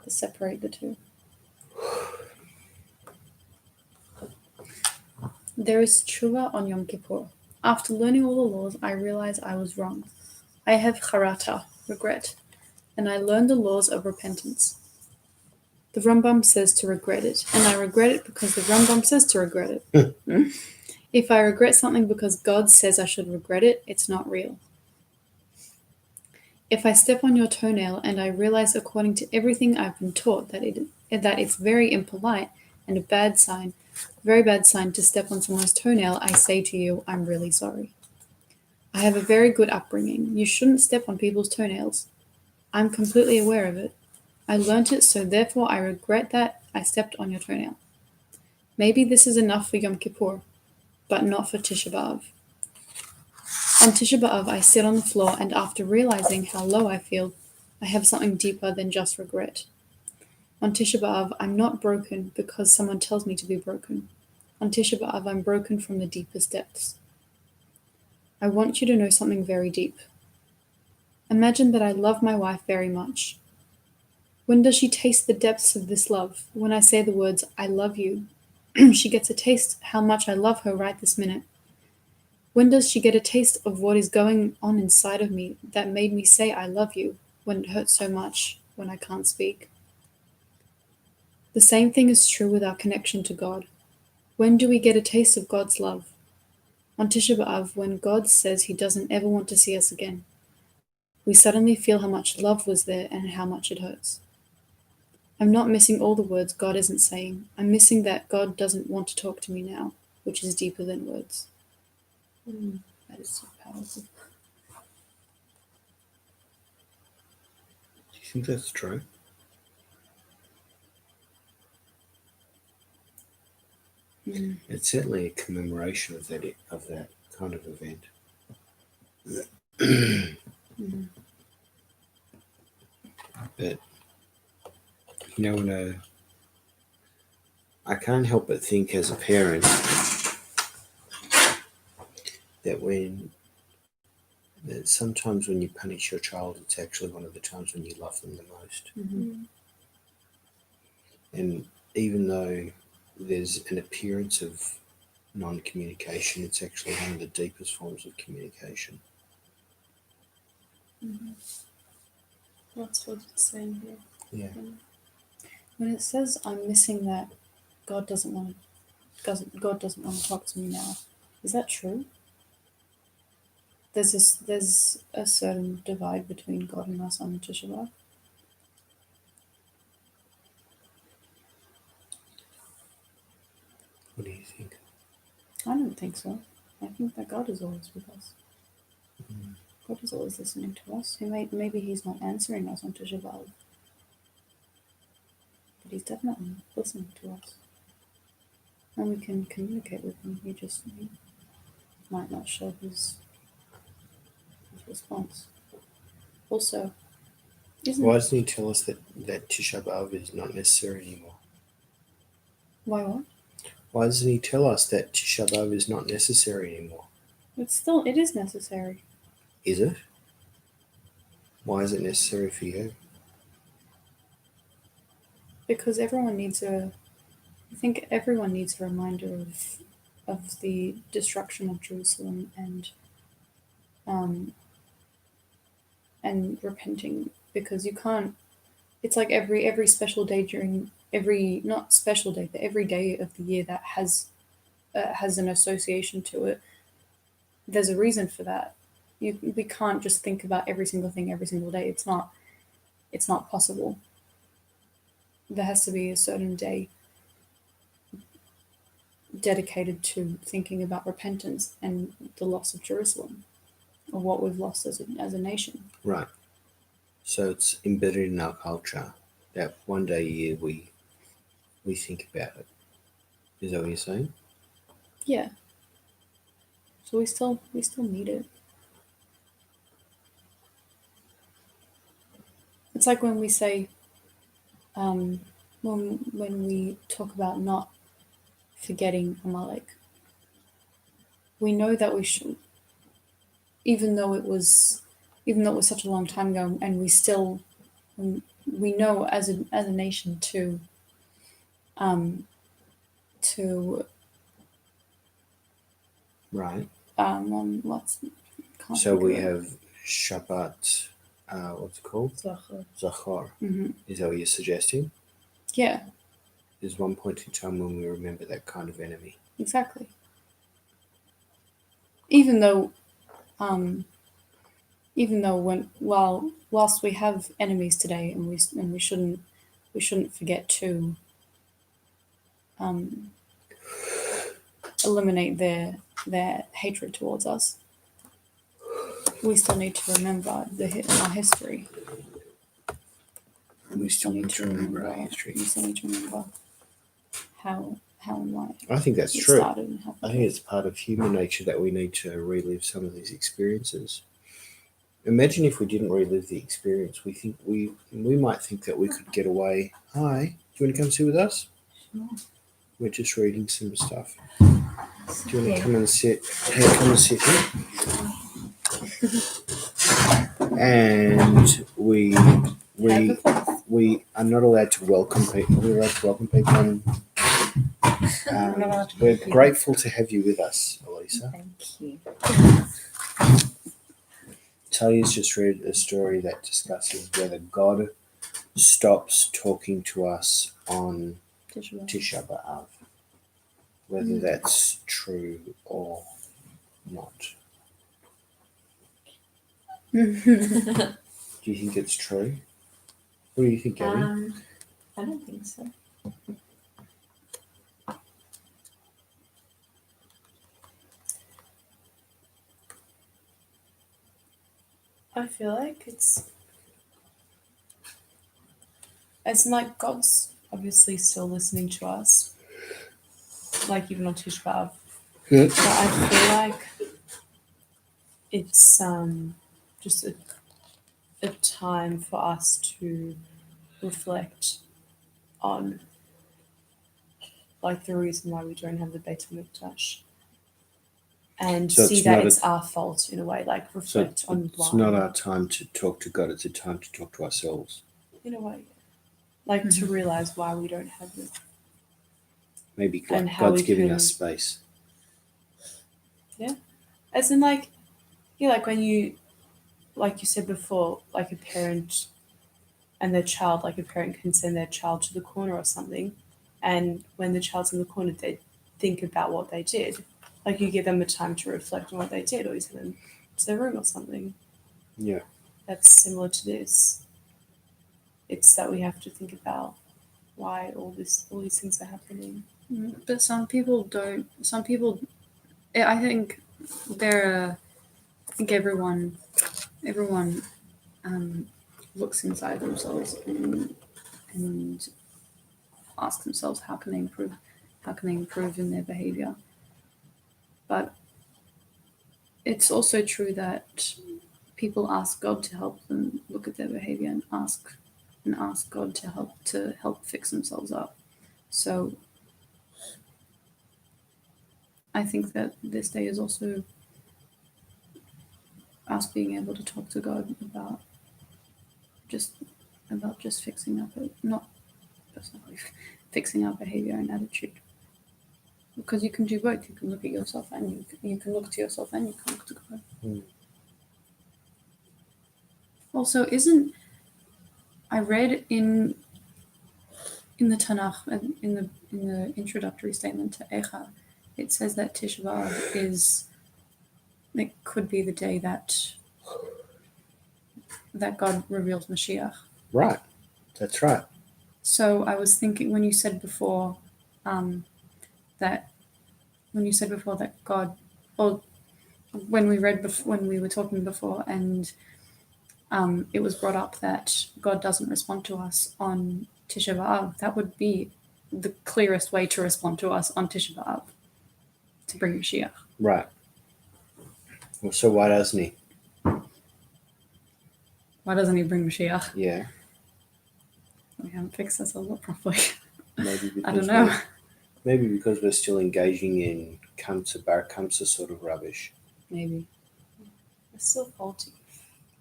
Speaker 4: separate the two. There is tshuva on Yom Kippur. After learning all the laws, I realize I was wrong. I have charata, regret, and I learned the laws of repentance. The Rambam says to regret it, and I regret it because the Rambam says to regret it. If I regret something because God says I should regret it, it's not real. If I step on your toenail and I realize according to everything I've been taught that it's very impolite and a bad sign, very bad sign to step on someone's toenail, I say to you, I'm really sorry. I have a very good upbringing. You shouldn't step on people's toenails. I'm completely aware of it. I learnt it, so therefore I regret that I stepped on your toenail. Maybe this is enough for Yom Kippur, but not for Tisha B'Av. On Tisha B'Av, I sit on the floor, and after realizing how low I feel, I have something deeper than just regret. On Tisha B'Av, I'm not broken because someone tells me to be broken. On Tisha B'Av, I'm broken from the deepest depths. I want you to know something very deep. Imagine that I love my wife very much. When does she taste the depths of this love? When I say the words, I love you, she gets a taste how much I love her right this minute. When does she get a taste of what is going on inside of me that made me say I love you when it hurts so much, when I can't speak? The same thing is true with our connection to God. When do we get a taste of God's love? On Tisha B'Av, when God says he doesn't ever want to see us again. we suddenly feel how much love was there and how much it hurts. I'm not missing all the words God isn't saying. I'm missing that God doesn't want to talk to me now, which is deeper than words. That is so powerful.
Speaker 1: Do you think that's true? It's certainly a commemoration of that kind of event. But I can't help but think as a parent that sometimes when you punish your child, it's actually one of the times when you love them the most. And even though there's an appearance of non-communication, it's actually one of the deepest forms of communication.
Speaker 4: That's what it's saying here.
Speaker 1: Yeah.
Speaker 4: When it says, I'm missing that God doesn't want to talk to me now, is that true? There's a certain divide between God and us on Tisha B'Av.
Speaker 1: What do you think?
Speaker 4: I don't think so. I think that God is always with us. God is always listening to us. Maybe He's not answering us on Tisha B'Av, but He's definitely listening to us, and we can communicate with Him. He might not show His response. Also,
Speaker 1: Why doesn't He tell us that Tisha B'Av is not necessary anymore?
Speaker 4: Why what?
Speaker 1: Why doesn't He tell us that Tisha B'Av is not necessary anymore?
Speaker 4: It is necessary.
Speaker 1: Is it? Why is it necessary for you?
Speaker 4: Because everyone needs I think everyone needs a reminder of the destruction of Jerusalem and repenting, because you can't. It's like every special day not special day, but every day of the year that has an association to it. There's a reason for that. We can't just think about every single thing every single day. It's not possible. There has to be a certain day dedicated to thinking about repentance and the loss of Jerusalem, or what we've lost as a nation.
Speaker 1: Right. So it's embedded in our culture that one day a year we think about it. Is that what you're saying?
Speaker 4: Yeah. So we still need it. It's like when we say, when we talk about not forgetting Amalek, we know that we should, even though it was such a long time ago, and we know as a nation to
Speaker 1: Right.
Speaker 4: Can't
Speaker 1: So
Speaker 4: think
Speaker 1: we
Speaker 4: of it.
Speaker 1: have Shabbat, what's it called? Zachor. Is that what you're suggesting?
Speaker 4: Yeah,
Speaker 1: There's one point in time when we remember that kind of enemy.
Speaker 4: exactly. Even though whilst we have enemies today, and we shouldn't forget to eliminate their hatred towards us, we still need to remember our history.
Speaker 1: We still need to remember our history.
Speaker 4: We still need to remember how and why
Speaker 1: I think that's
Speaker 4: it
Speaker 1: true.
Speaker 4: started and how.
Speaker 1: I think it's part of human nature that we need to relive some of these experiences. Imagine if we didn't relive the experience. We might think that we could get away. Hi, do you want to come sit with us?
Speaker 4: Sure.
Speaker 1: We're just reading some stuff. Do you want to come and sit? Hey, come and sit here. And we are not allowed to welcome people. We're allowed to welcome people. We're grateful to have you with us, Elisa.
Speaker 5: Thank you.
Speaker 1: Talia's just read a story that discusses whether God stops talking to us on Tisha B'Av, whether that's true or not. Do you think it's true? What do you think, Gabby?
Speaker 5: I don't think so.
Speaker 2: I feel like it's like God's obviously still listening to us, like even on Tisha B'Av.
Speaker 1: Yeah.
Speaker 2: But I feel like it's just a time for us to reflect on like the reason why we don't have the Beit HaMikdash. And
Speaker 1: So
Speaker 2: see
Speaker 1: it's
Speaker 2: that
Speaker 1: not
Speaker 2: it's our fault in a way, like
Speaker 1: So
Speaker 2: reflect on why.
Speaker 1: it's not our time to talk to God, it's a time to talk to ourselves.
Speaker 2: In a way. Like to realize why we don't have it.
Speaker 1: Maybe
Speaker 2: And how
Speaker 1: God's
Speaker 2: we
Speaker 1: giving
Speaker 2: can-
Speaker 1: us space.
Speaker 2: As in like like when you like you said before, like a parent and their child, like a parent can send their child to the corner or something, and when the child's in the corner they think about what they did. Like you give them the time to reflect on what they did, or you send them to their room or something.
Speaker 1: Yeah.
Speaker 2: That's similar to this. It's that we have to think about why all these things are happening.
Speaker 4: But some people don't. Some people, I think I think everyone looks inside themselves and ask themselves how can they improve in their behavior. But it's also true that people ask God to help them look at their behavior and ask God to help fix themselves up. So I think that this day is also us being able to talk to God about just fixing up not personally fixing our behavior and attitude. Because you can do both. You can look at yourself and you can look to yourself and you can look to God.
Speaker 1: Mm.
Speaker 4: Also, I read in the Tanakh and in the introductory statement to Eicha, it says that Tisha B'Av could be the day that God reveals Mashiach.
Speaker 1: Right. That's right.
Speaker 4: So I was thinking when you said before that God, or when we were talking before, and it was brought up that God doesn't respond to us on Tisha B'Av, that would be the clearest way to respond to us on Tisha B'Av, to bring Mashiach.
Speaker 1: Right. Well, so why doesn't he?
Speaker 4: Why doesn't he bring Mashiach?
Speaker 1: Yeah.
Speaker 4: We haven't fixed ourselves up properly.
Speaker 1: Maybe because
Speaker 4: I don't know.
Speaker 1: Maybe because we're still engaging in bar kamsa sort of rubbish.
Speaker 4: Maybe.
Speaker 2: It's still faulty.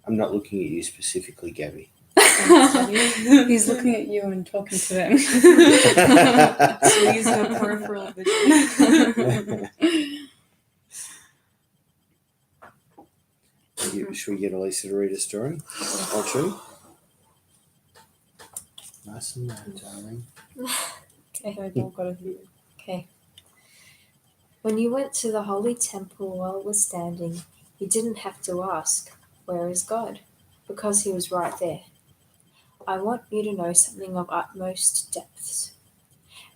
Speaker 1: I'm not looking at you specifically, Gabby.
Speaker 4: He's looking at you and talking to them.
Speaker 2: So he's a peripheral vision.
Speaker 1: Should we get Elisa to read a story or two? Nice and loud, darling.
Speaker 5: Okay. When you went to the holy temple while it was standing, you didn't have to ask, "Where is God?" because he was right there. I want you to know something of utmost depths.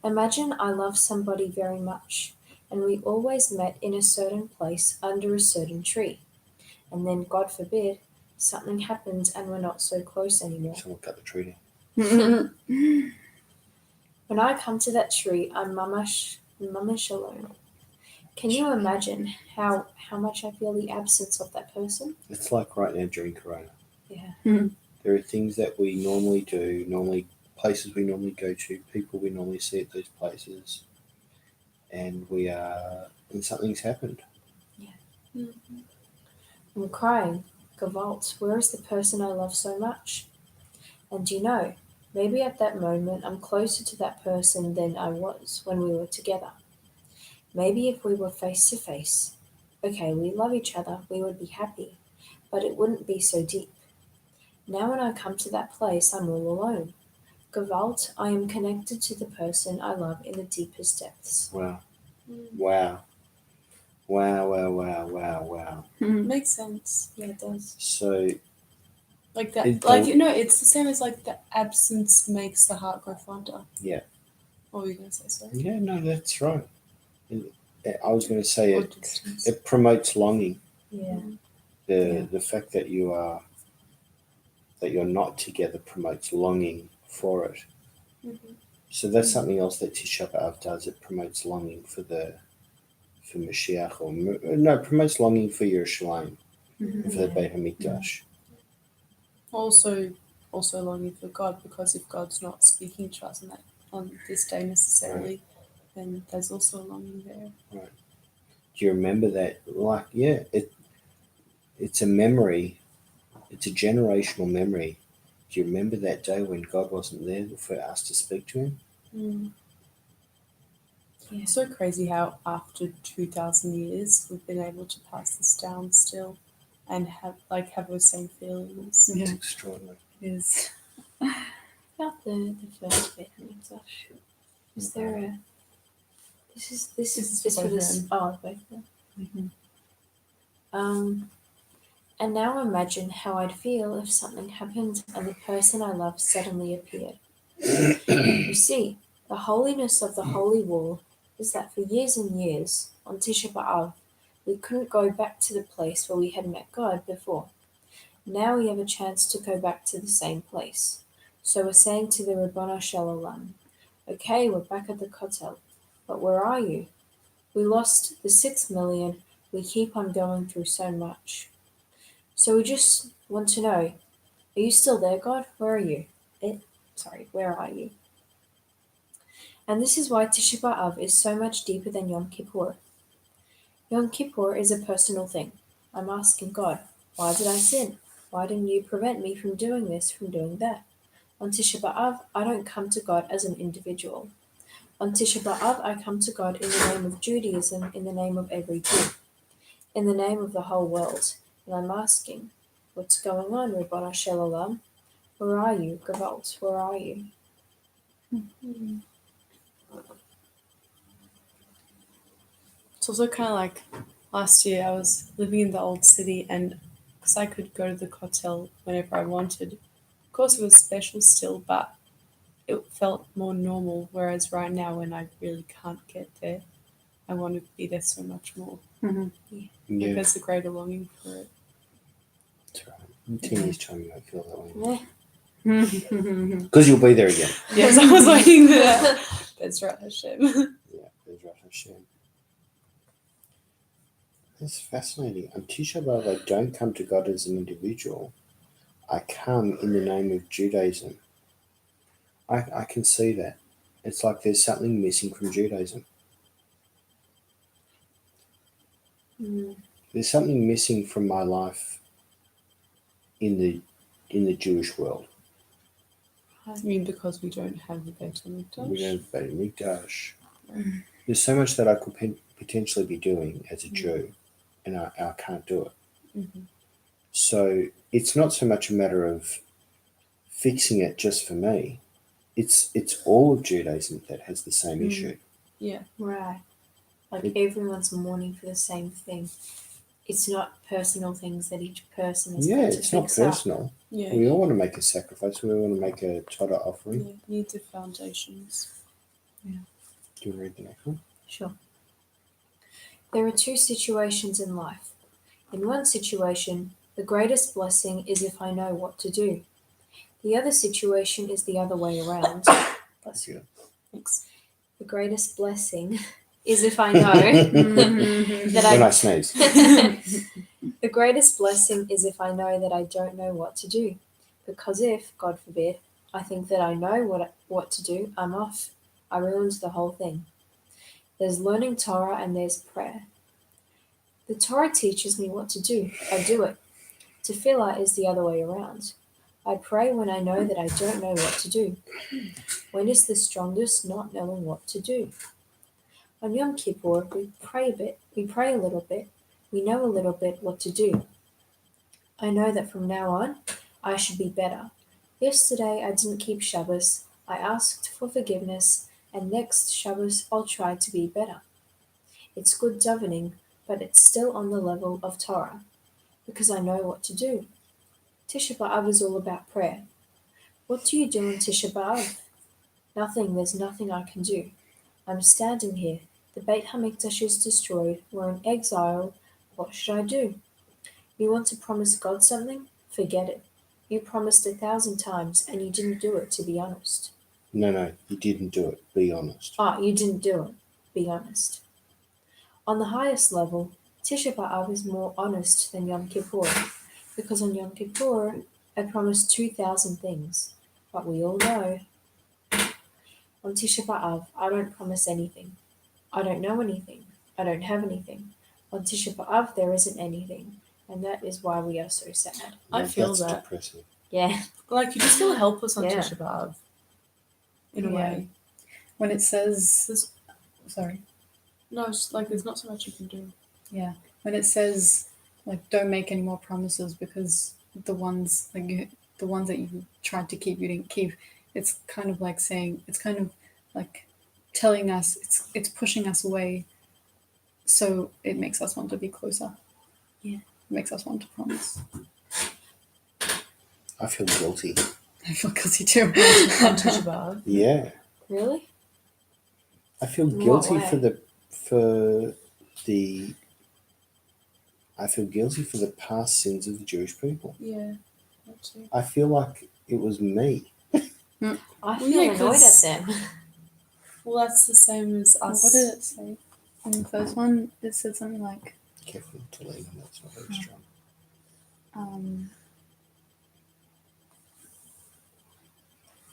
Speaker 5: Imagine I love somebody very much, and we always met in a certain place under a certain tree. And then, God forbid, something happens and we're not so close anymore.
Speaker 1: Someone cut the tree down.
Speaker 5: When I come to that tree, I'm mamash alone. Can you imagine how much I feel the absence of that person?
Speaker 1: It's like right now during Corona.
Speaker 5: Yeah.
Speaker 1: There are things that we normally do, places we normally go to, people we normally see at those places, and something's happened.
Speaker 5: Yeah. I'm crying. Gewalt, where is the person I love so much? And maybe at that moment I'm closer to that person than I was when we were together. Maybe if we were face to face, okay, we love each other, we would be happy, but it wouldn't be so deep. Now when I come to that place, I'm all alone. Gewalt, I am connected to the person I love in the deepest depths.
Speaker 1: Wow. Wow. Wow.
Speaker 2: Makes sense.
Speaker 5: Yeah, it does.
Speaker 1: So
Speaker 2: Like that,
Speaker 1: It
Speaker 2: like
Speaker 1: don't-
Speaker 2: it's the same as like the absence makes the heart grow fonder.
Speaker 1: Yeah.
Speaker 2: What were you gonna say? Sorry.
Speaker 1: yeah, no, that's right. I was going to say
Speaker 2: Or
Speaker 1: it.
Speaker 2: distance.
Speaker 1: It promotes longing.
Speaker 5: Yeah.
Speaker 1: The fact that you're not together promotes longing for it.
Speaker 2: Mhm.
Speaker 1: So that's something else that Tisha B'Av does. It promotes longing for Mashiach, it promotes longing for Yerushalayim, and for the
Speaker 5: Yeah.
Speaker 1: Beit Hamikdash.
Speaker 2: Also longing for God, because if God's not speaking to us on this day necessarily, then there's also a longing there.
Speaker 1: Do you remember that? Like, yeah, it's a memory. It's a generational memory. Do you remember that day when God wasn't there for us to speak to Him?
Speaker 5: Yeah.
Speaker 2: It's so crazy how after 2,000 years we've been able to pass this down still, and have those same feelings.
Speaker 1: It's extraordinary.
Speaker 2: Is
Speaker 5: About the first bit, Josh. Is there a? This is for this. Oh, both of them. And now imagine how I'd feel if something happened and the person I love suddenly appeared. You see, the holiness of the holy wall is that for years and years, on Tisha B'Av, we couldn't go back to the place where we had met God before. Now we have a chance to go back to the same place. So we're saying to the Ribono Shel Olam, okay, we're back at the Kotel, but where are you? We lost the 6 million, we keep on going through so much. So we just want to know, are you still there, God? Where are you? Where are you? And this is why Tisha B'Av is so much deeper than Yom Kippur. Yom Kippur is a personal thing. I'm asking God, why did I sin? Why didn't you prevent me from doing this, from doing that? On Tisha B'Av, I don't come to God as an individual. On Tisha B'Av, I come to God in the name of Judaism, in the name of every Jew, in the name of the whole world. And I'm asking, what's going on, Ribono Shel Olam? Where are you, Gavalt? Where are you?
Speaker 2: It's also kind of like last year I was living in the old city, and because I could go to the Kotel whenever I wanted, of course it was special still, but it felt more normal. Whereas right now, when I really can't get there, I want to be there so much more.
Speaker 1: Yeah,
Speaker 2: There's a greater longing for it.
Speaker 1: that's right. In 10 years' time, you might feel that way.
Speaker 5: Yeah.
Speaker 1: Because you'll be there again.
Speaker 2: Yes, I was waiting for that. That's right, Hashem.
Speaker 1: Yeah, Bezrat Hashem. That's fascinating. On Tisha B'Av, I don't come to God as an individual. I come in the name of Judaism. I can see that. It's like there's something missing from Judaism. There's something missing from my life in the Jewish world.
Speaker 2: I mean, because we don't have the Beit HaMikdash.
Speaker 1: We don't have Beit Hamikdash. There's so much that I could potentially be doing as a Jew, and I can't do it.
Speaker 2: Mm-hmm.
Speaker 1: So it's not so much a matter of fixing it just for me. It's all of Judaism that has the same issue.
Speaker 2: Yeah.
Speaker 5: Right. Like everyone's mourning for the same thing. It's not personal things that each person is
Speaker 1: Yeah,
Speaker 5: got to
Speaker 1: it's not
Speaker 5: fix up.
Speaker 1: personal.
Speaker 2: Yeah.
Speaker 1: We all want to make a sacrifice. We all want to make a Torah offering.
Speaker 2: Yeah. Need the foundations.
Speaker 1: Do you want to read the next one?
Speaker 5: Sure. There are two situations in life. In one situation, the greatest blessing is if I know what to do. The other situation is the other way around.
Speaker 1: Bless you.
Speaker 2: Thanks.
Speaker 5: The greatest blessing is if I know that
Speaker 1: When I sneeze.
Speaker 5: The greatest blessing is if I know that I don't know what to do. Because if, God forbid, I think that I know what to do, I'm off. I ruined the whole thing. There's learning Torah and there's prayer. The Torah teaches me what to do. I do it. Tefillah is the other way around. I pray when I know that I don't know what to do. When is the strongest not knowing what to do? On Yom Kippur, we pray a little bit, we know a little bit what to do. I know that from now on, I should be better. Yesterday I didn't keep Shabbos, I asked for forgiveness, and next Shabbos I'll try to be better. It's good davening, but it's still on the level of Torah, because I know what to do. Tisha B'Av is all about prayer. What do you do on Tisha B'Av? Nothing, there's nothing I can do. I'm standing here. The Beit HaMikdash is destroyed. We're in exile. What should I do? You want to promise God something? Forget it. You promised 1,000 times and you didn't do it, to be honest.
Speaker 1: No, you didn't do it. Be honest.
Speaker 5: You didn't do it. Be honest. On the highest level, Tisha B'Av is more honest than Yom Kippur, because on Yom Kippur, I promised 2,000 things. But we all know, on Tisha B'Av, I don't promise anything. I don't know anything. I don't have anything. On Tisha B'Av, there isn't anything. And that is why we are so sad.
Speaker 2: I feel
Speaker 1: That's
Speaker 2: that.
Speaker 1: depressing.
Speaker 5: Yeah.
Speaker 2: Like, you just feel helpless on
Speaker 5: Yeah.
Speaker 2: Tisha B'Av. In a
Speaker 4: Yeah.
Speaker 2: way.
Speaker 4: When it says,
Speaker 2: There's,
Speaker 4: sorry,
Speaker 2: no, it's like there's not so much you can do.
Speaker 4: when it says like don't make any more promises because the ones that you tried to keep you didn't keep. It's kind of like saying, it's kind of like telling us, it's pushing us away, so it makes us want to be closer.
Speaker 5: Yeah.
Speaker 4: It makes us want to promise.
Speaker 1: I feel guilty.
Speaker 4: I feel guilty too.
Speaker 2: On Tisha B'Av.
Speaker 1: Yeah.
Speaker 5: Really?
Speaker 1: I feel
Speaker 5: In what
Speaker 1: guilty
Speaker 5: way?
Speaker 1: I feel guilty for the past sins of the Jewish people.
Speaker 2: Yeah. That too.
Speaker 1: I feel like it was me.
Speaker 5: I feel
Speaker 2: yeah,
Speaker 5: annoyed
Speaker 2: 'cause-
Speaker 5: at them.
Speaker 2: Well, that's the same as us.
Speaker 4: What did it say? In the first one, it said something like,
Speaker 1: Careful to lean on, that's not very strong.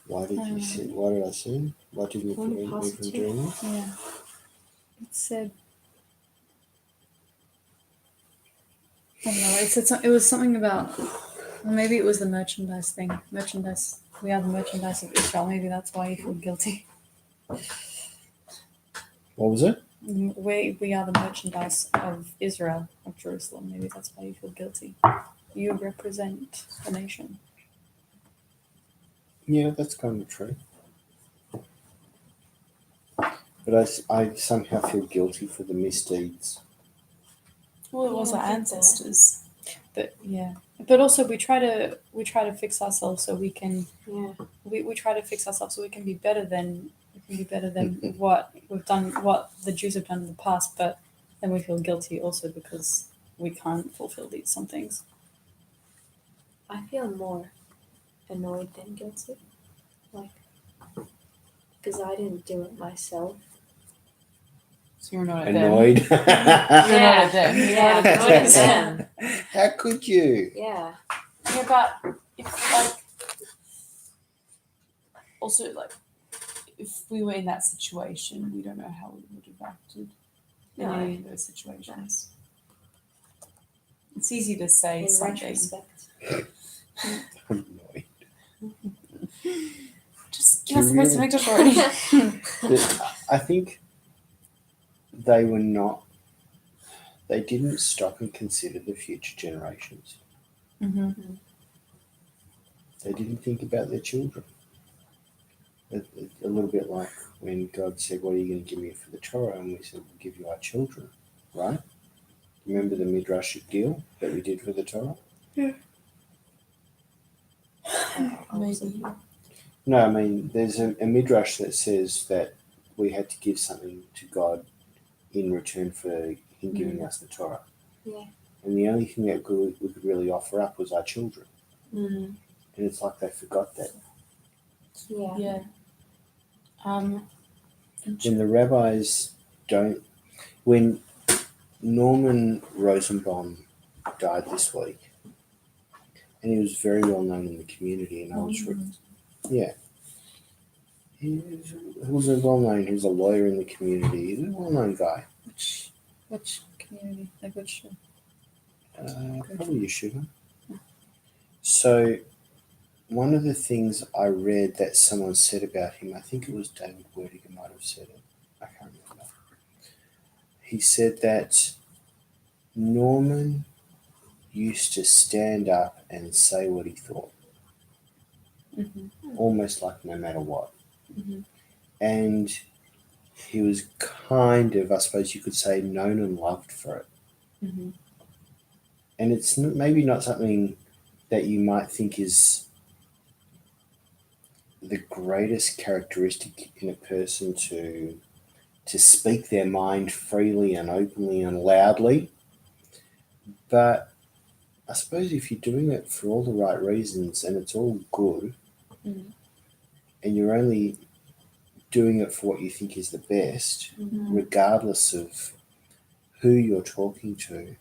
Speaker 1: Why did you sin? Why did I sin? Why didn't you
Speaker 5: Only
Speaker 1: prevent me from
Speaker 5: positive.
Speaker 1: doing it?
Speaker 4: yeah, it said, I don't know. It said it was something about, well, maybe it was the merchandise thing. Merchandise. We are the merchandise of Israel. Maybe that's why you feel guilty.
Speaker 1: What was it?
Speaker 4: We are the merchandise of Israel, of Jerusalem. Maybe that's why you feel guilty. You represent the nation.
Speaker 1: Yeah, that's kind of true. But I somehow feel guilty for the misdeeds.
Speaker 2: Well, it was
Speaker 5: Yeah,
Speaker 2: our
Speaker 5: I get that.
Speaker 2: ancestors.
Speaker 4: But also we try to fix ourselves so we can.
Speaker 5: Yeah.
Speaker 4: We try to fix ourselves so we can be better than what we've done, what the Jews have done in the past. But then we feel guilty also because we can't fulfill some things.
Speaker 5: I feel more annoyed than guilty. Like, because I didn't do it myself.
Speaker 2: So you're not at them.
Speaker 1: Annoyed.
Speaker 2: You're not at them. You're
Speaker 5: Yeah,
Speaker 2: not at
Speaker 5: annoyed at
Speaker 2: them.
Speaker 5: them.
Speaker 1: How could you?
Speaker 5: Yeah.
Speaker 2: Yeah, but if like also like if we were in that situation, we don't know how we would have acted in
Speaker 5: No.
Speaker 2: any of those situations. It's easy to say
Speaker 5: In
Speaker 2: something.
Speaker 5: retrospect.
Speaker 1: Annoyed.
Speaker 2: Just
Speaker 1: Do
Speaker 2: give us the
Speaker 1: you
Speaker 2: most
Speaker 1: really-
Speaker 2: midrash already.
Speaker 1: I think they were not. They didn't stop and consider the future generations.
Speaker 4: Mm-hmm.
Speaker 1: They didn't think about their children. A little bit like when God said, "What are you going to give me for the Torah?" And we said, "We'll give you our children." Right? Remember the midrashic deal that we did for the Torah?
Speaker 2: Maybe.
Speaker 1: No, I mean, there's a midrash that says that we had to give something to God in return for Him giving us the Torah.
Speaker 5: Yeah.
Speaker 1: And the only thing that we could really offer up was our children.
Speaker 2: Mm,
Speaker 1: And it's like they forgot that.
Speaker 5: Yeah.
Speaker 2: yeah.
Speaker 1: When the rabbis don't, when Norman Rosenbaum died this week, and he was very well known in the community, and I was, yeah, he was a well known. He was a lawyer in the community. He was a well known guy.
Speaker 4: Which community? Like which?
Speaker 1: Probably Yeshiva. So, one of the things I read that someone said about him, I think it was David Werdiger might have said it. I can't remember. He said that Norman used to stand up and say what he thought,
Speaker 4: Mm-hmm.
Speaker 1: almost like no matter what.
Speaker 4: Mm-hmm.
Speaker 1: And he was kind of, I suppose you could say, known and loved for it.
Speaker 2: Mm-hmm.
Speaker 1: And it's maybe not something that you might think is the greatest characteristic in a person to speak their mind freely and openly and loudly. But I suppose if you're doing it for all the right reasons and it's all good,
Speaker 2: Mm.
Speaker 1: and you're only doing it for what you think is the best, regardless of who you're talking to,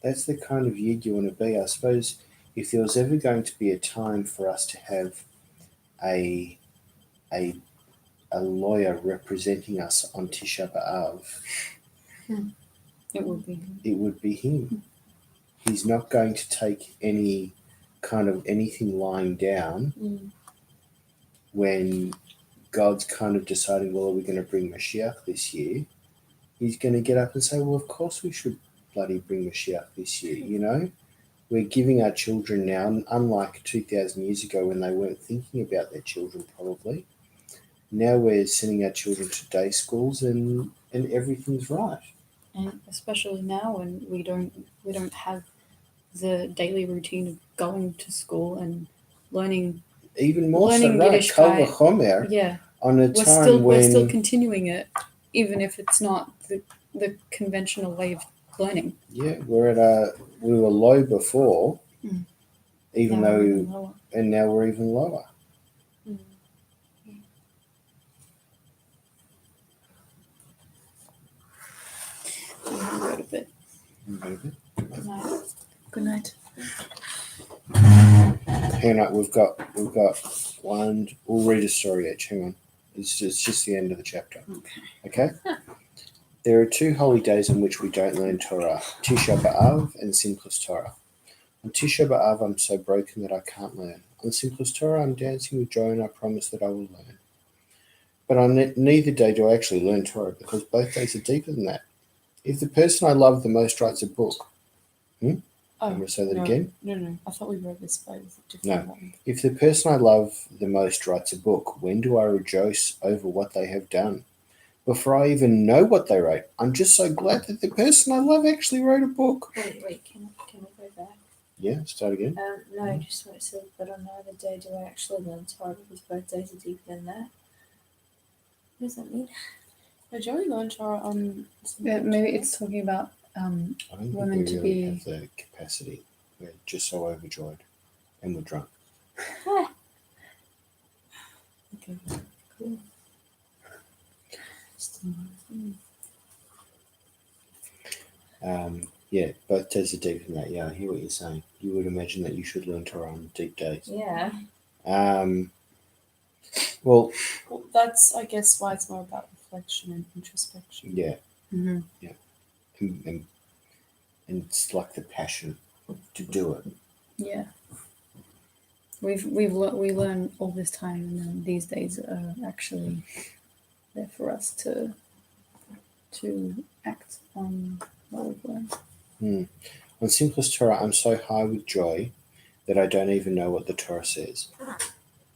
Speaker 1: that's the kind of yid you want to be. I suppose if there was ever going to be a time for us to have a lawyer representing us on Tisha B'Av,
Speaker 2: It would be.
Speaker 1: it would be him. He's not going to take any kind of anything lying down when God's kind of deciding, well, are we going to bring Mashiach this year? He's going to get up and say, well, of course we should bloody bring Mashiach this year, you know? We're giving our children now, unlike 2,000 years ago when they weren't thinking about their children probably, now we're sending our children to day schools and everything's right.
Speaker 4: And especially now when we don't have the daily routine of going to school and learning.
Speaker 1: Even more so,
Speaker 4: Learning
Speaker 1: right? Kal
Speaker 4: Yiddishkeit.
Speaker 1: v'chomer,
Speaker 4: Yeah,
Speaker 1: on a
Speaker 4: we're
Speaker 1: time when
Speaker 4: still continuing it, even if it's not the conventional way of learning.
Speaker 1: yeah, we were low before, even
Speaker 4: Now we're
Speaker 1: though,
Speaker 4: even lower.
Speaker 1: and now we're even lower.
Speaker 4: We go to bed.
Speaker 1: Maybe.
Speaker 4: Good night.
Speaker 2: Good night.
Speaker 1: Hang on, we've got one. We'll read a story each. Hang on, it's just the end of the chapter. Okay. There are 2 holy days on which we don't learn Torah: Tisha B'Av and Simchas Torah. On Tisha B'Av, I'm so broken that I can't learn. On Simchas Torah, I'm dancing with joy and I promise that I will learn. But on neither day do I actually learn Torah because both days are deeper than that. If the person I love the most writes a book, I'm going to say that again.
Speaker 2: No. I thought we read this by a different one.
Speaker 1: If the person I love the most writes a book, when do I rejoice over what they have done? Before I even know what they wrote, I'm just so glad that the person I love actually wrote a book.
Speaker 5: Wait, can we go back?
Speaker 1: Yeah, start again.
Speaker 5: No, just what it said, but on neither day do I actually learn Torah because both days are deeper than that. What does that mean?
Speaker 2: No, Joey learned Torah on.
Speaker 4: Yeah, maybe it's talking about
Speaker 1: I don't think
Speaker 4: women
Speaker 1: we
Speaker 4: to
Speaker 1: really
Speaker 4: be.
Speaker 1: have the capacity. We're just so overjoyed and we're drunk.
Speaker 2: Okay.
Speaker 5: Cool.
Speaker 1: Yeah, both days are deeper than that. Yeah, I hear what you're saying. You would imagine that you should learn Torah on deep days.
Speaker 5: Yeah.
Speaker 1: Well,
Speaker 2: That's, I guess, why it's more about reflection and introspection.
Speaker 1: yeah,
Speaker 4: Mm-hmm.
Speaker 1: and it's like the passion to do it.
Speaker 4: Yeah. We learn all this time, and then these days are actually there for us to act on what we've learned.
Speaker 1: On Simchas Torah, I'm so high with joy that I don't even know what the Torah says.